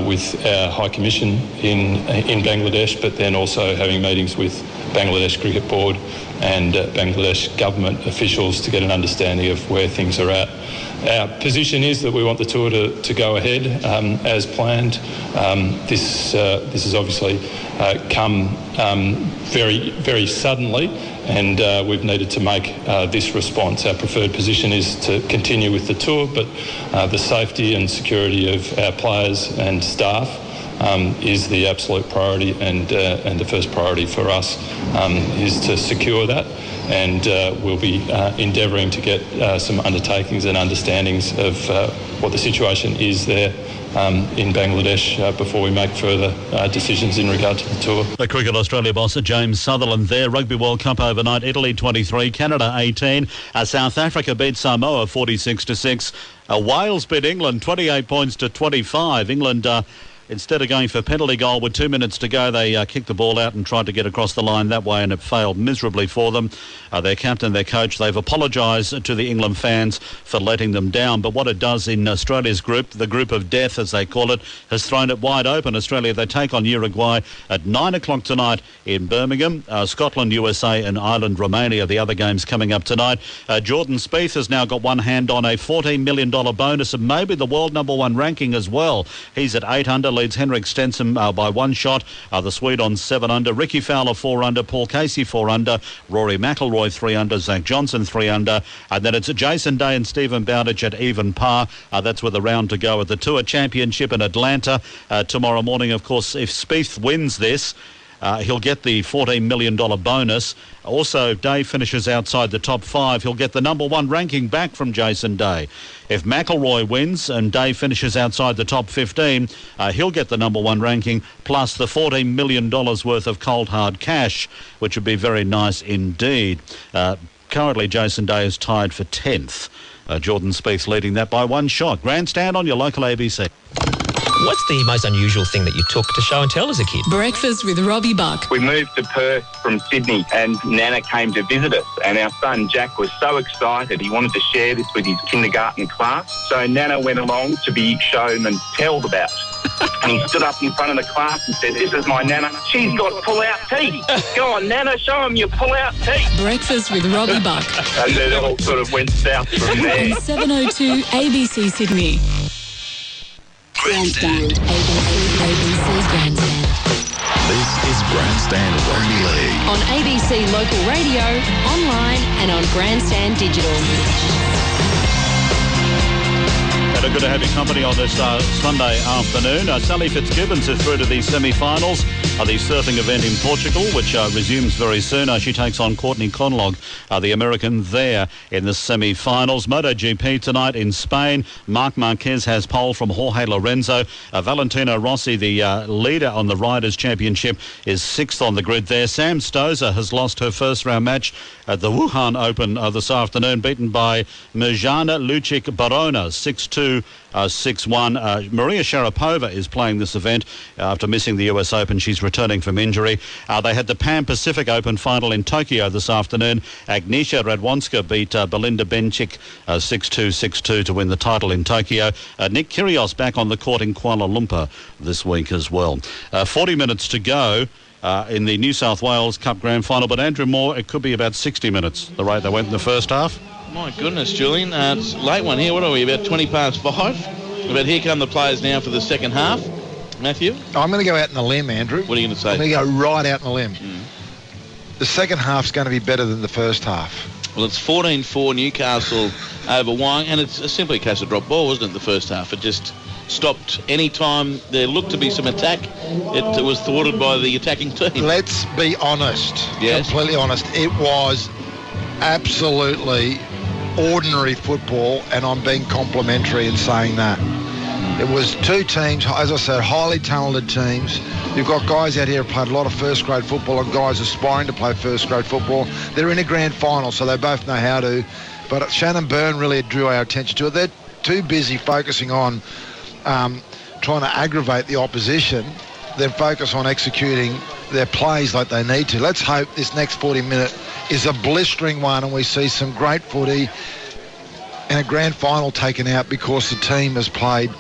with our High Commission in Bangladesh, but then also having meetings with Bangladesh Cricket Board and Bangladesh government officials to get an understanding of where things are at. Our position is that we want the tour to go ahead as planned. This has obviously come very, very suddenly, and we've needed to make this response. Our preferred position is to continue with the tour, but the safety and security of our players and staff is the absolute priority, and the first priority for us is to secure that, and we'll be endeavouring to get some undertakings and understandings of what the situation is there in Bangladesh before we make further decisions in regard to the tour. The Cricket Australia boss, James Sutherland there. Rugby World Cup overnight, Italy 23, Canada 18. South Africa beat Samoa 46-6. Wales beat England 28 points to 25. England... instead of going for penalty goal with 2 minutes to go, they kicked the ball out and tried to get across the line that way, and it failed miserably for them. Their captain, their coach, they've apologised to the England fans for letting them down. But what it does in Australia's group, the group of death, as they call it, has thrown it wide open. Australia, they take on Uruguay at 9 o'clock tonight in Birmingham. Scotland, USA and Ireland, Romania, the other games coming up tonight. Jordan Spieth has now got one hand on a $14 million bonus and maybe the world number one ranking as well. He's at 8 under. Leads Henrik Stenson by one shot. The Swede on 7 under. Ricky Fowler 4 under. Paul Casey 4 under. Rory McIlroy 3 under. Zach Johnson 3 under. And then it's Jason Day and Stephen Bowditch at even par. That's with a round to go at the Tour Championship in Atlanta tomorrow morning. Of course, if Spieth wins this, he'll get the $14 million bonus. Also, if Day finishes outside the top 5, he'll get the number one ranking back from Jason Day. If McIlroy wins and Day finishes outside the top 15, he'll get the number one ranking plus the $14 million worth of cold hard cash, which would be very nice indeed. Currently, Jason Day is tied for 10th. Jordan Spieth leading that by one shot. Grandstand on your local ABC. What's the most unusual thing that you took to show and tell as a kid? Breakfast with Robbie Buck. We moved to Perth from Sydney and Nana came to visit us, and our son Jack was so excited he wanted to share this with his kindergarten class. So Nana went along to be shown and told about. And he stood up in front of the class and said, "This is my Nana. She's got pull-out teeth. Go on, Nana, show him your pull-out teeth." Breakfast with Robbie Buck. And then it all sort of went south from there. 7:02 ABC Sydney. Grandstand. ABC's Grandstand. This is Grandstand Rugby League. On ABC Local Radio, online and on Grandstand Digital. Good to have your company on this Sunday afternoon. Sally Fitzgibbons is through to the semi-finals of the surfing event in Portugal, which resumes very soon. She takes on Courtney Conlog, the American, there in the semi-finals. MotoGP tonight in Spain. Marc Marquez has pole from Jorge Lorenzo. Valentino Rossi, the leader on the Riders' Championship, is 6th on the grid there. Sam Stosur has lost her first-round match at the Wuhan Open this afternoon, beaten by Mirjana Lucic Barona, 6-2. 6-1. Maria Sharapova is playing this event after missing the US Open. She's returning from injury. They had the Pan Pacific Open final in Tokyo this afternoon. Agnieszka Radwanska beat Belinda Bencic 6-2, 6-2 to win the title in Tokyo. Nick Kyrgios back on the court in Kuala Lumpur this week as well. 40 minutes to go in the New South Wales Cup Grand Final, but Andrew Moore, it could be about 60 minutes, the rate they went in the first half. My goodness, Julian. It's a late one here. What are we, about 20 past 5? But here come the players now for the second half. Matthew? I'm going to go out on a limb, Andrew. What are you going to say? I'm going to go right out on a limb. The second half's going to be better than the first half. Well, it's 14-4 Newcastle over Wyong, and it's simply a case of drop ball, wasn't it, the first half? It just stopped any time there looked to be some attack. It was thwarted by the attacking team. Let's be honest. Yes. Completely honest. It was absolutely ordinary football, and I'm being complimentary in saying that. It was two teams, as I said, highly talented teams. You've got guys out here who played a lot of first-grade football and guys aspiring to play first-grade football. They're in a grand final, so they both know how to. But Shannon Byrne really drew our attention to it. They're too busy focusing on trying to aggravate the opposition than focus on executing their plays like they need to. Let's hope this next 40 minute is a blistering one and we see some great footy and a grand final taken out because the team has played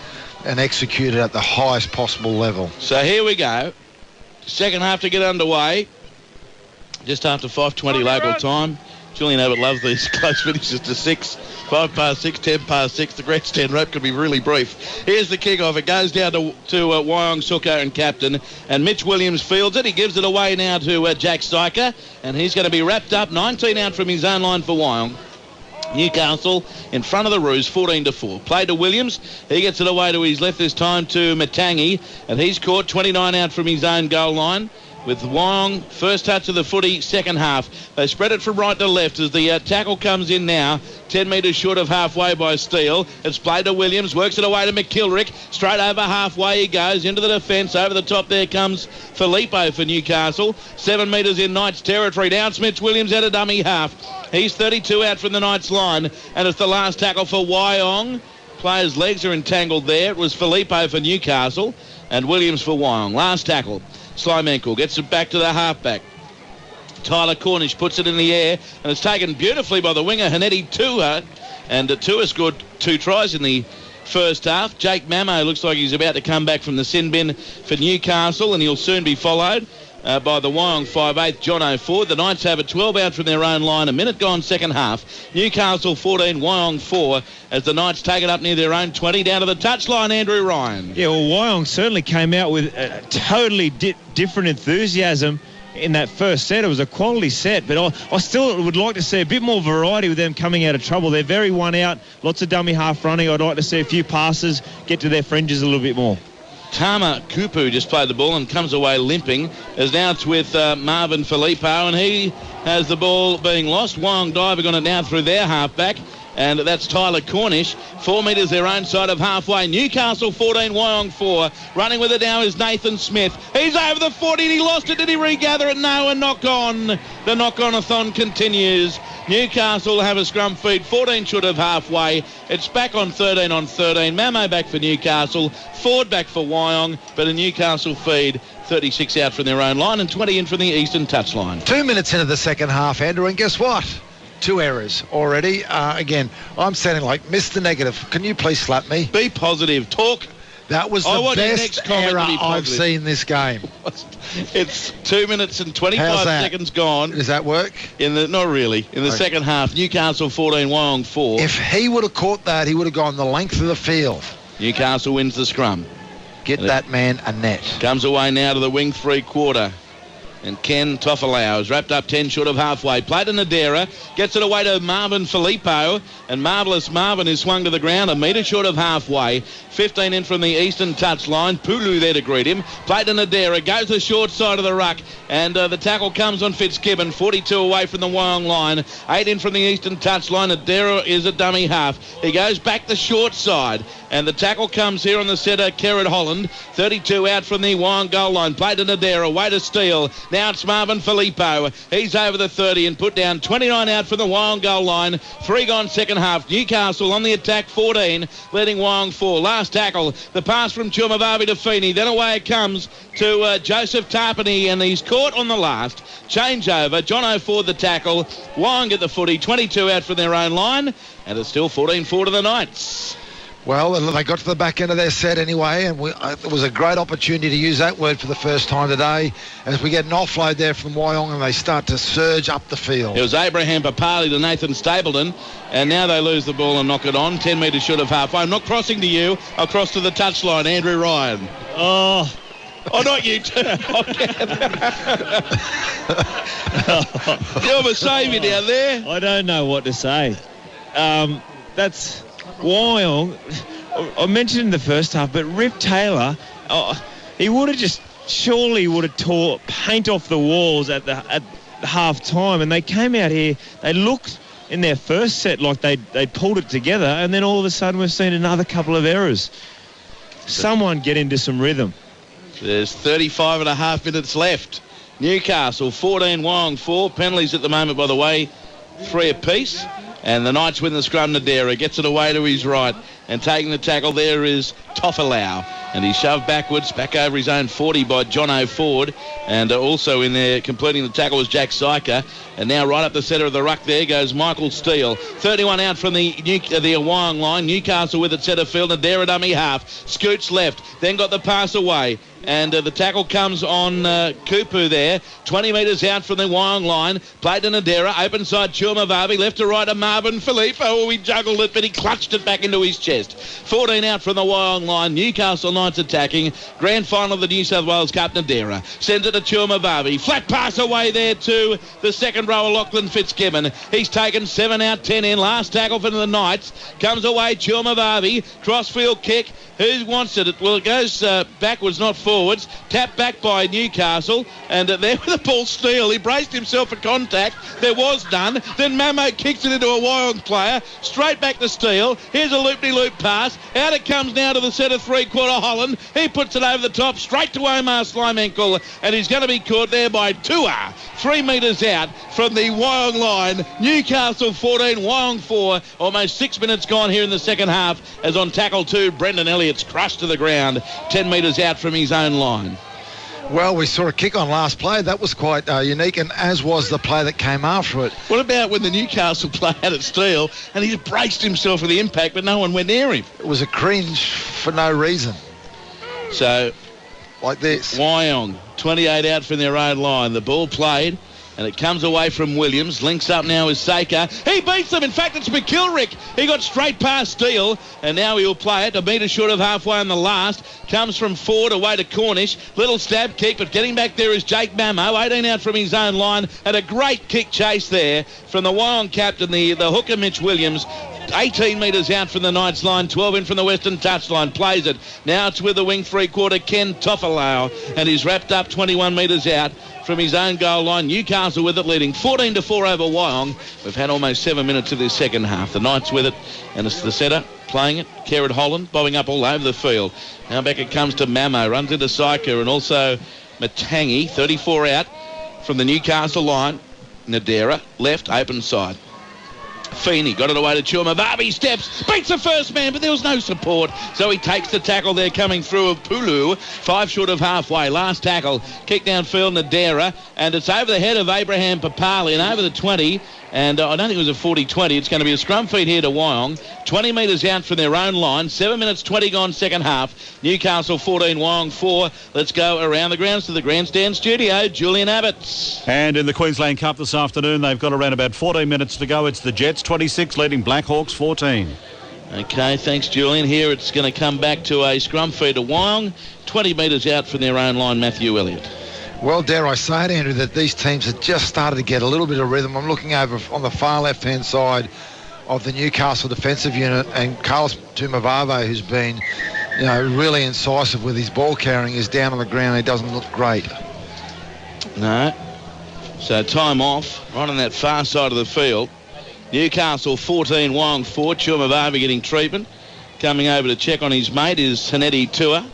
and executed at the highest possible level. So here we go. Second half to get underway. Just after 5:20 local time. Julian Abbott loves these close finishes to 6. 5 past 6, 10 past 6. The grandstand rope could be really brief. Here's the kick-off. It goes down to Wyong Suko and captain. And Mitch Williams fields it. He gives it away now to Jack Syker. And he's going to be wrapped up. 19 out from his own line for Wyong. Newcastle in front of the Roos, 14-4. Play to Williams. He gets it away to his left this time to Matangi, and he's caught 29 out from his own goal line. With Wyong, first touch of the footy, second half. They spread it from right to left as the tackle comes in now. 10 metres short of halfway by Steele. It's played to Williams, works it away to McKilrick. Straight over halfway he goes, into the defence. Over the top there comes Filippo for Newcastle. 7 metres in Knights territory. Down Smith Williams at a dummy half. He's 32 out from the Knights line, and it's the last tackle for Wyong. Players' legs are entangled there. It was Filippo for Newcastle and Williams for Wyong. Last tackle. Slimenko gets it back to the halfback. Tyler Cornish puts it in the air, and it's taken beautifully by the winger, Hanetti Tua. And Tua scored 2 tries in the first half. Jake Mamo looks like he's about to come back from the sin bin for Newcastle, and he'll soon be followed by the Wyong 5'8", John O'Ford. The Knights have a 12 out from their own line. A minute gone second half. Newcastle 14, Wyong 4, as the Knights take it up near their own 20. Down to the touchline, Andrew Ryan. Yeah, well, Wyong certainly came out with a totally different enthusiasm in that first set. It was a quality set, but I still would like to see a bit more variety with them coming out of trouble. They're very one out, lots of dummy half running. I'd like to see a few passes, get to their fringes a little bit more. Tama Kupu just played the ball and comes away limping, as now it's with Marvin Filippo, and he has the ball being lost. Wyong diving on it now through their halfback, and that's Tyler Cornish. 4 metres their own side of halfway. Newcastle 14, Wyong 4. Running with it now is Nathan Smith. He's over the 40. He lost it. Did he regather it? No, and knock on. The knock-on-a-thon continues. Newcastle have a scrum feed 14 short of halfway. It's back on 13 on 13. Mamo back for Newcastle. Ford back for Wyong, but a Newcastle feed 36 out from their own line and 20 in from the eastern touchline. 2 minutes into the second half, Andrew, and guess what? 2 errors already. Again, I'm sounding like Mr. Negative. Can you please slap me? Be positive. Talk. That was the best error I've seen this game. It's 2 minutes and 25 seconds gone. Does that work? Not really. In the second half, Newcastle 14, Wyong 4. If he would have caught that, he would have gone the length of the field. Newcastle wins the scrum. Get that man a net. Comes away now to the wing 3/4. And Ken Tofalau is wrapped up 10 short of halfway. Played to Nadera. Gets it away to Marvin Filippo. And Marvellous Marvin is swung to the ground a metre short of halfway. 15 in from the eastern touchline. Pulu there to greet him. Played to Nadera. Goes the short side of the ruck. And the tackle comes on Fitzgibbon. 42 away from the Wyong line. 8 in from the eastern touchline. Nadera is a dummy half. He goes back the short side. And the tackle comes here on the centre, Kerrod Holland. 32 out from the Wyong goal line. Played to Nadera. Way to steal. Now it's Marvin Filippo. He's over the 30 and put down 29 out from the Wyong goal line. 3 gone second half. Newcastle on the attack, 14, leading Wyong 4. Last tackle, the pass from Chumavavi to Feeney. Then away it comes to Joseph Tarpany, and he's caught on the last. Changeover. John O'Ford the tackle. Wyong at the footy, 22 out from their own line, and it's still 14-4 to the Knights. Well, they got to the back end of their set anyway, and it was a great opportunity to use that word for the first time today as we get an offload there from Wyong and they start to surge up the field. It was Abraham Papali to Nathan Stapleton, and now they lose the ball and knock it on. 10 metres short of halfway. I'm not crossing to you. I'll cross to the touchline. Andrew Ryan. Oh, not you too. You're my saviour down there. I don't know what to say. That's Wyong. I mentioned in the first half, but Rip Taylor, he would have surely tore paint off the walls at half time, and they came out here. They looked in their first set like they pulled it together, and then all of a sudden we've seen another couple of errors. Someone get into some rhythm. There's 35 and a half minutes left. Newcastle 14, Wyong 4. Penalties at the moment, by the way, 3 apiece. And the Knights win the scrum. Nadera gets it away to his right. And taking the tackle there is Tofalau. And he's shoved backwards, back over his own 40 by John O'Ford. And also in there, completing the tackle was Jack Syker. And now right up the centre of the ruck there goes Michael Steele. 31 out from the Wyong line. Newcastle with it centre field. Nadera dummy half. Scoots left. Then got the pass away. And the tackle comes on Kupu there. 20 metres out from the Wyong line. Played to Nadera. Open side Chumavavi. Left to right to Marvin Filippo. Oh, he juggled it, but he clutched it back into his chest. 14 out from the Wyong line. Newcastle Knights attacking. Grand final of the New South Wales Cup. Nadera sends it to Chumavavi. Flat pass away there to the second rower, Lachlan Fitzgibbon. He's taken 7 out, 10 in. Last tackle for the Knights. Comes away Chumavavi. Crossfield kick. Who wants it? Well, it goes backwards, not forwards. Tapped back by Newcastle. And there with the ball steal. He braced himself for contact. There was none. Then Mamo kicks it into a Wyong player. Straight back to Steele. Here's a loop-de-loop pass. Out it comes now to the centre three-quarter Holland. He puts it over the top. Straight to Omar Slimenkle. And he's going to be caught there by Tua. 3 metres out from the Wyong line. Newcastle 14, Wyong 4. Almost 6 minutes gone here in the second half. As on tackle 2, Brendan Elliott's crushed to the ground. 10 metres out from his own line. Well, we saw a kick on last play. That was quite unique, and as was the play that came after it. What about when the Newcastle player had it Steele and he braced himself for the impact, but no one went near him? It was a cringe for no reason. So, like this. Wyong, 28 out from their own line. The ball played, and it comes away from Williams. Links up now with Saker. He beats them. In fact, it's McKilrick. He got straight past Steele, and now he'll play it. A metre short of halfway on the last. Comes from forward away to Cornish. Little stab kick, but getting back there is Jake Mamo. 18 out from his own line, and a great kick chase there from the Wyong captain, the hooker Mitch Williams. 18 metres out from the Knights line, 12 in from the Western touchline. Plays it. Now it's with the wing three-quarter Ken Tofalau, and he's wrapped up 21 metres out from his own goal line. Newcastle with it, leading 14-4 over Wyong. We've had almost 7 minutes of this second half. The Knights with it, and it's the centre playing it. Kerrod Holland bobbing up all over the field. Now back it comes to Mamo, runs into Syker, and also Matangi. 34 out from the Newcastle line. Nadera left, open side. Feeney got it away to Chumavavi, steps, beats the first man, but there was no support, so he takes the tackle there coming through of Pulu. 5 short of halfway. Last tackle, kick downfield, Nadera, and it's over the head of Abraham Papali and over the 20, and I don't think it was a 40-20. It's going to be a scrum feed here to Wyong. 20 metres out from their own line. 7 minutes 20 gone second half. Newcastle 14, Wyong 4. Let's go around the grounds to the grandstand studio. Julian Abbott. And in the Queensland Cup this afternoon, they've got around about 14 minutes to go. It's the Jets 26 leading Blackhawks 14. Okay, thanks, Julian. Here it's going to come back to a scrum feed to Wyong. 20 metres out from their own line, Matthew Elliott. Well, dare I say it, Andrew, that these teams have just started to get a little bit of rhythm. I'm looking over on the far left-hand side of the Newcastle defensive unit, and Carlos Tumavave, who's been, really incisive with his ball carrying, is down on the ground. He doesn't look great. No. So time off right on that far side of the field. Newcastle 14, Wyong 4. Tumavave getting treatment. Coming over to check on his mate is Haneti Tua.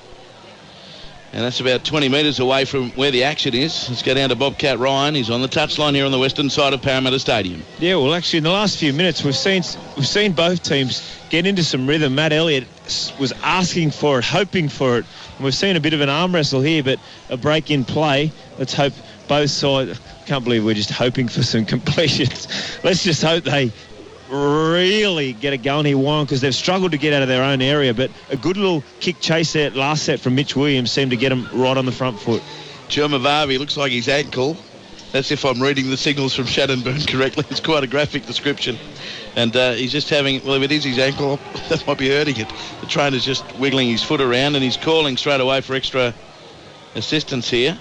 And that's about 20 metres away from where the action is. Let's go down to Bobcat Ryan. He's on the touchline here on the western side of Parramatta Stadium. Yeah, well, actually, in the last few minutes, we've seen both teams get into some rhythm. Matt Elliott was asking for it, hoping for it. And we've seen a bit of an arm wrestle here, but a break in play. Let's hope both sides... I can't believe we're just hoping for some completions. Let's just hope they really get it going here, Wyong, because they've struggled to get out of their own area, but a good little kick chase there last set from Mitch Williams seemed to get him right on the front foot. Chumavavi looks like his ankle. That's if I'm reading the signals from Shannonburn correctly. It's quite a graphic description. And he's just having, well, if it is his ankle, that might be hurting it. The trainer's just wiggling his foot around, and he's calling straight away for extra assistance here.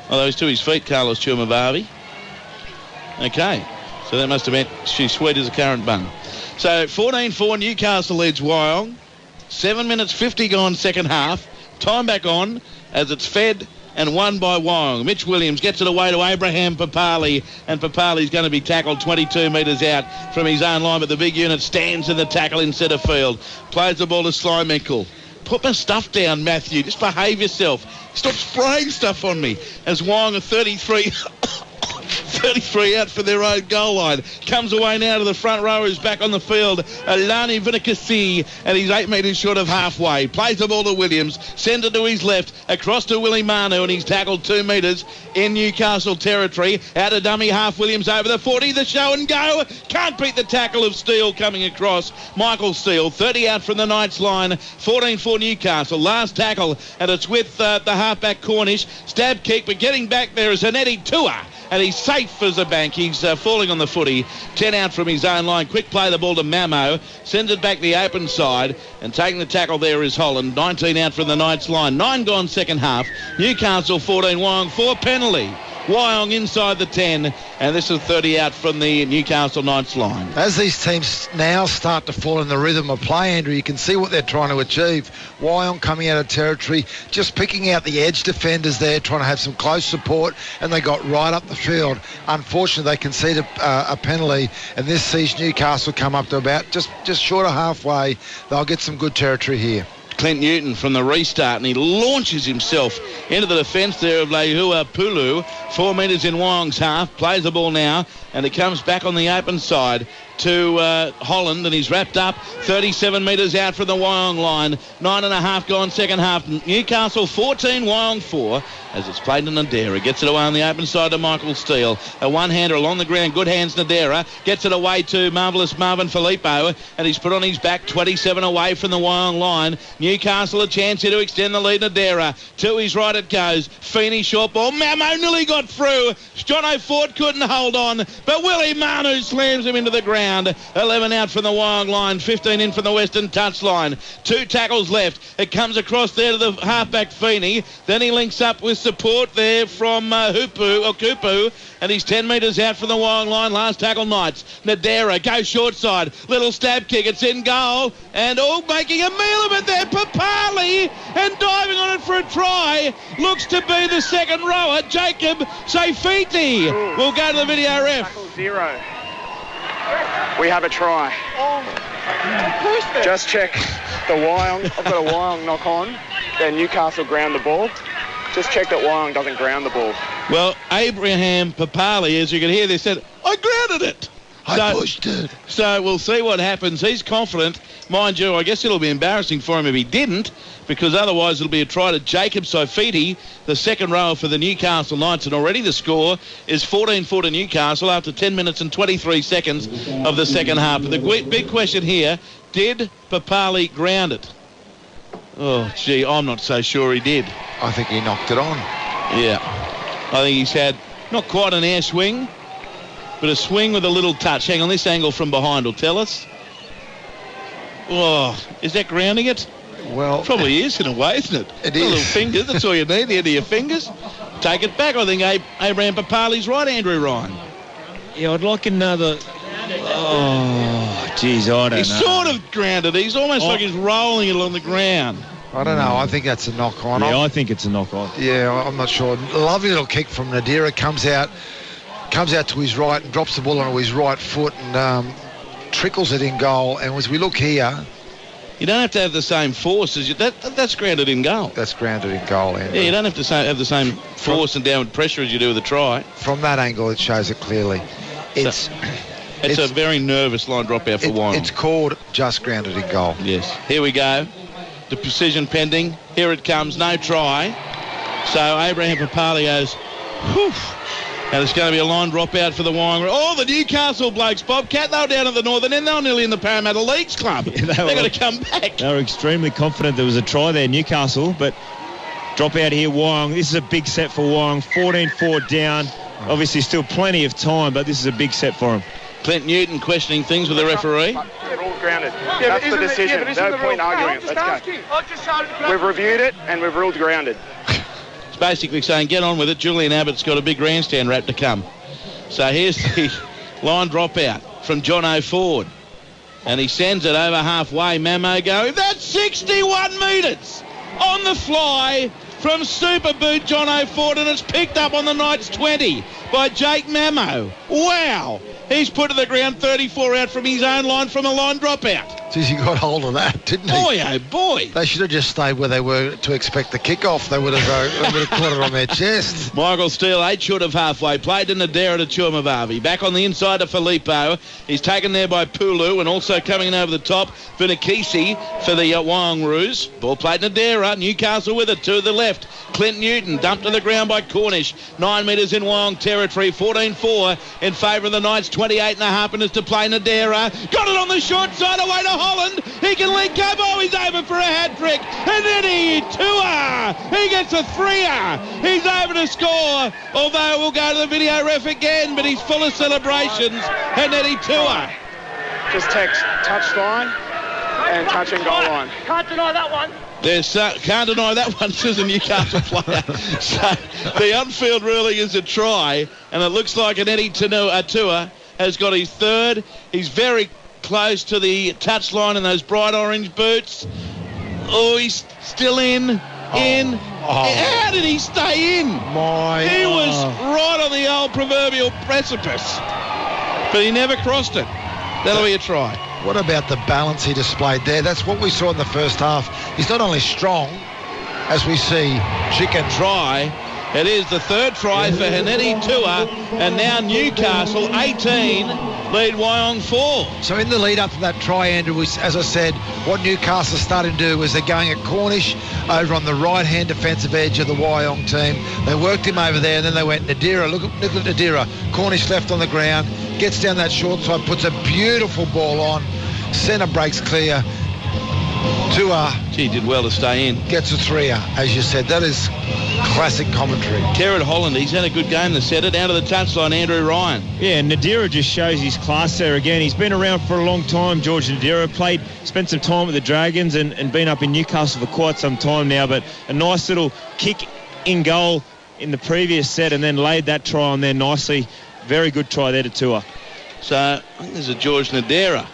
Although he's to his feet, Carlos Chumavavi. Okay. So that must have meant she's sweet as a currant bun. So 14-4, Newcastle leads Wyong. 7 minutes 50 gone second half. Time back on as it's fed and won by Wyong. Mitch Williams gets it away to Abraham Papali, and Papali's going to be tackled 22 metres out from his own line, but the big unit stands in the tackle in centre field. Plays the ball to Slimenkle. Put my stuff down, Matthew. Just behave yourself. Stop spraying stuff on me. As Wyong, a 33... 33 out for their own goal line. Comes away now to the front row, who's back on the field. Alani Vinicasi, and he's 8 metres short of halfway. Plays the ball to Williams, sends it to his left, across to Willie Manu, and he's tackled 2 metres in Newcastle territory. Out of dummy half, Williams over the 40, the show and go. Can't beat the tackle of Steele coming across. Michael Steele, 30 out from the Knights line, 14 for Newcastle. Last tackle, and it's with the halfback Cornish. Stab kick, but getting back there is Zanetti Tua, and he's safe as a bank. He's falling on the footy. 10 out from his own line. Quick play the ball to Mamo. Sends it back the open side. And taking the tackle there is Holland. 19 out from the Knights line. 9 gone second half. Newcastle 14, Wyong 4 penalty. Wyong inside the 10, and this is 30 out from the Newcastle Knights line. As these teams now start to fall in the rhythm of play, Andrew, you can see what they're trying to achieve. Wyong coming out of territory, just picking out the edge defenders there, trying to have some close support, and they got right up the field. Unfortunately, they conceded a penalty, and this sees Newcastle come up to about just short of halfway. They'll get some good territory here. Clint Newton from the restart, and he launches himself into the defence there of Lehua Pulu. 4 metres in Wyong's half. Plays the ball now, and it comes back on the open side to Holland, and he's wrapped up 37 metres out from the Wyong line. 9.5 gone second half. Newcastle 14, Wyong 4, as it's played to Nadera. Gets it away on the open side to Michael Steele. A one-hander along the ground. Good hands, Nadera. Gets it away to marvellous Marvin Filippo, and he's put on his back 27 away from the Wyong line. Newcastle a chance here to extend the lead. Nadera to his right it goes. Feeney short ball. Mamo nearly got through. Jono Ford couldn't hold on, but Willie Manu slams him into the ground. 11 out from the Wyong line, 15 in from the Western touch line. 2 tackles left. It comes across there to the halfback Feeney. Then he links up with support there from Kupu, and he's 10 metres out from the Wyong line. Last tackle Knights. Nadera goes short side. Little stab kick. It's in goal. And making a meal of it there. Papali, and diving on it for a try. Looks to be the second rower, Jacob Saifiti. We'll go to the video ref. Tackle 0. We have a try. Just check the Wyong. I've got a Wyong knock on. Then Newcastle ground the ball. Just check that Wyong doesn't ground the ball. Well, Abraham Papali, as you can hear, they said, I grounded it. I pushed it. So we'll see what happens. He's confident. Mind you, I guess it'll be embarrassing for him if he didn't, because otherwise it'll be a try to Jacob Saifiti, the second rower for the Newcastle Knights, and already the score is 14-4 to Newcastle after 10 minutes and 23 seconds of the second half. But the big question here, did Papali ground it? Oh, gee, I'm not so sure he did. I think he knocked it on. Yeah. I think he's had not quite an air swing, but a swing with a little touch. Hang on, this angle from behind will tell us. Oh, is that grounding it? Well, probably is in a way, isn't it? It is. Little fingers, that's all you need, the end of your fingers. Take it back. I think Abraham Papali's right, Andrew Ryan. Yeah, I'd like another... Oh, geez, I don't know. He's sort of grounded. He's almost like he's rolling it on the ground. I don't know. I think that's a knock-on. Yeah, I think it's a knock-on. Yeah, I'm not sure. Lovely little kick from Nadera. Comes out to his right and drops the ball onto his right foot and trickles it in goal. And as we look here... You don't have to have the same force as you... That's grounded in goal. That's grounded in goal, Andrew. Yeah, you don't have to have the same force and downward pressure as you do with a try. From that angle, it shows it clearly. It's a very nervous line dropout for Wyong. It's called just grounded in goal. Yes. Here we go. The precision pending. Here it comes. No try. So Abraham Papali goes, whew. And it's going to be a line dropout for the Wyong. Oh, the Newcastle blokes, Bobcat, they were down at the Northern End. They were nearly in the Parramatta Leagues Club. Yeah, They've got to come back. They were extremely confident there was a try there, Newcastle, but drop out here, Wyong. This is a big set for Wyong. 14-4 down. Obviously still plenty of time, but this is a big set for him. Clint Newton questioning things with the referee. They're all grounded. That's the decision. No point arguing it. Let's go. We've reviewed it and we've ruled grounded. It's basically saying, get on with it. Julian Abbott's got a big grandstand wrap to come. So here's the line dropout from Jono Ford. And he sends it over halfway. Mamo going, that's 61 metres on on the fly from Super Boot John O'Ford, and it's picked up on the Knights 20 by Jake Mamo. Wow. He's put to the ground 34 out from his own line from a line dropout. Geez, he got hold of that, didn't he? Boy, oh boy. They should have just stayed where they were to expect the kick-off. They would have caught it on their chest. Michael Steele, 8 short of halfway. Played to Nadera to Chumavavi. Back on the inside to Filippo. He's taken there by Pulu, and also coming in over the top, Vinakisi for the Wyong Roos. Ball played Nadera. Newcastle with it to the left. Clint Newton dumped to the ground by Cornish. 9 metres in Wyong territory. 14-4 in favour of the Knights. 28.5 minutes to play. Nadera got it on the short side away to Holland. He can link up. Oh, he's over for a hat-trick. And then he gets a 3-er. He's over to score. Although we'll go to the video ref again, but he's full of celebrations. And then Just text touchline and touch and goal line. Can't deny that one. Can't deny that one, says a Newcastle player. So the on-field ruling is a try, and it looks like an Eddie Atua has got his third. He's very close to the touchline in those bright orange boots. Oh, he's still in. How did he stay in? He was right on the old proverbial precipice, but he never crossed it. That'll be a try. What about the balance he displayed there? That's what we saw in the first half. He's not only strong, as we see, chicken. Try. It is the third try for Haneti Tua, and now Newcastle 18 lead Wyong 4. So in the lead up to that try, Andrew, as I said, what Newcastle started to do was they're going at Cornish over on the right-hand defensive edge of the Wyong team. They worked him over there, and then they went Nadera. Look at Nadera. Cornish left on the ground, gets down that short side, puts a beautiful ball on. Centre breaks clear. Tua. Gee, did well to stay in. Gets a 3-er, as you said. That is classic commentary. Terrett Holland, he's had a good game to set it. Out of the touchline, Andrew Ryan. Yeah, Nadera just shows his class there again. He's been around for a long time, George Nadera. Spent some time with the Dragons and been up in Newcastle for quite some time now. But a nice little kick in goal in the previous set and then laid that try on there nicely. Very good try there to Tua. So I think there's a George Nadera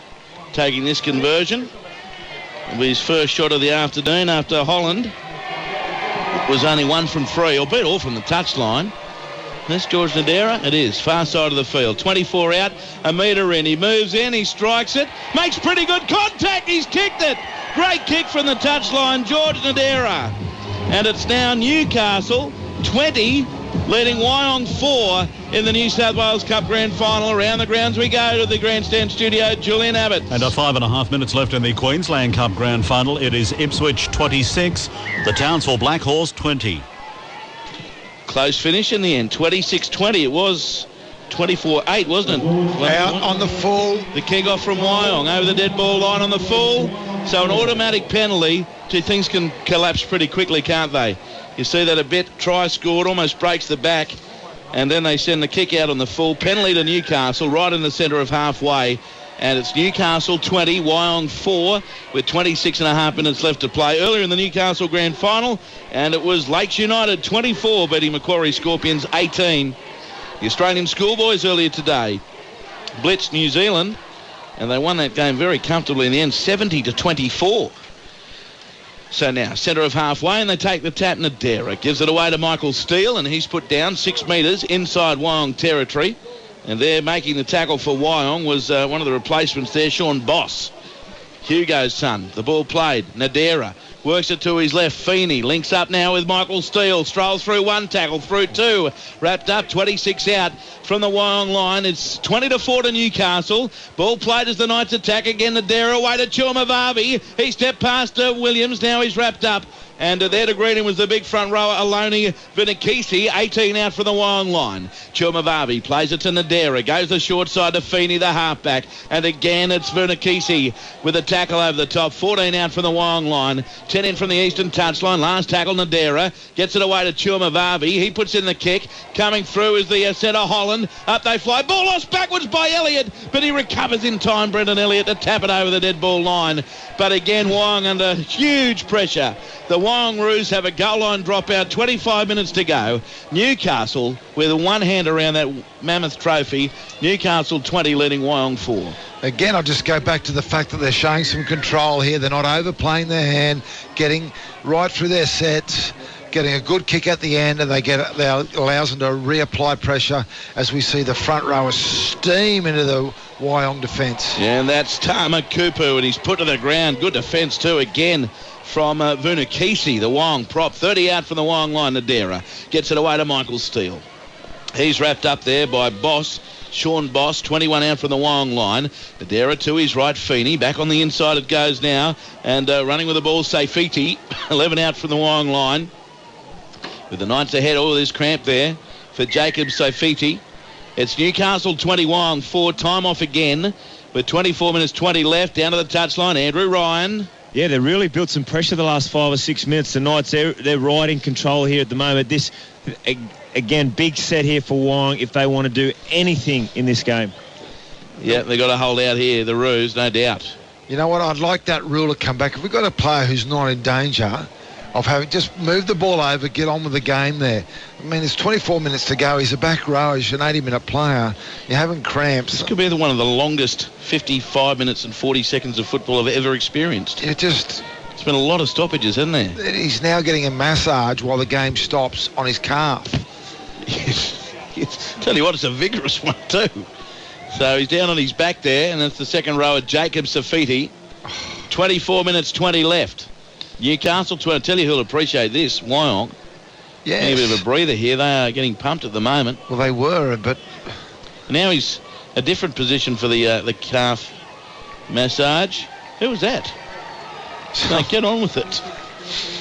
taking this conversion. It'll be his first shot of the afternoon after Holland was only 1 from 3, albeit all from the touchline. That's George Nadera. It is. Far side of the field. 24 out, a metre in. He moves in, he strikes it, makes pretty good contact. He's kicked it. Great kick from the touchline, George Nadera. And it's now Newcastle 20, leading Wyong 4 in the New South Wales Cup Grand Final. Around the grounds we go to the grandstand studio, Julian Abbott. And 5.5 minutes left in the Queensland Cup Grand Final. It is Ipswich 26, the Townsville Black Horse 20. Close finish in the end, 26-20. It was 24-8, wasn't it? Out on the full. The kick-off from Wyong over the dead ball line on the full. So an automatic penalty. Things can collapse pretty quickly, can't they? You see that a bit. Try scored, almost breaks the back. And then they send the kick out on the full. Penalty to Newcastle right in the centre of halfway. And it's Newcastle 20, Wyong 4, with 26.5 minutes left to play. Earlier in the Newcastle Grand Final, and it was Lakes United 24, beating Macquarie Scorpions 18. The Australian schoolboys earlier today blitzed New Zealand, and they won that game very comfortably in the end, 70-24. So now, centre of halfway, and they take the tap. Nadera gives it away to Michael Steele, and he's put down 6 metres inside Wyong territory. And there making the tackle for Wyong was one of the replacements there, Sean Boss, Hugo's son. The ball played. Nadera works it to his left. Feeney links up now with Michael Steele. Strolls through 1 tackle, through 2. Wrapped up, 26 out from the Wyong line. It's 20-4 to Newcastle. Ball played as the Knights attack again. Nadera away to Chumavavi. He stepped past Williams. Now he's wrapped up. And there to greet him was the big front rower, Aloni Vinakisi, 18 out from the Wyong line. Chumavavi plays it to Nadera, goes the short side to Feeney, the halfback. And again, it's Vinakisi with a tackle over the top. 14 out from the Wyong line, 10 in from the eastern touchline. Last tackle, Nadera gets it away to Chumavavi. He puts in the kick. Coming through is the centre, Holland. Up they fly. Ball lost backwards by Elliott, but he recovers in time, Brendan Elliott, to tap it over the dead ball line. But again, Wyong under huge pressure. The Wyong Roos have a goal line dropout, 25 minutes to go. Newcastle with a one hand around that mammoth trophy. Newcastle 20 leading Wyong 4. Again, I'll just go back to the fact that they're showing some control here. They're not overplaying their hand, getting right through their sets, getting a good kick at the end, and that allows them to reapply pressure as we see the front row steam into the Wyong defence. Yeah, and that's Tama Kupu, and he's put to the ground. Good defence too again from Vunakisi, the Wyong prop. 30 out from the Wyong line. Nadera gets it away to Michael Steele. He's wrapped up there by Boss. Sean Boss, 21 out from the Wyong line. Nadera to his right, Feeney. Back on the inside it goes now. And running with the ball, Safiti. 11 out from the Wyong line. With the Knights ahead, there's cramp there for Jacob Safiti. It's Newcastle 20, Wyong 4. Time off again with 24 minutes 20 left. Down to the touchline, Andrew Ryan. Yeah, they really built some pressure the last 5 or 6 minutes. The Knights, they're right in control here at the moment. This, again, big set here for Wyong if they want to do anything in this game. Yeah, they've got to hold out here, the Roos, no doubt. You know what? I'd like that rule to come back. If we've got a player who's not in danger of having just move the ball over, get on with the game there. I mean, there's 24 minutes to go. He's a back row. He's an 80-minute player. You're having cramps. This could be one of the longest 55 minutes and 40 seconds of football I've ever experienced. It's been a lot of stoppages, hasn't there? He's now getting a massage while the game stops on his calf. Tell you what, it's a vigorous one too. So he's down on his back there, and that's the second row of Jacob Safiti. 24 minutes 20 left. Newcastle, to tell you who'll appreciate this, Wyong. Yes. Getting a bit of a breather here. They are getting pumped at the moment. Well, they were, but now he's a different position for the calf massage. Who was that? No, get on with it.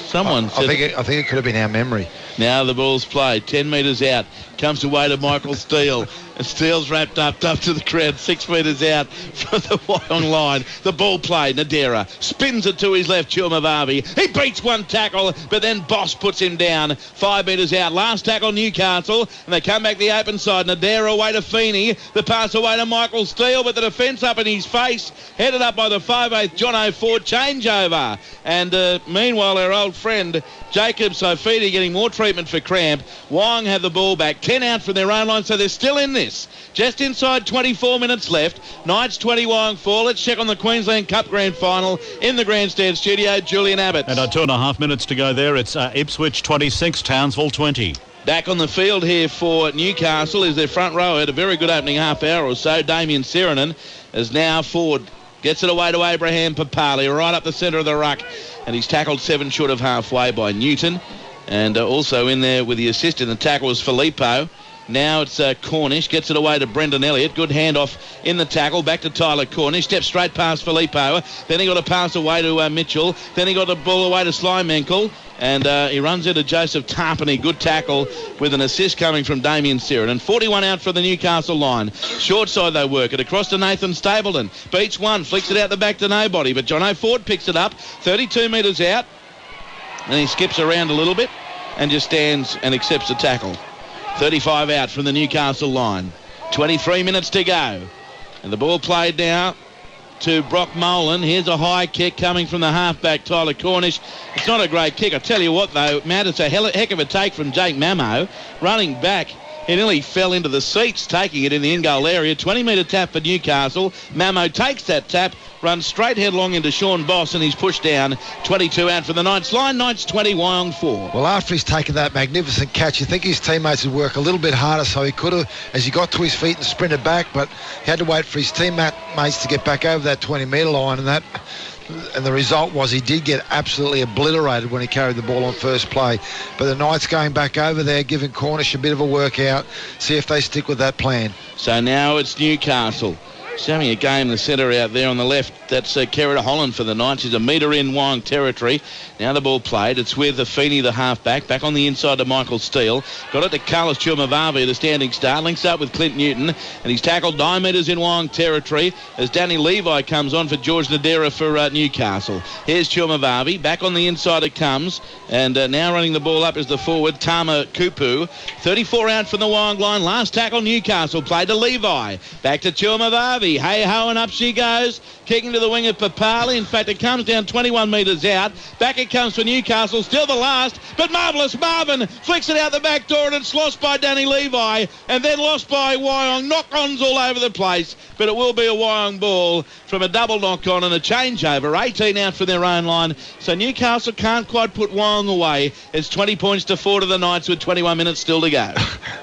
Someone said I think it could have been our memory. Now the ball's played, 10 metres out. Comes away to Michael Steele. And Steele's wrapped up to the crowd, 6 metres out from the Wyong line. The ball played, Nadera spins it to his left, Chumavavi. He beats one tackle, but then Boss puts him down. 5 metres out. Last tackle, Newcastle. And they come back the open side. Nadera away to Feeney. The pass away to Michael Steele, but the defence up in his face. Headed up by the 5'8", John O'Ford. Changeover. And meanwhile, our old friend Jacob Sofidi getting more treatment for cramp. Wyong have the ball back. 10 out from their own line, so they're still in this. Just inside 24 minutes left. Knights 20, Wyong 4. Let's check on the Queensland Cup Grand Final in the Grandstand studio. Julian Abbott. And 2.5 minutes to go there. It's Ipswich 26, Townsville 20. Back on the field here for Newcastle is their front row. Had a very good opening half hour or so. Damien Sirenen is now forward. Gets it away to Abraham Papali, right up the centre of the ruck. And he's tackled 7 short of halfway by Newton. And also in there with the assist in the tackle was Filippo. Now it's Cornish. Gets it away to Brendan Elliott. Good handoff in the tackle. Back to Tyler Cornish. Steps straight past Filippo. Then he got a pass away to Mitchell. Then he got the ball away to Slymenkel. And he runs into Joseph Tarpany. Good tackle with an assist coming from Damien Siren. And 41 out for the Newcastle line. Short side they work it. Across to Nathan Stapleton. Beats one. Flicks it out the back to nobody. But John O'Ford picks it up. 32 metres out. And he skips around a little bit and just stands and accepts the tackle. 35 out from the Newcastle line. 23 minutes to go. And the ball played now to Brock Molan. Here's a high kick coming from the halfback, Tyler Cornish. It's not a great kick. I tell you what, though, Matt, it's a heck of a take from Jake Mamo. Running back, he nearly fell into the seats, taking it in the in-goal area. 20-metre tap for Newcastle. Mamo takes that tap, runs straight headlong into Sean Boss, and he's pushed down. 22 out for the Knights line. Knights 20, Wyong 4. Well, after he's taken that magnificent catch, you think his teammates would work a little bit harder, so he could have, as he got to his feet and sprinted back, but he had to wait for his teammates to get back over that 20-metre line, and the result was he did get absolutely obliterated when he carried the ball on first play. But the Knights going back over there, giving Cornish a bit of a workout, see if they stick with that plan. So now it's Newcastle. He's having a game in the centre out there on the left. That's Kerrita Holland for the Knights. He's a metre in Wyong territory. Now the ball played. It's with Feeney, the halfback. Back on the inside to Michael Steele. Got it to Carlos Chumavavi, the standing start. Links up with Clint Newton. And he's tackled 9 metres in Wyong territory as Danny Levi comes on for George Nadera for Newcastle. Here's Chumavavi. Back on the inside it comes. And now running the ball up is the forward, Tama Kupu. 34 out from the Wyong line. Last tackle Newcastle. Played to Levi. Back to Chumavavi. Hey-ho, and up she goes. Kicking to the wing of Papali. In fact, it comes down 21 metres out. Back it comes for Newcastle. Still the last. But Marvellous Marvin flicks it out the back door, and it's lost by Danny Levi. And then lost by Wyong. Knock-ons all over the place. But it will be a Wyong ball from a double knock-on and a changeover. 18 out from their own line. So Newcastle can't quite put Wyong away. It's 20 points to 4 to the Knights with 21 minutes still to go.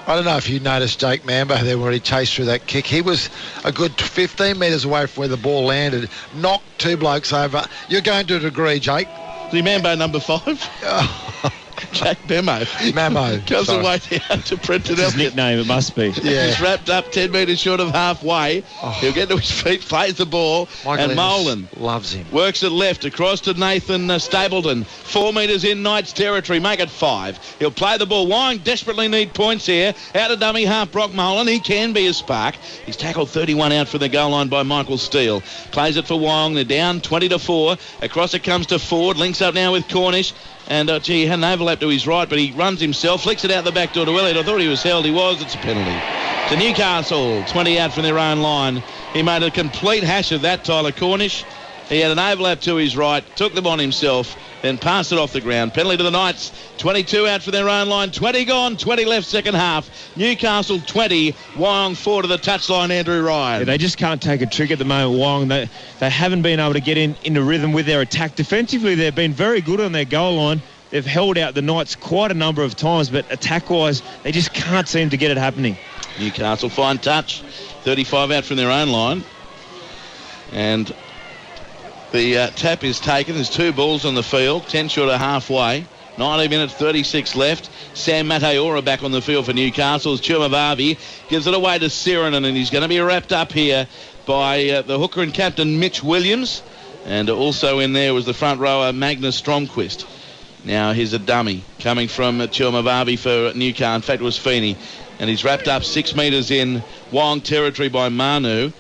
I don't know if you noticed Jake Mambo there when he chased through that kick. He was a good 15 metres away from where the ball landed. Knocked two blokes over. You're going to a degree, Jake. The Mambo number 5. Jack Mamo. Comes away down to Brenton. His nickname, it must be. Yeah. He's wrapped up 10 metres short of halfway. He'll get to his feet, plays the ball, and Molan loves him. Works it left across to Nathan Stapleton. 4 metres in Knights territory. Make it 5. He'll play the ball. Wyong desperately need points here. Out of dummy half, Brock Molan. He can be a spark. He's tackled 31 out from the goal line by Michael Steele. Plays it for Wyong. They're down 20-4. Across it comes to Ford. Links up now with Cornish. And, he had an overlap to his right, but he runs himself, flicks it out the back door to Elliott. I thought he was held. He was. It's a penalty. To Newcastle, 20 out from their own line. He made a complete hash of that, Tyler Cornish. He had an overlap to his right, took them on himself, then passed it off the ground. Penalty to the Knights. 22 out from their own line. 20 gone, 20 left second half. Newcastle 20, Wyong 4 to the touchline, Andrew Ryan. Yeah, they just can't take a trick at the moment, Wyong. They haven't been able to get into rhythm with their attack. Defensively, they've been very good on their goal line. They've held out the Knights quite a number of times, but attack-wise, they just can't seem to get it happening. Newcastle fine touch. 35 out from their own line. And the tap is taken. There's 2 balls on the field, 10 short of halfway. 90 minutes, 36 left. Sam Mateora back on the field for Newcastle. Chumavavi gives it away to Sirenen, and he's going to be wrapped up here by the hooker and captain Mitch Williams. And also in there was the front rower Magnus Stromquist. Now here's a dummy coming from Chumavavi for Newcastle. In fact, it was Feeney. And he's wrapped up 6 metres in Wyong territory by Manu.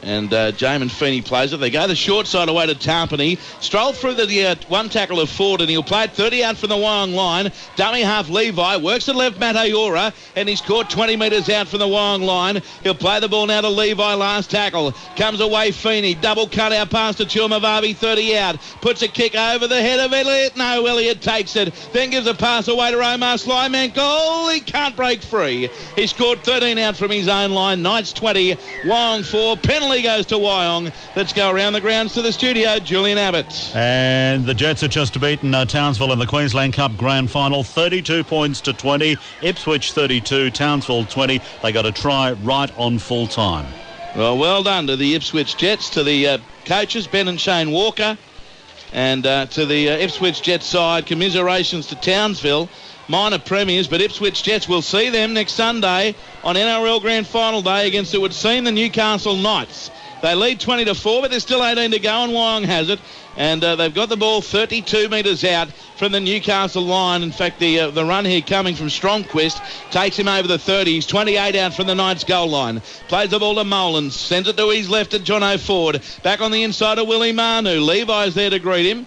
And Jamin Feeney plays it. They go the short side away to Tarpany. Stroll through the one tackle of Ford, and he'll play it 30 out from the Wyong line. Dummy half Levi. Works it left Mateora, and he's caught 20 metres out from the Wyong line. He'll play the ball now to Levi. Last tackle. Comes away Feeney. Double cut out pass to Chumavavi. 30 out. Puts a kick over the head of Elliott. No, Elliott takes it. Then gives a pass away to Omar Slyman. Goal. He can't break free. He scored 13 out from his own line. Knights 20. Wyong 4. Penalty goes to Wyong. Let's go around the grounds to the studio. Julian Abbott. And the Jets have just beaten Townsville in the Queensland Cup Grand Final, 32 points to 20. Ipswich 32, Townsville 20. They got a try right on full time. Well done to the Ipswich Jets, to the coaches, Ben and Shane Walker, and to the Ipswich Jets side. Commiserations to Townsville. Minor premiers, but Ipswich Jets will see them next Sunday on NRL Grand Final Day against, it would seem, the Newcastle Knights. They lead 20-4, but there's still 18 to go, and Wyong has it. And they've got the ball 32 metres out from the Newcastle line. In fact, the run here coming from Stromquist takes him over the 30. He's 28 out from the Knights goal line. Plays the ball to Mullins. Sends it to his left at Jono Ford. Back on the inside of Willie Manu. Levi's there to greet him.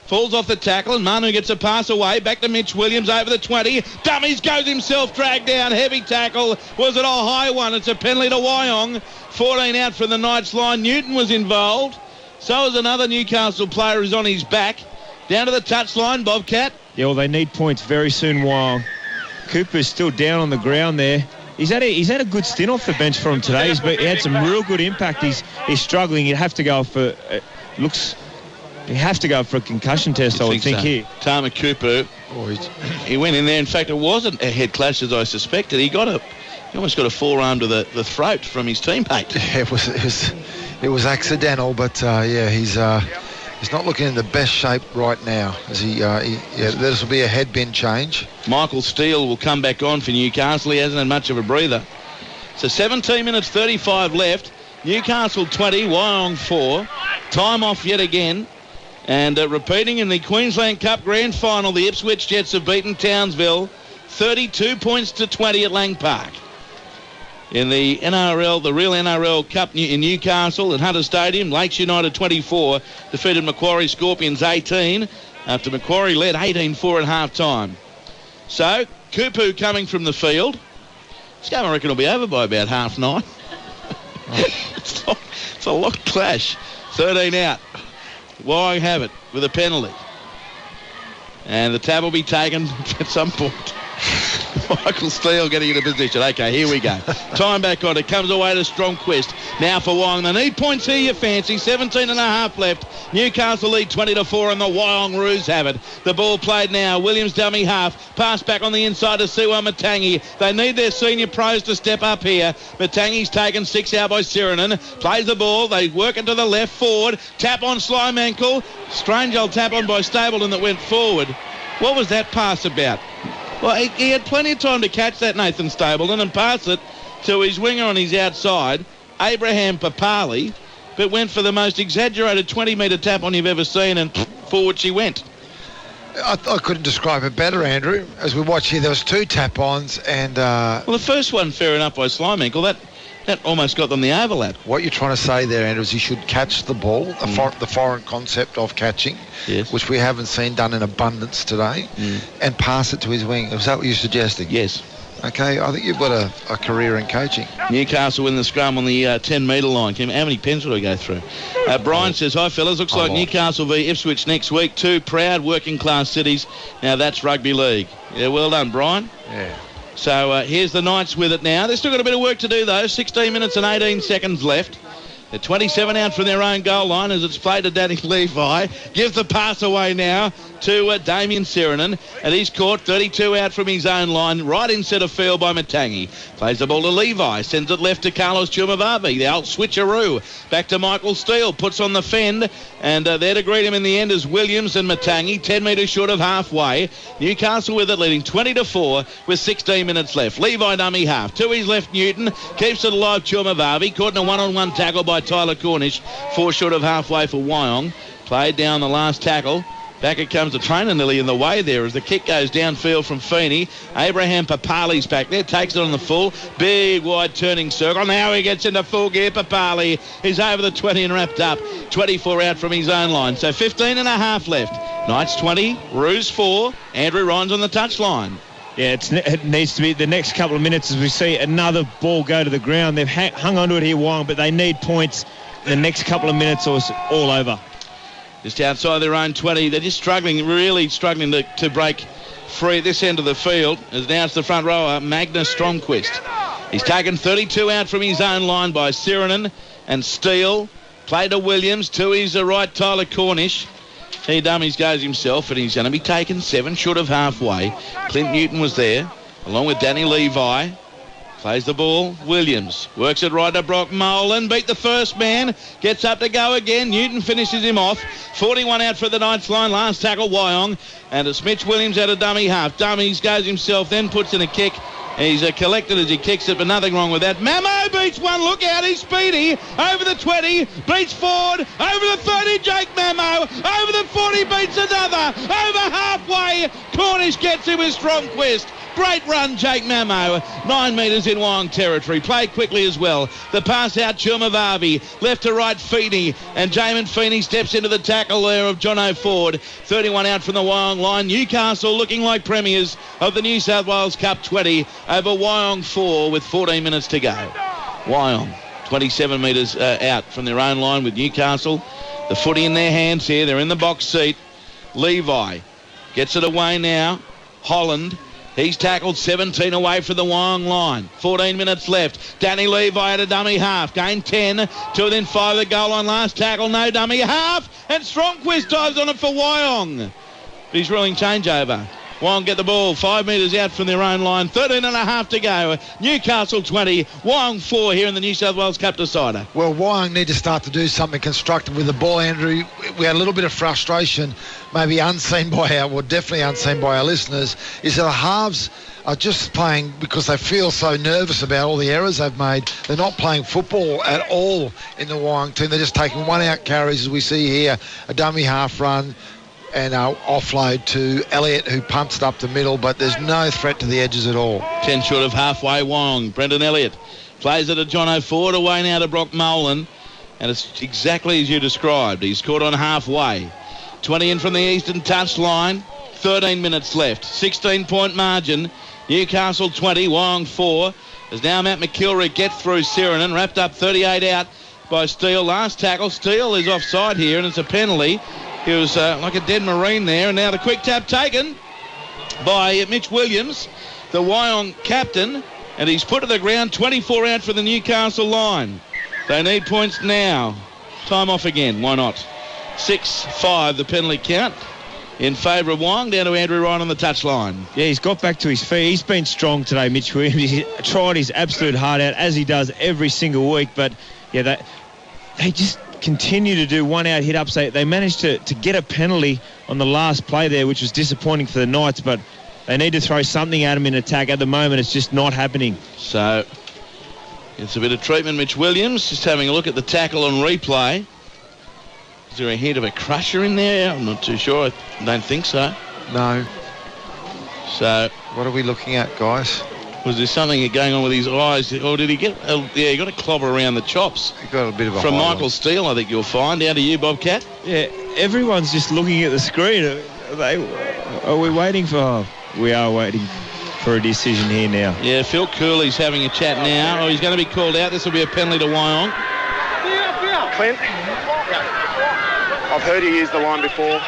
Falls off the tackle, and Manu gets a pass away. Back to Mitch Williams over the 20. Dummies, goes himself, dragged down. Heavy tackle. Was it a high one? It's a penalty to Wyong. 14 out from the Knights line. Newton was involved. So is another Newcastle player who's on his back. Down to the touchline, Bobcat. Yeah, well, they need points very soon, Wyong. Cooper's still down on the ground there. He's had a good stint off the bench for him today. He had some real good impact. He's struggling. He'd have to go for... You have to go for a concussion test, I would think, here. Tama Cooper, he went in there. In fact, it wasn't a head clash as I suspected. He almost got a forearm to the throat from his teammate. Yeah, it was accidental, but he's not looking in the best shape right now. As this will be a head bin change. Michael Steele will come back on for Newcastle. He hasn't had much of a breather. So 17 minutes 35 left. Newcastle 20, Wyong 4. Time off yet again. And repeating in the Queensland Cup Grand Final, the Ipswich Jets have beaten Townsville 32 points to 20 at Lang Park. In the NRL, the real NRL Cup in Newcastle at Hunter Stadium, Lakes United 24 defeated Macquarie Scorpions 18 after Macquarie led 18-4 at half-time. So, Kupu coming from the field. This game, I reckon, will be over by about 9:30. It's a long clash. 13 out. Wyong have it with a penalty. And the tab will be taken at some point. Michael Steele getting into position. Okay, here we go. Time back on. It comes away to Stromquist. Now for Wyong. They need points here, you fancy. 17 and a half left. Newcastle lead 20-4 and the Wyong Roos have it. The ball played now. Williams dummy half. Pass back on the inside to Siwa Matangi. They need their senior pros to step up here. Matangi's taken 6 out by Sirinen. Plays the ball. They work it to the left forward. Tap on Slimeankle. Strange old tap on by Stapleton that went forward. What was that pass about? Well, he had plenty of time to catch that, Nathan Stapleton, and pass it to his winger on his outside, Abraham Papali, but went for the most exaggerated 20-metre tap on you've ever seen, and forward she went. I couldn't describe it better, Andrew. As we watch here, there was 2 tap-ons, and... Well, the first one, fair enough, by Slimeankle, that almost got them the overlap. What you're trying to say there, Andrew, is he should catch the ball, the foreign concept of catching, yes, which we haven't seen done in abundance today, and pass it to his wing. Is that what you're suggesting? Yes. Okay, I think you've got a career in coaching. Newcastle win the scrum on the 10-metre line. How many pens would I go through? Brian says, hi, fellas. Looks like Newcastle v Ipswich next week. 2 proud working-class cities. Now, that's rugby league. Yeah, well done, Brian. Yeah. So here's the Knights with it now. They've still got a bit of work to do, though. 16 minutes and 18 seconds left. They're 27 out from their own goal line as it's played to Danny Levi. Gives the pass away now to Damien Sirinen. And he's caught 32 out from his own line, right in centre field by Matangi. Plays the ball to Levi. Sends it left to Carlos Chumavavi. The old switcheroo. Back to Michael Steele. Puts on the fend. And there to greet him in the end is Williams and Matangi. 10 metres short of halfway. Newcastle with it, leading 20-4 with 16 minutes left. Levi dummy half. To his left, Newton. Keeps it alive, Chumavavi. Caught in a one-on-one tackle by Tyler Cornish. 4 short of halfway for Wyong. Played down the last tackle. Back it comes to Trainer nearly in the way there as the kick goes downfield from Feeney. Abraham Papali's back there, takes it on the full. Big wide turning circle. Now he gets into full gear. Papali is over the 20 and wrapped up. 24 out from his own line. So 15 and a half left. Knights 20, Roos 4. Andrew Ryan's on the touchline. Yeah, it needs to be the next couple of minutes as we see another ball go to the ground. They've hung onto it here, Wyong, but they need points in the next couple of minutes or it's all over. Just outside their own 20. They're just struggling, really struggling to break free at this end of the field. As now it's the front rower, Magnus Stromquist. He's taken 32 out from his own line by Sirinen and Steele. Played to Williams. To his right, Tyler Cornish. He dummies goes himself, and he's going to be taken 7 short of halfway. Clint Newton was there, along with Danny Levi. Plays the ball, Williams. Works it right to Brock Molan. Beat the first man. Gets up to go again. Newton finishes him off. 41 out for the Knights line. Last tackle, Wyong. And it's Mitch Williams out of dummy half. Dummies goes himself, then puts in a kick. He's collected as he kicks it, but nothing wrong with that. Mamo beats one. Look out, he's speedy. Over the 20, beats Ford. Over the 30, Jake Mamo. Over the 40, beats another. Over halfway, Cornish gets him with Stromquist. Great run, Jake Mamo. 9 metres in Wyong territory. Played quickly as well. The pass out, Chumavavi. Left to right, Feeney. And Jamin Feeney steps into the tackle there of Jono Ford. 31 out from the Wyong line. Newcastle looking like premiers of the New South Wales Cup 20 over Wyong 4 with 14 minutes to go. Wyong, 27 metres out from their own line with Newcastle. The footy in their hands here. They're in the box seat. Levi gets it away now. Holland. He's tackled 17 away from the Wyong line. 14 minutes left. Danny Levi at a dummy half. Gained 10. 2 within 5 of the goal line. Last tackle, no dummy half. And Stromquist dives on it for Wyong. He's ruling changeover. Wyong get the ball 5 metres out from their own line. 13 and a half to go. Newcastle 20. Wyong 4 here in the New South Wales Cup decider. Well, Wyong need to start to do something constructive with the ball, Andrew. We had a little bit of frustration, maybe unseen by definitely unseen by our listeners, is that the halves are just playing because they feel so nervous about all the errors they've made. They're not playing football at all in the Wyong team. They're just taking one out carries, as we see here, a dummy half run, and offload to Elliott, who pumps it up the middle, but there's no threat to the edges at all. 10 short of halfway, Wyong. Brendan Elliott plays it to Jono Ford, away now to Brock Molan, and it's exactly as you described. He's caught on halfway. 20 in from the eastern touchline. 13 minutes left. 16-point margin. Newcastle 20, Wyong 4. As now Matt McKilrick gets through Sirinen, wrapped up 38 out by Steele. Last tackle. Steele is offside here, and it's a penalty. He was like a dead marine there, and now the quick tap taken by Mitch Williams, the Wyong captain, and he's put to the ground. 24 out for the Newcastle line. They need points now. Time off again. Why not? 6-5 the penalty count in favour of Wyong. Down to Andrew Ryan on the touchline. Yeah, he's got back to his feet. He's been strong today, Mitch Williams. He's tried his absolute heart out, as he does every single week. But, yeah, they just continue to do one-out hit-ups. They managed to get a penalty on the last play there, which was disappointing for the Knights, but they need to throw something at him in attack. At the moment, it's just not happening. So it's a bit of treatment. Mitch Williams just having a look at the tackle on replay. Is there a hint of a crusher in there? I'm not too sure. I don't think so. No. So what are we looking at, guys? Was there something going on with his eyes, or did he get? Yeah, he got a clobber around the chops. He got a bit of a from highlight. Michael Steele, I think you'll find. Down to you, Bobcat. Yeah, everyone's just looking at the screen. Are we waiting for? We are waiting for a decision here now. Yeah, Phil Cooley's having a chat now. Oh, he's going to be called out. This will be a penalty to Wyong. Clint, I've heard you use the line before.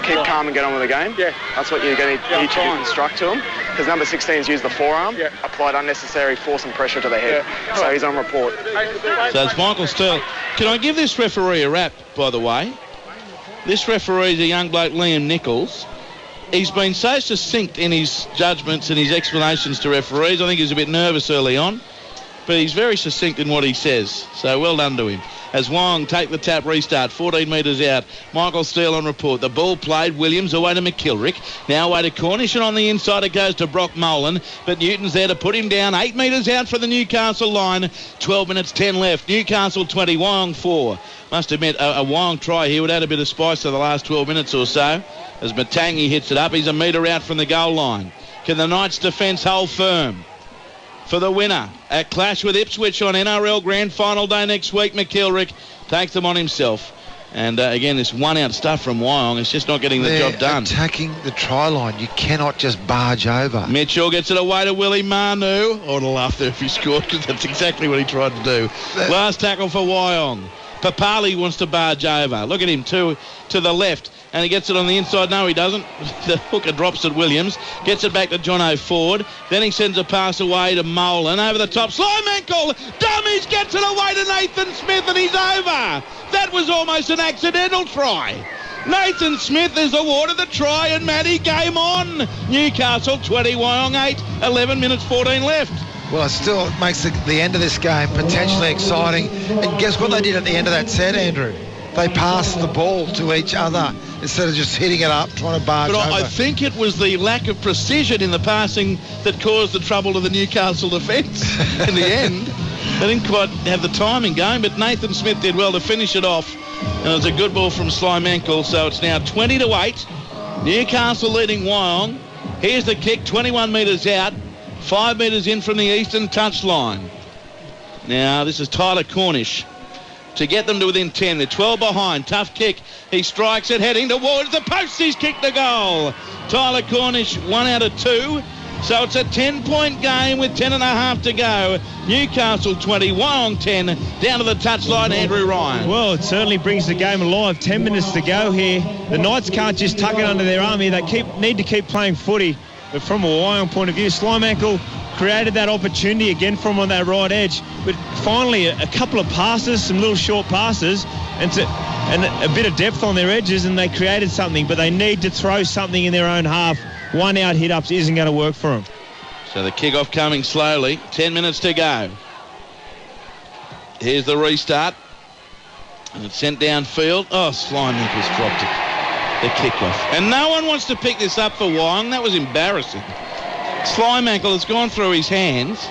Keep calm and get on with the game. Yeah. That's what you're going to need to instruct to him. Because number 16's used the forearm, applied unnecessary force and pressure to the head. So he's on report. So it's Michael Steele. Can I give this referee a rap, by the way? This referee's a young bloke, Liam Nichols. He's been so succinct in his judgments and his explanations to referees. I think he was a bit nervous early on, but he's very succinct in what he says. So well done to him. As Wyong take the tap restart, 14 metres out. Michael Steele on report. The ball played. Williams away to McKilrick. Now away to Cornish, and on the inside it goes to Brock Molan. But Newton's there to put him down. 8 metres out for the Newcastle line. 12 minutes 10 left. Newcastle 20, Wyong 4. Must admit, a Wyong try here would add a bit of spice to the last 12 minutes or so. As Matangi hits it up, he's a metre out from the goal line. Can the Knights' defence hold firm? For the winner, a clash with Ipswich on NRL Grand Final day next week. McKilrick takes them on himself. And again, this one-out stuff from Wyong is just not getting the job done. Attacking the try line. You cannot just barge over. Mitchell gets it away to Willie Manu. I would have laughed there if he scored, because that's exactly what he tried to do. Last tackle for Wyong. Papali wants to barge over. Look at him, to the left. And he gets it on the inside. No, he doesn't. The hooker drops it, Williams. Gets it back to Jono Ford. Then he sends a pass away to Molan. Over the top. Slimenkle. Dummies gets it away to Nathan Smith, and he's over. That was almost an accidental try. Nathan Smith is awarded the try, and Matty, game on. Newcastle 20, Wyong 8. 11 minutes 14 left. Well, it still makes the end of this game potentially exciting. And guess what they did at the end of that set, Andrew? They passed the ball to each other instead of just hitting it up, trying to barge over. I think it was the lack of precision in the passing that caused the trouble to the Newcastle defence in the end. They didn't quite have the timing going, but Nathan Smith did well to finish it off. And it was a good ball from Slimenkle, so it's now 20-8. Newcastle leading Wyong. Here's the kick, 21 metres out, 5 metres in from the eastern touchline. Now, this is Tyler Cornish to get them to within 10. They're 12 behind. Tough kick. He strikes it, heading towards the post. He's kicked the goal. Tyler Cornish, 1 out of 2. So it's a 10-point game with 10.5 to go. Newcastle 20, Wyong 10. Down to the touchline, Andrew Ryan. Well, it certainly brings the game alive. 10 minutes to go here. The Knights can't just tuck it under their arm here. They need to keep playing footy. But from a Wyong point of view, Slimenkle created that opportunity again from on that right edge. But finally, a couple of passes, some little short passes, and a bit of depth on their edges, and they created something. But they need to throw something in their own half. One-out hit-ups isn't going to work for them. So the kick-off coming slowly. 10 minutes to go. Here's the restart. And it's sent downfield. Oh, Slimenkle's dropped it. The kick-off. And no one wants to pick this up for Wyong. That was embarrassing. Slimenkle has gone through his hands,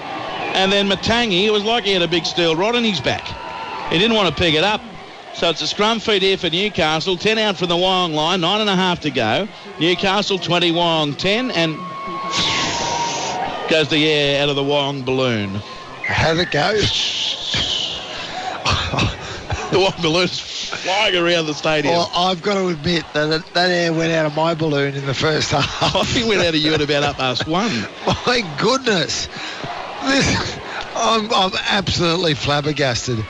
and then Matangi, it was like he had a big steel rod in his back. He didn't want to pick it up. So it's a scrum feed here for Newcastle. 10 out from the Wyong line, 9.5 to go. Newcastle 20, Wyong 10, and goes the air out of the Wyong balloon. How did it go? The Wyong balloon's flying around the stadium. Well, I've got to admit that air went out of my balloon in the first half. I think it went out of you at about 1:30. My goodness. I'm absolutely flabbergasted.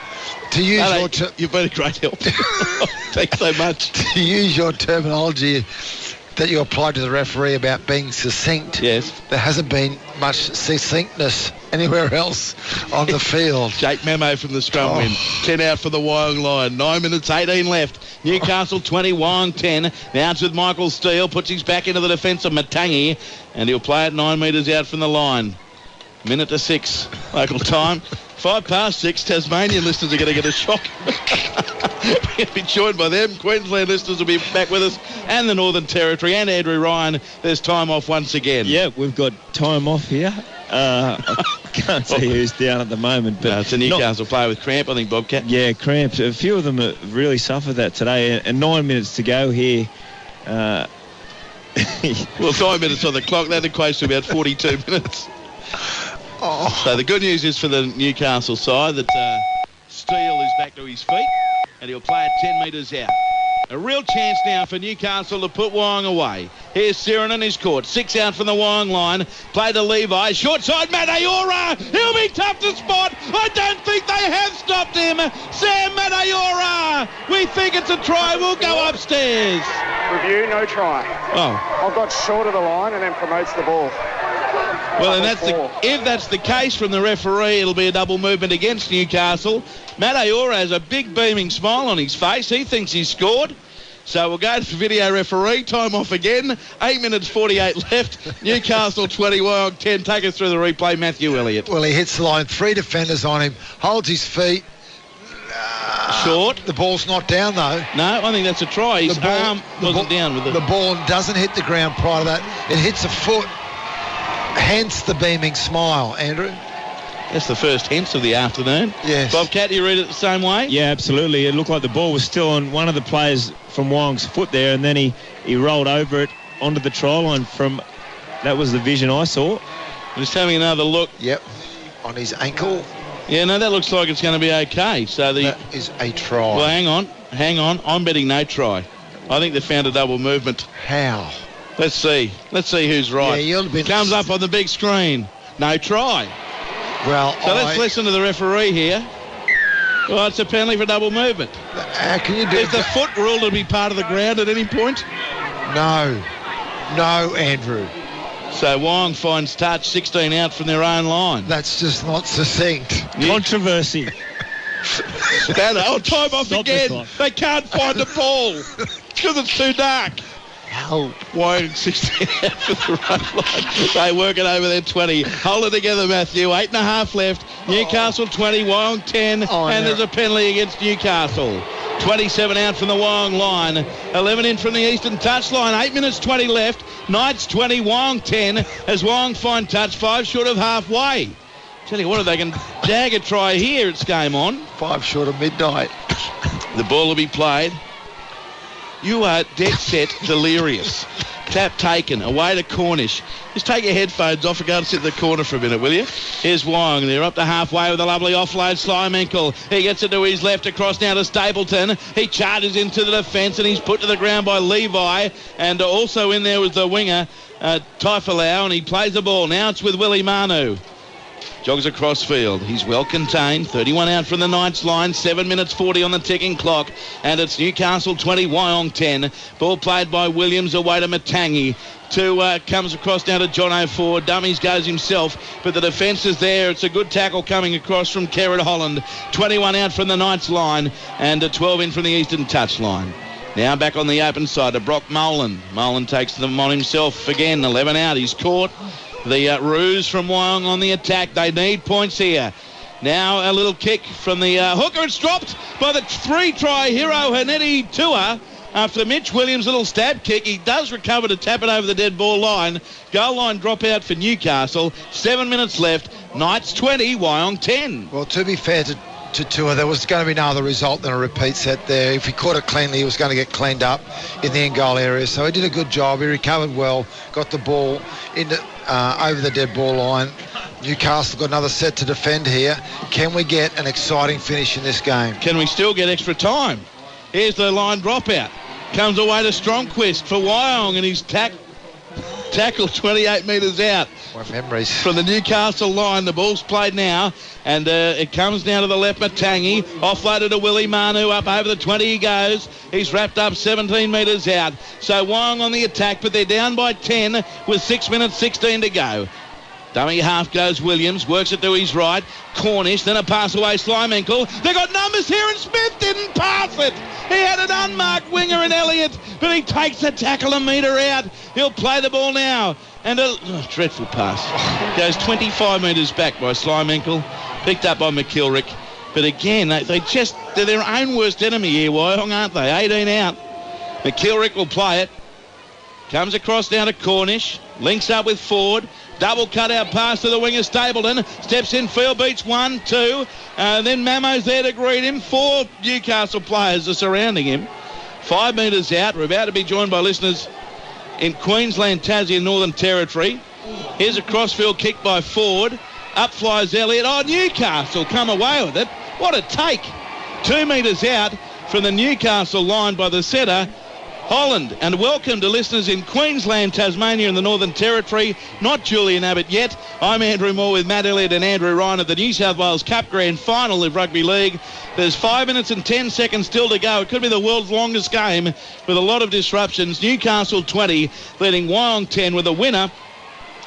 To use you've been a great help. Thanks so much. To use your terminology that you applied to the referee about being succinct. Yes. There hasn't been much succinctness anywhere else on the field. Jake Memo from the scrum win. 10 out for the Wyong line. 9 minutes, 18 left. Newcastle 20, Wyong 10. Now it's with Michael Steele. Puts his back into the defence of Matangi. And he'll play it 9 metres out from the line. Minute to 6 local time. 6:05, Tasmanian listeners are going to get a shock. We're going to be joined by them. Queensland listeners will be back with us, and the Northern Territory, and Andrew Ryan. There's time off once again. Yeah, we've got time off here. I can't see who's down at the moment. But no, it's a Newcastle player with cramp, I think, Bobcat. Yeah, cramp. A few of them have really suffered that today, and 9 minutes to go here. Well, 9 minutes on the clock. That equates to about 42 minutes. So the good news is for the Newcastle side that Steele is back to his feet and he'll play it 10 metres out. A real chance now for Newcastle to put Wyong away. Here's Siren in his court. 6 out from the Wyong line. Play to Levi. Short side, Matayora. He'll be tough to spot. I don't think they have stopped him. Sam Matayora. We think it's a try. We'll go upstairs. Review, no try. Oh. I got short of the line and then promotes the ball. Well, and if that's the case from the referee, it'll be a double movement against Newcastle. Matayora has a big beaming smile on his face. He thinks he's scored. So we'll go to video referee. Time off again. 8 minutes 48 left. Newcastle 20, Wyong 10. Take us through the replay, Matthew Elliott. Well, he hits the line. 3 defenders on him. Holds his feet. Short. The ball's not down, though. No, I think that's a try. His arm wasn't down with it. The ball doesn't hit the ground prior to that. It hits a foot. Hence the beaming smile, Andrew. That's the first hence of the afternoon. Yes. Bobcat, you read it the same way? Yeah, absolutely. It looked like the ball was still on one of the players from Wyong's foot there, and then he rolled over it onto the try line that was the vision I saw. Just having another look. Yep. On his ankle. Yeah, no, that looks like it's going to be okay. So that is a try. Well, hang on. I'm betting no try. I think they found a double movement. How? Let's see who's right. Yeah, comes up on the big screen. No try. Well, so let's listen to the referee here. Well, it's a penalty for double movement. How can you do Is the foot ruled to be part of the ground at any point? No, Andrew. So Wyong finds touch, 16 out from their own line. That's just not succinct. Controversy. Time off again. They can't find the ball because it's too dark. Help. Wyong 16 out for the run line. They work it over their 20. Hold it together, Matthew. 8.5 left. Newcastle 20, Wyong 10. There's a penalty against Newcastle. 27 out from the Wyong line. 11 in from the eastern touchline. 8 minutes 20 left. Knights 20, Wyong 10. As Wyong find touch, 5 short of halfway. Tell you what, if they can jag a try here, it's game on. 5 short of midnight. The ball will be played. You are dead set delirious. Tap taken, away to Cornish. Just take your headphones off and go and sit in the corner for a minute, will you? Here's Wyong. They're up to halfway with a lovely offload. Slimenkle. He gets it to his left, across now to Stapleton. He charges into the defence and he's put to the ground by Levi. And also in there was the winger, Taifalau, and he plays the ball. Now it's with Willie Manu. Jogs across field. He's well contained. 31 out from the Knights line. 7 minutes 40 on the ticking clock. And it's Newcastle 20, Wyong 10. Ball played by Williams away to Matangi. Comes across now to John O'Ford. Dummies goes himself, but the defence is there. It's a good tackle coming across from Kerrod Holland. 21 out from the Knights line and 12 in from the eastern touch line. Now back on the open side to Brock Molan. Molan takes them on himself again. 11 out. He's caught. The Roos from Wyong on the attack. They need points here. Now a little kick from the hooker. It's dropped by the 3-try hero Hanetti Tua. After Mitch Williams' little stab kick, he does recover to tap it over the dead ball line. Goal line dropout for Newcastle. 7 minutes left. Knights 20, Wyong 10. Well, to be fair to Tua, there was going to be no other result than a repeat set there. If he caught it cleanly, he was going to get cleaned up in the end goal area. So he did a good job. He recovered well, got the ball into over the dead ball line. Newcastle got another set to defend here. Can we get an exciting finish in this game? Can we still get extra time? Here's the line dropout. Comes away to Stromquist for Wyong, and he's tackle 28 metres out. What memories. From the Newcastle line, the ball's played now, and it comes now to the left, Matangi. Offloaded to Willie Manu, up over the 20 he goes. He's wrapped up 17 metres out. So Wyong on the attack, but they're down by 10 with 6 minutes 16 to go. Dummy half goes Williams, works it to his right. Cornish, then a pass away, Slimenkle. They got numbers here, and Smith didn't pass it. He had an unmarked winger in Elliott, but he takes the tackle a metre out. He'll play the ball now. And a dreadful pass. Goes 25 metres back by Slimenkle. Picked up by McKilrick. But again, they're their own worst enemy here, Wyong, aren't they? 18 out. McKilrick will play it. Comes across down to Cornish. Links up with Ford. Double cut-out pass to the winger Stapleton. Steps in field, beats 1, 2. Then Mamo's there to greet him. 4 Newcastle players are surrounding him. 5 metres out. We're about to be joined by listeners in Queensland, Tassie and Northern Territory. Here's a crossfield kick by Ford. Up flies Elliott. Oh, Newcastle come away with it. What a take. 2 metres out from the Newcastle line by the setter, Holland. And welcome to listeners in Queensland, Tasmania and the Northern Territory. Not Julian Abbott yet. I'm Andrew Moore with Matt Elliott and Andrew Ryan at the New South Wales Cup Grand Final of Rugby League. There's 5 minutes and 10 seconds still to go. It could be the world's longest game with a lot of disruptions. Newcastle 20 leading Wyong 10 with a winner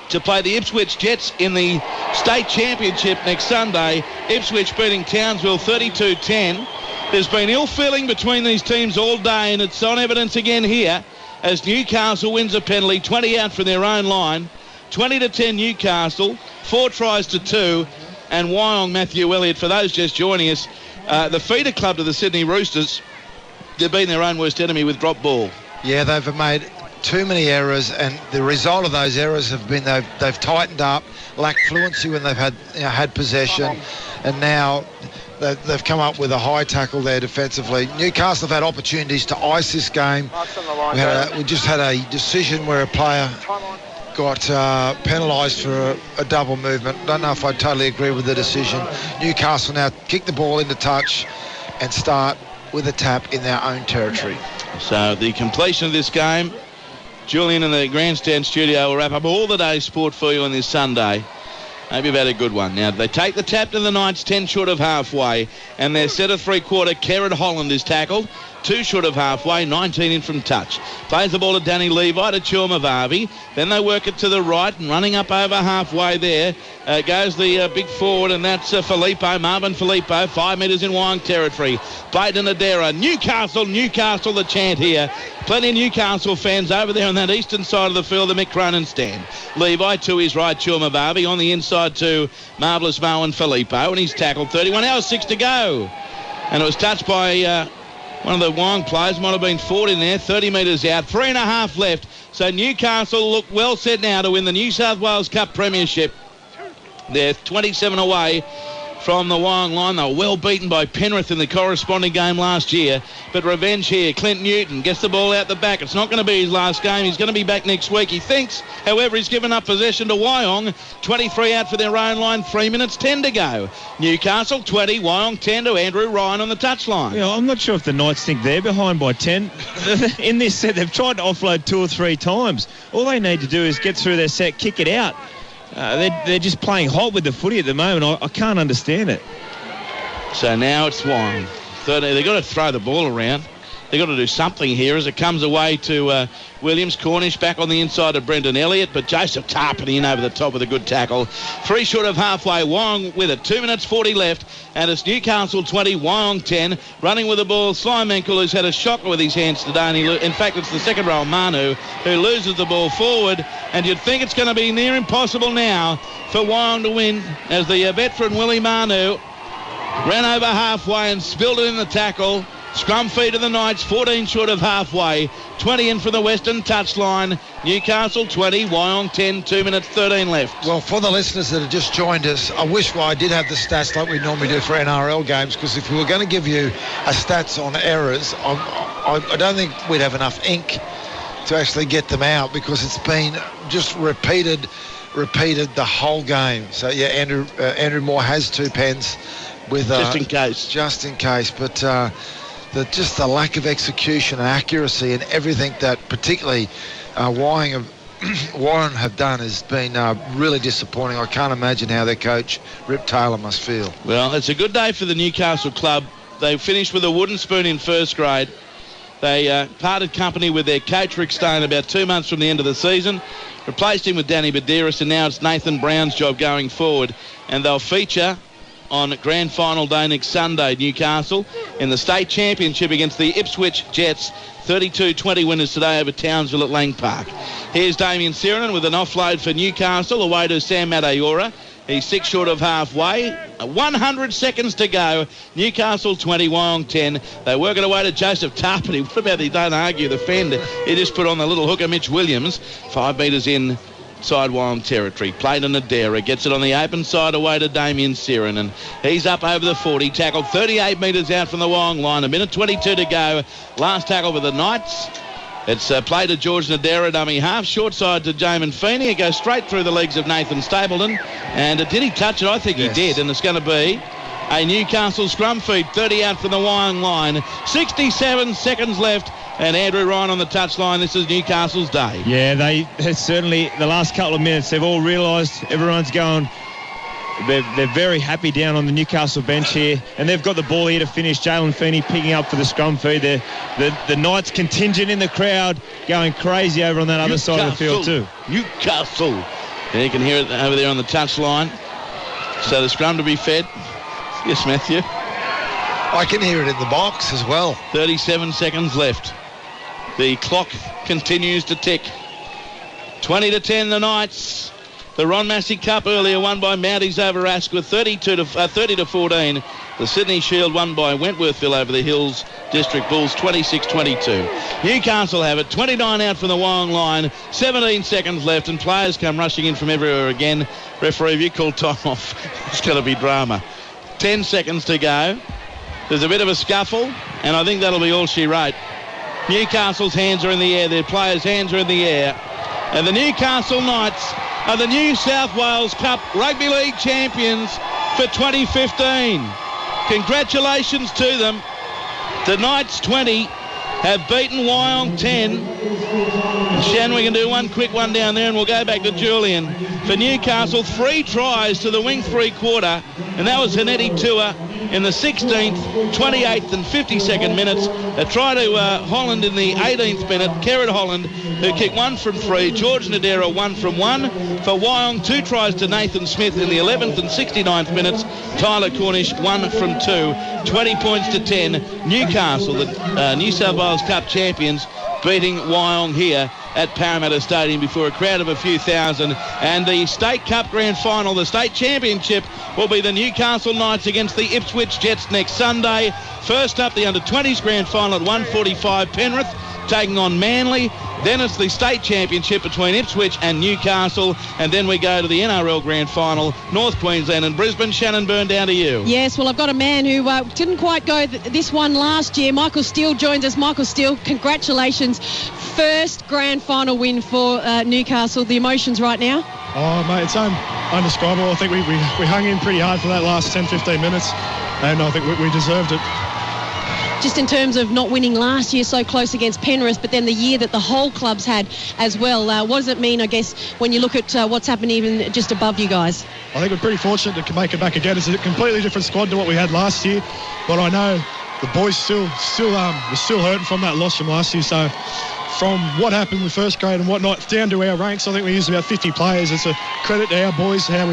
to play the Ipswich Jets in the state championship next Sunday. Ipswich beating Townsville 32-10. There's been ill feeling between these teams all day, and it's on evidence again here as Newcastle wins a penalty, 20 out from their own line. 20-10 Newcastle, 4 tries to 2, and Wyong Matthew Elliott, for those just joining us, the feeder club to the Sydney Roosters, they've been their own worst enemy with drop ball. Yeah, they've made too many errors, and the result of those errors have been they've tightened up, lacked fluency when they've had possession, and now they've come up with a high tackle there defensively. Newcastle have had opportunities to ice this game. We just had a decision where a player got penalised for a double movement. Don't know if I totally agree with the decision. Newcastle now kick the ball into touch and start with a tap in their own territory. So the completion of this game, Julian in the grandstand studio will wrap up all the day's sport for you on this Sunday. Hope you've had a good one. Now, they take the tap to the Knights, 10 short of halfway, and their set of three-quarter, Kerrod Holland is tackled. 2 short of halfway, 19 in from touch. Plays the ball to Danny Levi to Chormavavi. Then they work it to the right, and running up over halfway there goes the big forward, and that's Marvin Filippo, 5 metres in Wyong territory. Baden Adera, Newcastle, the chant here. Plenty of Newcastle fans over there on that eastern side of the field, the Mick Cronin stand. Levi to his right, Chormavavi, on the inside to Marvellous Marvin Filippo, and he's tackled. 31 hours, 6 to go. And it was touched by one of the Wyong players, might have been Ford in there, 30 metres out, 3.5 left. So Newcastle look well set now to win the New South Wales Cup Premiership. They're 27 away from the Wyong line. They were well beaten by Penrith in the corresponding game last year. But revenge here. Clint Newton gets the ball out the back. It's not going to be his last game. He's going to be back next week, he thinks. However, he's given up possession to Wyong. 23 out for their own line. 3 minutes 10 to go. Newcastle 20, Wyong 10 to Andrew Ryan on the touchline. Yeah, I'm not sure if the Knights think they're behind by 10. In this set, they've tried to offload 2 or 3 times. All they need to do is get through their set, kick it out. They're just playing hot with the footy at the moment. I can't understand it. So now it's Wyong. They've got to throw the ball around. They've got to do something here as it comes away to Williams. Cornish back on the inside of Brendan Elliott, but Joseph Tarpany in over the top with a good tackle. 3 short of halfway, Wyong with it. 2 minutes 40 left, and it's Newcastle 20, Wyong 10. Running with the ball, Slimenkle, who's had a shocker with his hands today. And in fact, it's the second row, Manu, who loses the ball forward. And you'd think it's going to be near impossible now for Wyong to win as the veteran Willie Manu ran over halfway and spilled it in the tackle. Scrum feed to the Knights, 14 short of halfway. 20 in from the western touchline. Newcastle 20, Wyong 10, 2 minutes 13 left. Well, for the listeners that have just joined us, I wish I did have the stats like we normally do for NRL games, because if we were going to give you a stats on errors, I don't think we'd have enough ink to actually get them out, because it's been just repeated the whole game. So, yeah, Andrew Moore has 2 pens with just in case. But just the lack of execution and accuracy and everything that particularly Wyong Warren have done has been really disappointing. I can't imagine how their coach, Rip Taylor, must feel. Well, it's a good day for the Newcastle club. They finished with a wooden spoon in first grade. They parted company with their coach, Rick Stone, about 2 months from the end of the season, replaced him with Danny Badiris, and now it's Nathan Brown's job going forward. And they'll feature on Grand Final day next Sunday, Newcastle, in the state championship against the Ipswich Jets. 32-20 winners today over Townsville at Lang Park. Here's Damien Sirenen with an offload for Newcastle, away to Sam Matayora. He's 6 short of halfway. 100 seconds to go. Newcastle 20, Wyong 10. They work it away to Joseph Tarpany. What about he don't argue the fend? He just put on the little hooker, Mitch Williams. 5 metres in side Wyong territory. Played on Adera. Gets it on the open side away to Damien Sirenen. He's up over the 40. Tackled 38 metres out from the Wyong line. 1:22 to go. Last tackle for the Knights. It's played to George Nadera, dummy half. Short side to Jamin Feeney. It goes straight through the legs of Nathan Stapleton. And did he touch it? I think he did. And it's going to be a Newcastle scrum feed. 30 out from the Wyong line. 67 seconds left. And Andrew Ryan on the touchline. This is Newcastle's day. Yeah, they certainly, the last couple of minutes, they've all realised everyone's going. They're very happy down on the Newcastle bench here, and they've got the ball here to finish. Jalen Feeney picking up for the scrum feed. The Knights contingent in the crowd going crazy over on that other side of the field too. Newcastle. Yeah, you can hear it over there on the touchline. So the scrum to be fed. Yes, Matthew. I can hear it in the box as well. 37 seconds left. The clock continues to tick. 20-10 the Knights. The Ron Massey Cup earlier won by Mounties over Asquith, 30-14. The Sydney Shield won by Wentworthville over the Hills District Bulls, 26-22. Newcastle have it, 29 out from the Wyong line, 17 seconds left, and players come rushing in from everywhere again. Referee, if you call time off, it's going to be drama. 10 seconds to go. There's a bit of a scuffle, and I think that'll be all she wrote. Newcastle's hands are in the air, their players' hands are in the air, and the Newcastle Knights are the New South Wales Cup Rugby League champions for 2015. Congratulations to them. The Knights 20 have beaten Wyong 10. And Shan, we can do one quick one down there and we'll go back to Julian. For Newcastle, 3 tries to the wing 3-quarter, and that was Hanetti Tua in the 16th, 28th and 52nd minutes. A try to Holland in the 18th minute. Kerrod Holland, who kicked 1 from 3. George Nadera, 1 from 1. For Wyong, 2 tries to Nathan Smith in the 11th and 69th minutes. Tyler Cornish, 1 from 2. 20 points to 10. Newcastle, the New South Wales Cup champions, beating Wyong here at Parramatta Stadium before a crowd of a few thousand. And the State Cup Grand Final, the State Championship, will be the Newcastle Knights against the Ipswich Jets next Sunday. First up, the Under-20s Grand Final at 1:45, Penrith taking on Manly. Then it's the State Championship between Ipswich and Newcastle. And then we go to the NRL Grand Final, North Queensland and Brisbane. Shannon Byrne, down to you. Yes, well, I've got a man who didn't quite go this one last year. Michael Steele joins us. Michael Steele, congratulations. First Grand Final win for Newcastle. The emotions right now? Oh, mate, it's undescribable. I think we hung in pretty hard for that last 10-15 minutes, and I think we deserved it. Just in terms of not winning last year so close against Penrith, but then the year that the whole club's had as well. What does it mean, I guess, when you look at what's happened even just above you guys? I think we're pretty fortunate to make it back again. It's a completely different squad to what we had last year, but I know the boys still hurting from that loss from last year. So from what happened with first grade and whatnot down to our ranks, I think we used about 50 players. It's a credit to our boys how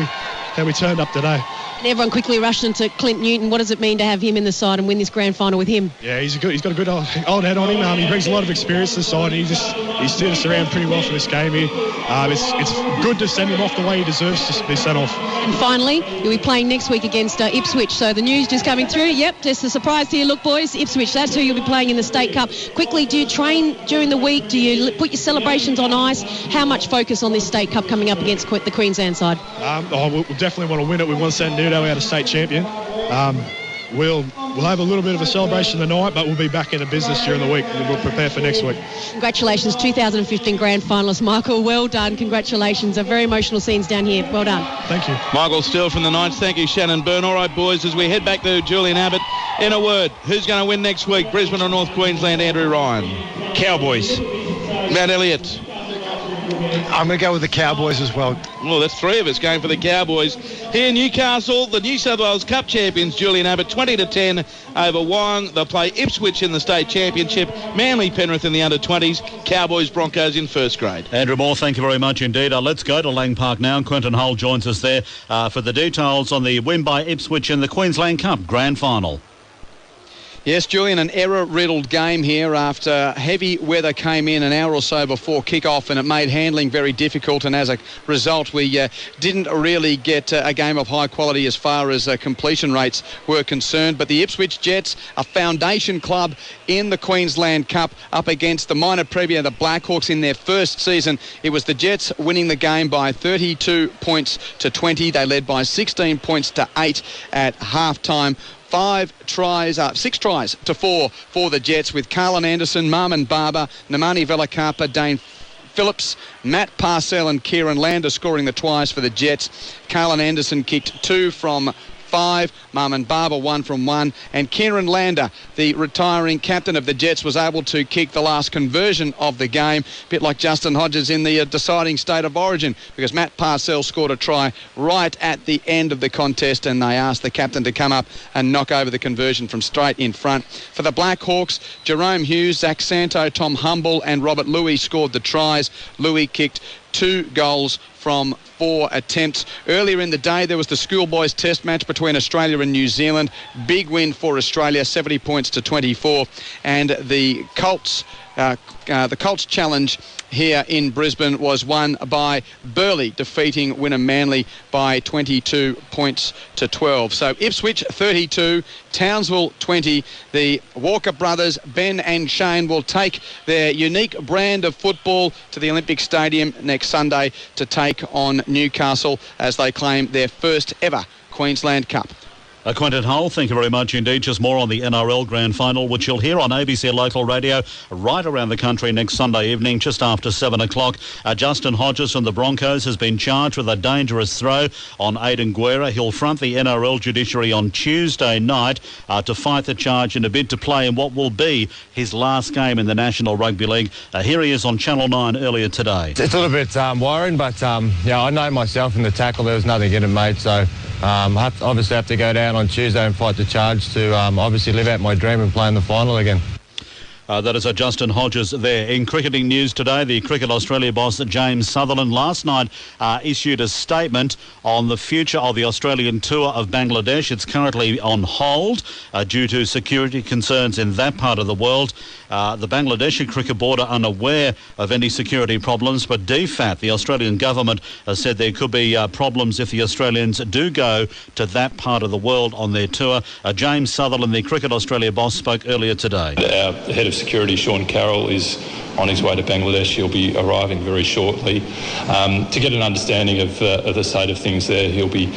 we turned up today. And everyone quickly rushed into Clint Newton. What does it mean to have him in the side and win this grand final with him? Yeah, he's got a good old head on him. He brings a lot of experience to the side. And he steered us around pretty well for this game here. It's good to send him off the way he deserves to be sent off. And finally, you'll be playing next week against Ipswich. So the news just coming through. Yep, just a surprise to you. Look, boys, Ipswich, that's who you'll be playing in the State Cup. Quickly, do you train during the week? Do you put your celebrations on ice? How much focus on this State Cup coming up against the Queensland side? We'll definitely want to win it. We want to send Nudo out of state champion. We'll have a little bit of a celebration tonight, but we'll be back into business during the week and we'll prepare for next week. Congratulations, 2015 Grand Finalist Michael. Well done. Congratulations. Very emotional scenes down here. Well done. Thank you. Michael Steele from the Knights. Thank you, Shannon Byrne. All right, boys, as we head back to Julian Abbott, in a word, who's going to win next week? Brisbane or North Queensland? Andrew Ryan? Cowboys. Matt Elliott? I'm going to go with the Cowboys as well. Well, that's three of us going for the Cowboys. Here in Newcastle, the New South Wales Cup champions, Julian Abbott, 20-10 over Wyong. They'll play Ipswich in the state championship, Manly Penrith in the under-20s, Cowboys Broncos in first grade. Andrew Moore, thank you very much indeed. Let's go to Lang Park now. Quentin Hull joins us there for the details on the win by Ipswich in the Queensland Cup Grand Final. Yes, Julian, an error-riddled game here after heavy weather came in an hour or so before kick-off, and it made handling very difficult, and as a result we didn't really get a game of high quality as far as completion rates were concerned. But the Ipswich Jets, a foundation club in the Queensland Cup, up against the minor premier, the Blackhawks, in their first season. It was the Jets winning the game by 32 points to 20. They led by 16 points to 8 at half-time. 6 tries to 4 for the Jets, with Carlin Anderson, Marman Barber, Nemani Velakapa, Dane Phillips, Matt Parcell and Kieran Lander scoring the tries for the Jets. Carlin Anderson kicked 2 from 5, Marman Barber 1 from 1, and Kieran Lander, the retiring captain of the Jets, was able to kick the last conversion of the game, a bit like Justin Hodges in the deciding state of origin, because Matt Parcell scored a try right at the end of the contest, and they asked the captain to come up and knock over the conversion from straight in front. For the Blackhawks, Jerome Hughes, Zach Santo, Tom Humble and Robert Louis scored the tries. Louis kicked 2 goals from 4 attempts. Earlier in the day, there was the schoolboys test match between Australia and New Zealand. Big win for Australia, 70 points to 24. And the Colts challenge here in Brisbane was won by Burleigh, defeating winner Manly by 22 points to 12. So Ipswich 32, Townsville 20. The Walker brothers, Ben and Shane, will take their unique brand of football to the Olympic Stadium next Sunday to take on Newcastle as they claim their first ever Queensland Cup. Quentin Hull, thank you very much indeed. Just more on the NRL Grand Final, which you'll hear on ABC Local Radio right around the country next Sunday evening, just after 7 o'clock. Justin Hodges from the Broncos has been charged with a dangerous throw on Aidan Guerra. He'll front the NRL judiciary on Tuesday night to fight the charge in a bid to play in what will be his last game in the National Rugby League. Here he is on Channel 9 earlier today. It's a little bit worrying, but I know myself in the tackle there was nothing in it, mate, so obviously have to go down on Tuesday and fight the charge to obviously live out my dream and play in the final again. That is Justin Hodges there. In cricketing news today, the Cricket Australia boss James Sutherland last night issued a statement on the future of the Australian tour of Bangladesh. It's currently on hold due to security concerns in that part of the world. The Bangladeshi Cricket Board are unaware of any security problems, but DFAT, the Australian government, said there could be problems if the Australians do go to that part of the world on their tour. James Sutherland, the Cricket Australia boss, spoke earlier today. Our head of security, Sean Carroll, is on his way to Bangladesh. He'll be arriving very shortly. To get an understanding of the state of things there, he'll be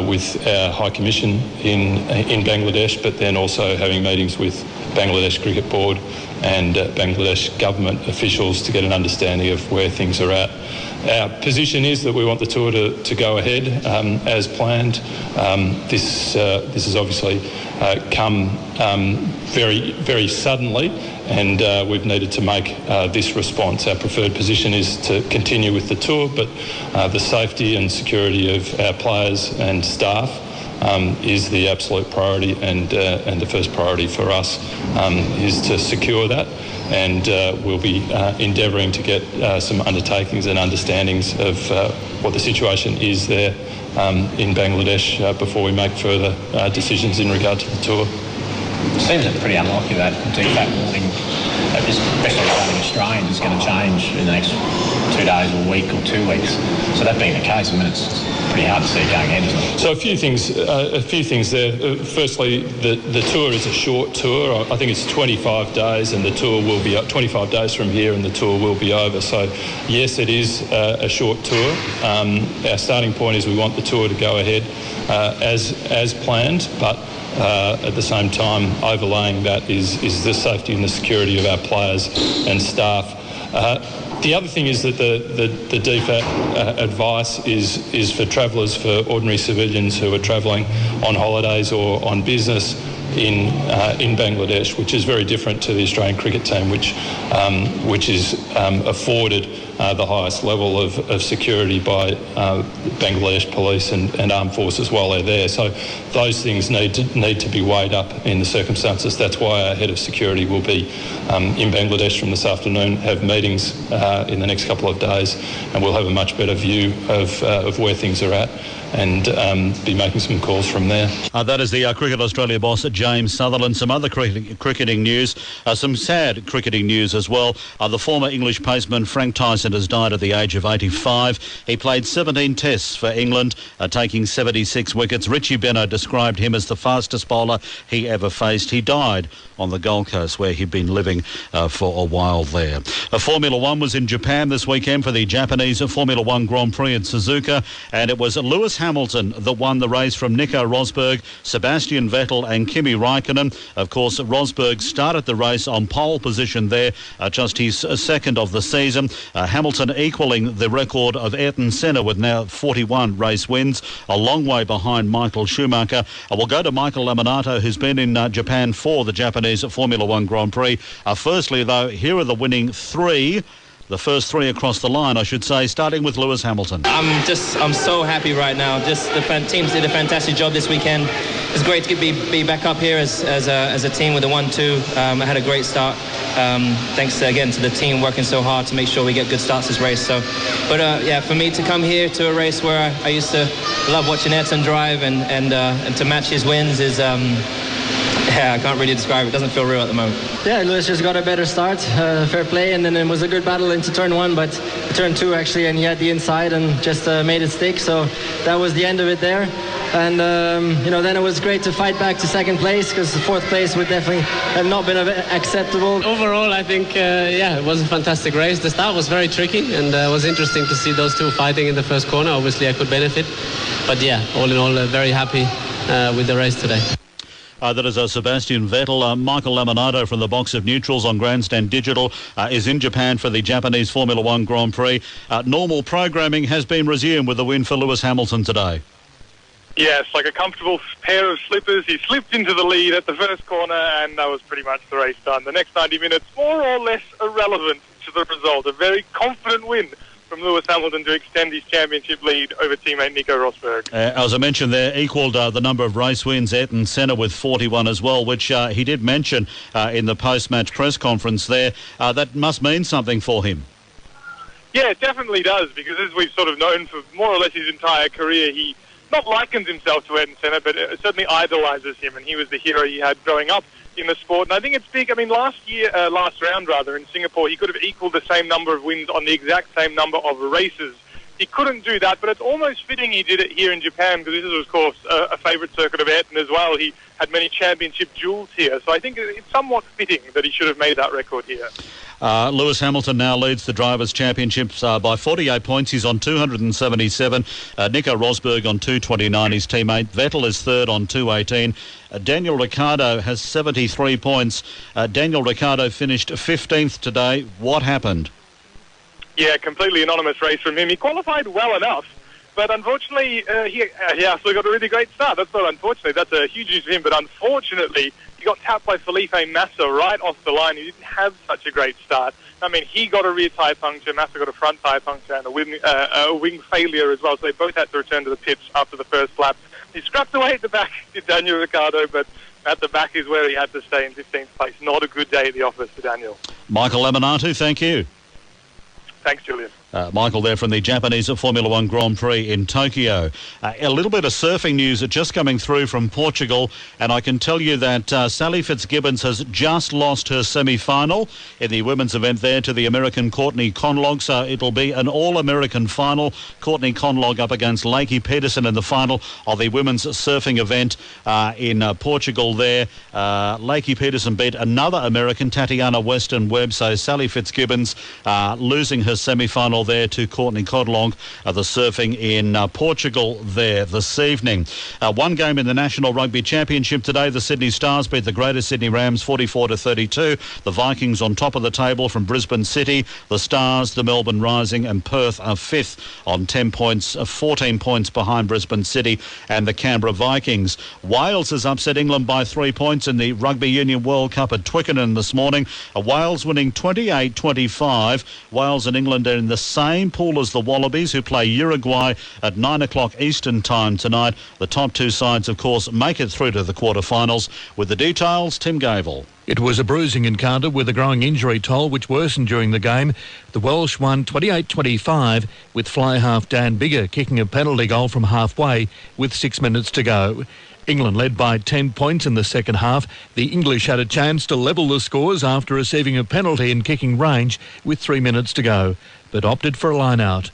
with our High Commission in Bangladesh, but then also having meetings with Bangladesh Cricket Board and Bangladesh government officials to get an understanding of where things are at. Our position is that we want the tour to go ahead as planned. This has obviously come very, very suddenly, and we've needed to make this response. Our preferred position is to continue with the tour, but the safety and security of our players and staff is the absolute priority, and the first priority for us is to secure that, and we'll be endeavouring to get some undertakings and understandings of what the situation is there in Bangladesh before we make further decisions in regard to the tour. It seems pretty unlikely that DFAT warning, especially regarding Australians, is going to change in the next 2 days or week or 2 weeks. So that being the case, I mean, it's pretty hard to see it going ahead, isn't it? So a few things there. Firstly, the tour is a short tour. I think it's 25 days, and the tour will be 25 days from here, and the tour will be over. So yes, it is a short tour. Our starting point is we want the tour to go ahead as planned, but at the same time, overlaying that is the safety and the security of our players and staff. The other thing is that the DFAT advice is for travellers, for ordinary civilians who are travelling on holidays or on business in Bangladesh, which is very different to the Australian cricket team, which is afforded the highest level of security by Bangladesh police and armed forces while they're there. So those things need to be weighed up in the circumstances. That's why our head of security will be in Bangladesh from this afternoon, have meetings in the next couple of days, and we'll have a much better view of where things are at and be making some calls from there. That is the Cricket Australia boss, James Sutherland. Some other cricketing news, some sad cricketing news as well. The former English paceman Frank Tyson has died at the age of 85. He played 17 tests for England, taking 76 wickets. Richie Benaud described him as the fastest bowler he ever faced. He died on the Gold Coast, where he'd been living for a while there. Formula One was in Japan this weekend for the Japanese Formula One Grand Prix at Suzuka, and it was Lewis Hamilton that won the race from Nico Rosberg, Sebastian Vettel and Kimi Raikkonen. Of course, Rosberg started the race on pole position there, just his second of the season. Hamilton equalling the record of Ayrton Senna with now 41 race wins, a long way behind Michael Schumacher. We'll go to Michael Laminato, who's been in Japan for the Japanese Formula One Grand Prix. Firstly, though, here are the winning three. The first three across the line, I should say, starting with Lewis Hamilton. I'm so happy right now. Just the teams did a fantastic job this weekend. It's great to be back up here as a team with a 1-2. I had a great start. Thanks again to the team working so hard to make sure we get good starts this race. But for me to come here to a race where I used to love watching Ayrton drive and to match his wins is. I can't really describe it. It doesn't feel real at the moment. Yeah, Lewis just got a better start, fair play, and then it was a good battle into turn one, but turn two actually, and he had the inside and just made it stick. So that was the end of it there. And then it was great to fight back to second place, because the fourth place would definitely have not been acceptable. Overall, I think it was a fantastic race. The start was very tricky, and it was interesting to see those two fighting in the first corner. Obviously, I could benefit, but all in all, very happy with the race today. That is Sebastian Vettel. Michael Laminato from the box of neutrals on Grandstand Digital is in Japan for the Japanese Formula One Grand Prix. Normal programming has been resumed with the win for Lewis Hamilton today. Yes, like a comfortable pair of slippers. He slipped into the lead at the first corner, and that was pretty much the race done. The next 90 minutes, more or less irrelevant to the result. A very confident win from Lewis Hamilton to extend his championship lead over teammate Nico Rosberg. As I mentioned there, equalled the number of race wins, Ayrton Senna with 41 as well, which he did mention in the post-match press conference there. That must mean something for him. Yeah, it definitely does, because as we've sort of known for more or less his entire career, he not likens himself to Ayrton Senna, but certainly idolises him, and he was the hero he had growing up in the sport. And I think it's big. I mean, last round in Singapore, he could have equalled the same number of wins on the exact same number of races. He couldn't do that, but it's almost fitting he did it here in Japan, because this is, of course, a favourite circuit of Ayrton as well. He had many championship jewels here, so I think it's somewhat fitting that he should have made that record here. Lewis Hamilton now leads the Drivers' Championships by 48 points. He's on 277. Nico Rosberg on 229, his teammate. Vettel is third on 218. Daniel Ricciardo has 73 points. Daniel Ricciardo finished 15th today. What happened? Yeah, completely anonymous race from him. He qualified well enough, but unfortunately, he actually got a really great start. That's not unfortunately. That's a huge news for him, but unfortunately, he got tapped by Felipe Massa right off the line. He didn't have such a great start. I mean, he got a rear tyre puncture, Massa got a front tyre puncture, and a wing failure as well, so they both had to return to the pits after the first lap. He scrapped away at the back, did Daniel Ricciardo, but at the back is where he had to stay in 15th place. Not a good day at the office for Daniel. Michael Laminato, thank you. Thanks, Julian. Michael there from the Japanese Formula One Grand Prix in Tokyo. A little bit of surfing news just coming through from Portugal, and I can tell you that Sally Fitzgibbons has just lost her semi-final in the women's event there to the American Courtney Conlogue, so it'll be an all-American final. Courtney Conlogue up against Lakey Peterson in the final of the women's surfing event in Portugal there. Lakey Peterson beat another American, Tatiana Weston Webb, so Sally Fitzgibbons losing her semi-final there to Courtney Codlong, the surfing in Portugal there this evening. One game in the National Rugby Championship today. The Sydney Stars beat the Greater Sydney Rams 44-32. The Vikings on top of the table from Brisbane City. The Stars, the Melbourne Rising and Perth are fifth on 10 points, 14 points behind Brisbane City and the Canberra Vikings. Wales has upset England by 3 points in the Rugby Union World Cup at Twickenham this morning. Wales winning 28-25. Wales and England are in the same pool as the Wallabies, who play Uruguay at 9 o'clock Eastern time tonight. The top two sides, of course, make it through to the quarterfinals. With the details, Tim Gavel. It was a bruising encounter with a growing injury toll which worsened during the game. The Welsh won 28-25 with fly half Dan Biggar kicking a penalty goal from halfway with 6 minutes to go. England led by 10 points in the second half. The English had a chance to level the scores after receiving a penalty in kicking range with 3 minutes to go, but opted for a line-out.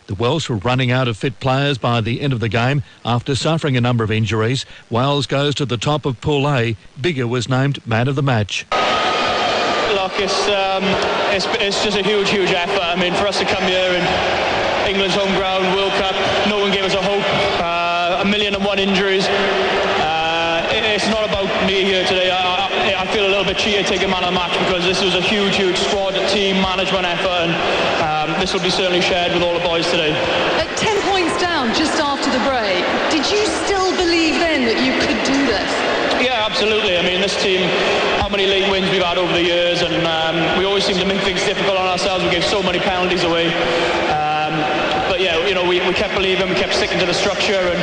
The Welsh were running out of fit players by the end of the game after suffering a number of injuries. Wales goes to the top of Pool A. Biggar was named man of the match. Look, it's just a huge effort. I mean, for us to come here and England's home ground, World Cup, no one gave us a hope. 1,000,001 injuries. It's not about me here today. I feel a little bit cheated taking man of the match because this was a huge squad, team, management effort, and this will be certainly shared with all the boys today. At 10 points down just after the break, did you still believe then that you could do this? Yeah, absolutely. I mean, this team, how many league wins we've had over the years, and we always seem to make things difficult on ourselves. We gave so many penalties away. But yeah, you know, we kept believing, we kept sticking to the structure, and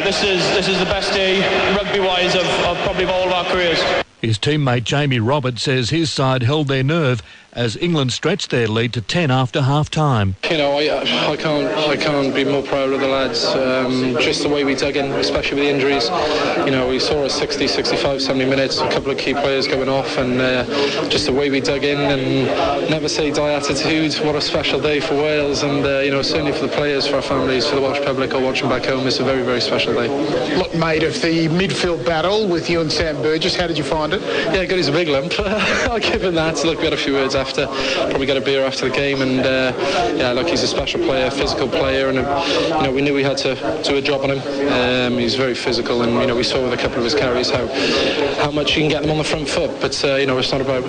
this is the best day rugby-wise of probably all of our careers. His teammate Jamie Roberts says his side held their nerve as England stretched their lead to 10 after half-time. You know, I can't be more proud of the lads. Just the way we dug in, especially with the injuries. You know, we saw a 60, 65, 70 minutes, a couple of key players going off, and just the way we dug in, and never say die attitude. What a special day for Wales, and you know, certainly for the players, for our families, for the Welsh public or watching back home, it's a very, very special day. Look, mate, of the midfield battle with you and Sam Burgess, how did you find it? Yeah, good. He's a big lump. I'll give him that. Look, we had a few words after, probably got a beer after the game, and yeah, look, he's a special player, physical player, and you know, we knew we had to do a job on him. He's very physical, and you know, we saw with a couple of his carries how much you can get them on the front foot. But you know, it's not about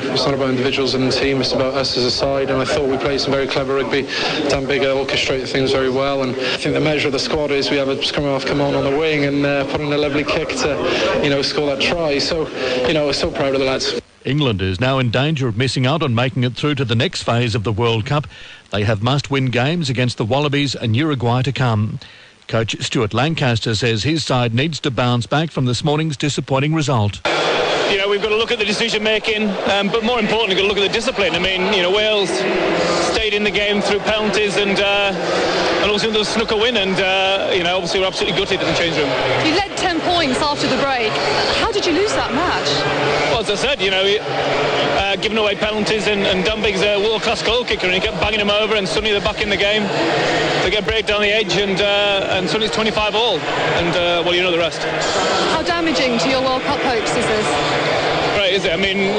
individuals in the team. It's about us as a side, and I thought we played some very clever rugby. Dan Biggar orchestrated things very well, and I think the measure of the squad is we have a scrum half come on the wing and put in a lovely kick to, you know, score that try. So, you know, we're so proud of the lads. England is now in danger of missing out on making it through to the next phase of the World Cup. They have must-win games against the Wallabies and Uruguay to come. Coach Stuart Lancaster says his side needs to bounce back from this morning's disappointing result. You know, we've got to look at the decision-making, but more importantly, we've got to look at the discipline. I mean, you know, Wales stayed in the game through penalties and also they snuck a win, and you know, obviously we're absolutely gutted in the change room. You led 10 points after the break. How did you lose that match? Well, as I said, you know, giving away penalties, and Dunbig's a world-class goal kicker, and he kept banging them over, and suddenly they're back in the game. They get break down the edge, and suddenly it's 25 all, and well, you know the rest. How damaging to your World Cup hopes is this? Right, is it? I mean,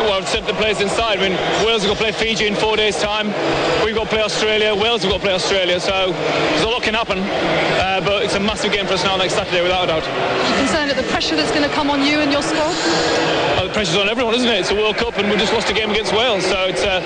well, I've sent the players inside. I mean, Wales have got to play Fiji in 4 days' time. We've got to play Australia. Wales have got to play Australia. So there's a lot can happen. But it's a massive game for us now next Saturday, without a doubt. Are you concerned at the pressure that's going to come on you and your squad? Well, the pressure's on everyone, isn't it? It's a World Cup, and we just lost a game against Wales. So it's a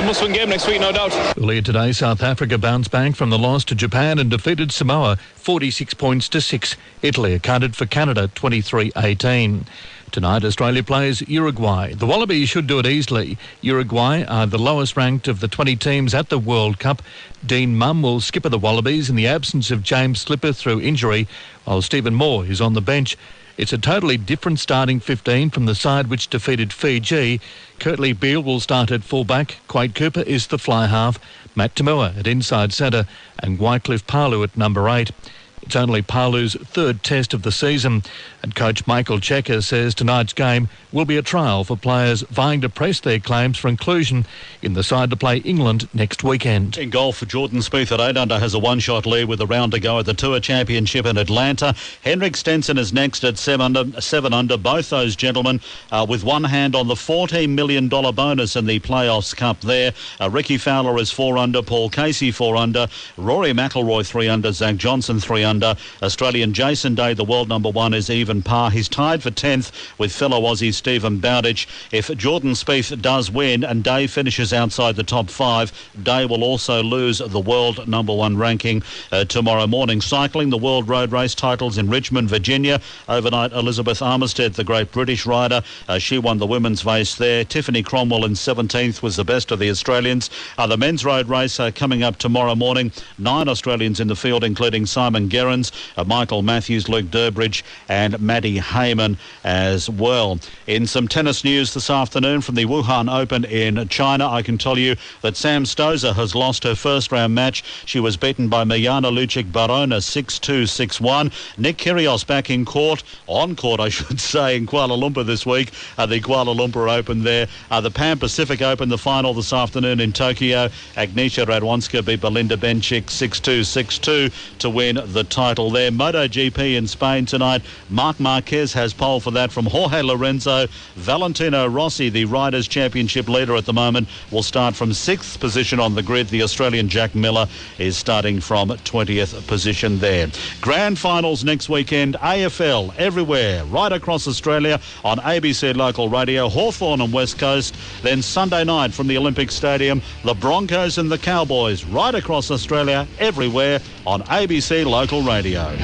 must-win game next week, no doubt. Earlier today, South Africa bounced back from the loss to Japan and defeated Samoa 46 points to 6. Italy accounted for Canada 23-18. Tonight, Australia plays Uruguay. The Wallabies should do it easily. Uruguay are the lowest ranked of the 20 teams at the World Cup. Dean Mumm will skipper the Wallabies in the absence of James Slipper through injury, while Stephen Moore is on the bench. It's a totally different starting 15 from the side which defeated Fiji. Kurtley Beale will start at fullback. Quade Cooper is the fly half. Matt Tamua at inside centre, and Wycliffe Palu at number 8. It's only Palu's third test of the season, and coach Michael Checker says tonight's game will be a trial for players vying to press their claims for inclusion in the side to play England next weekend. In golf, Jordan Spieth at 8 under has a one-shot lead with a round to go at the Tour Championship in Atlanta. Henrik Stenson is next at 7 under. Both those gentlemen with one hand on the $14 million bonus in the Playoffs Cup there. Ricky Fowler is 4 under, Paul Casey 4 under, Rory McIlroy 3 under, Zach Johnson 3 under. Australian Jason Day, the world number 1, is even par. He's tied for 10th with fellow Aussie Stephen Bowditch. If Jordan Spieth does win and Day finishes outside the top 5, Day will also lose the world number 1 ranking tomorrow morning. Cycling, the World Road Race titles in Richmond, Virginia. Overnight, Elizabeth Armistead, the great British rider, she won the women's race there. Tiffany Cromwell in 17th was the best of the Australians. The men's road race coming up tomorrow morning. 9 Australians in the field, including Simon Gerrans, Michael Matthews, Luke Durbridge and Maddie Heyman as well. In some tennis news this afternoon from the Wuhan Open in China, I can tell you that Sam Stosur has lost her first round match. She was beaten by Mirjana Lucic-Barona 6-2, 6-1. Nick Kyrgios back in court, on court I should say, in Kuala Lumpur this week, the Kuala Lumpur Open there. The Pan Pacific Open, the final this afternoon in Tokyo. Agnieszka Radwanska beat Belinda Bencic 6-2, 6-2 to win the title there. MotoGP in Spain tonight. Marc Marquez has pole for that from Jorge Lorenzo. Valentino Rossi, the Riders' Championship leader at the moment, will start from 6th position on the grid. The Australian Jack Miller is starting from 20th position there. Grand finals next weekend. AFL everywhere, right across Australia on ABC Local Radio, Hawthorn and West Coast. Then Sunday night from the Olympic Stadium, the Broncos and the Cowboys, right across Australia, everywhere on ABC Local Radio.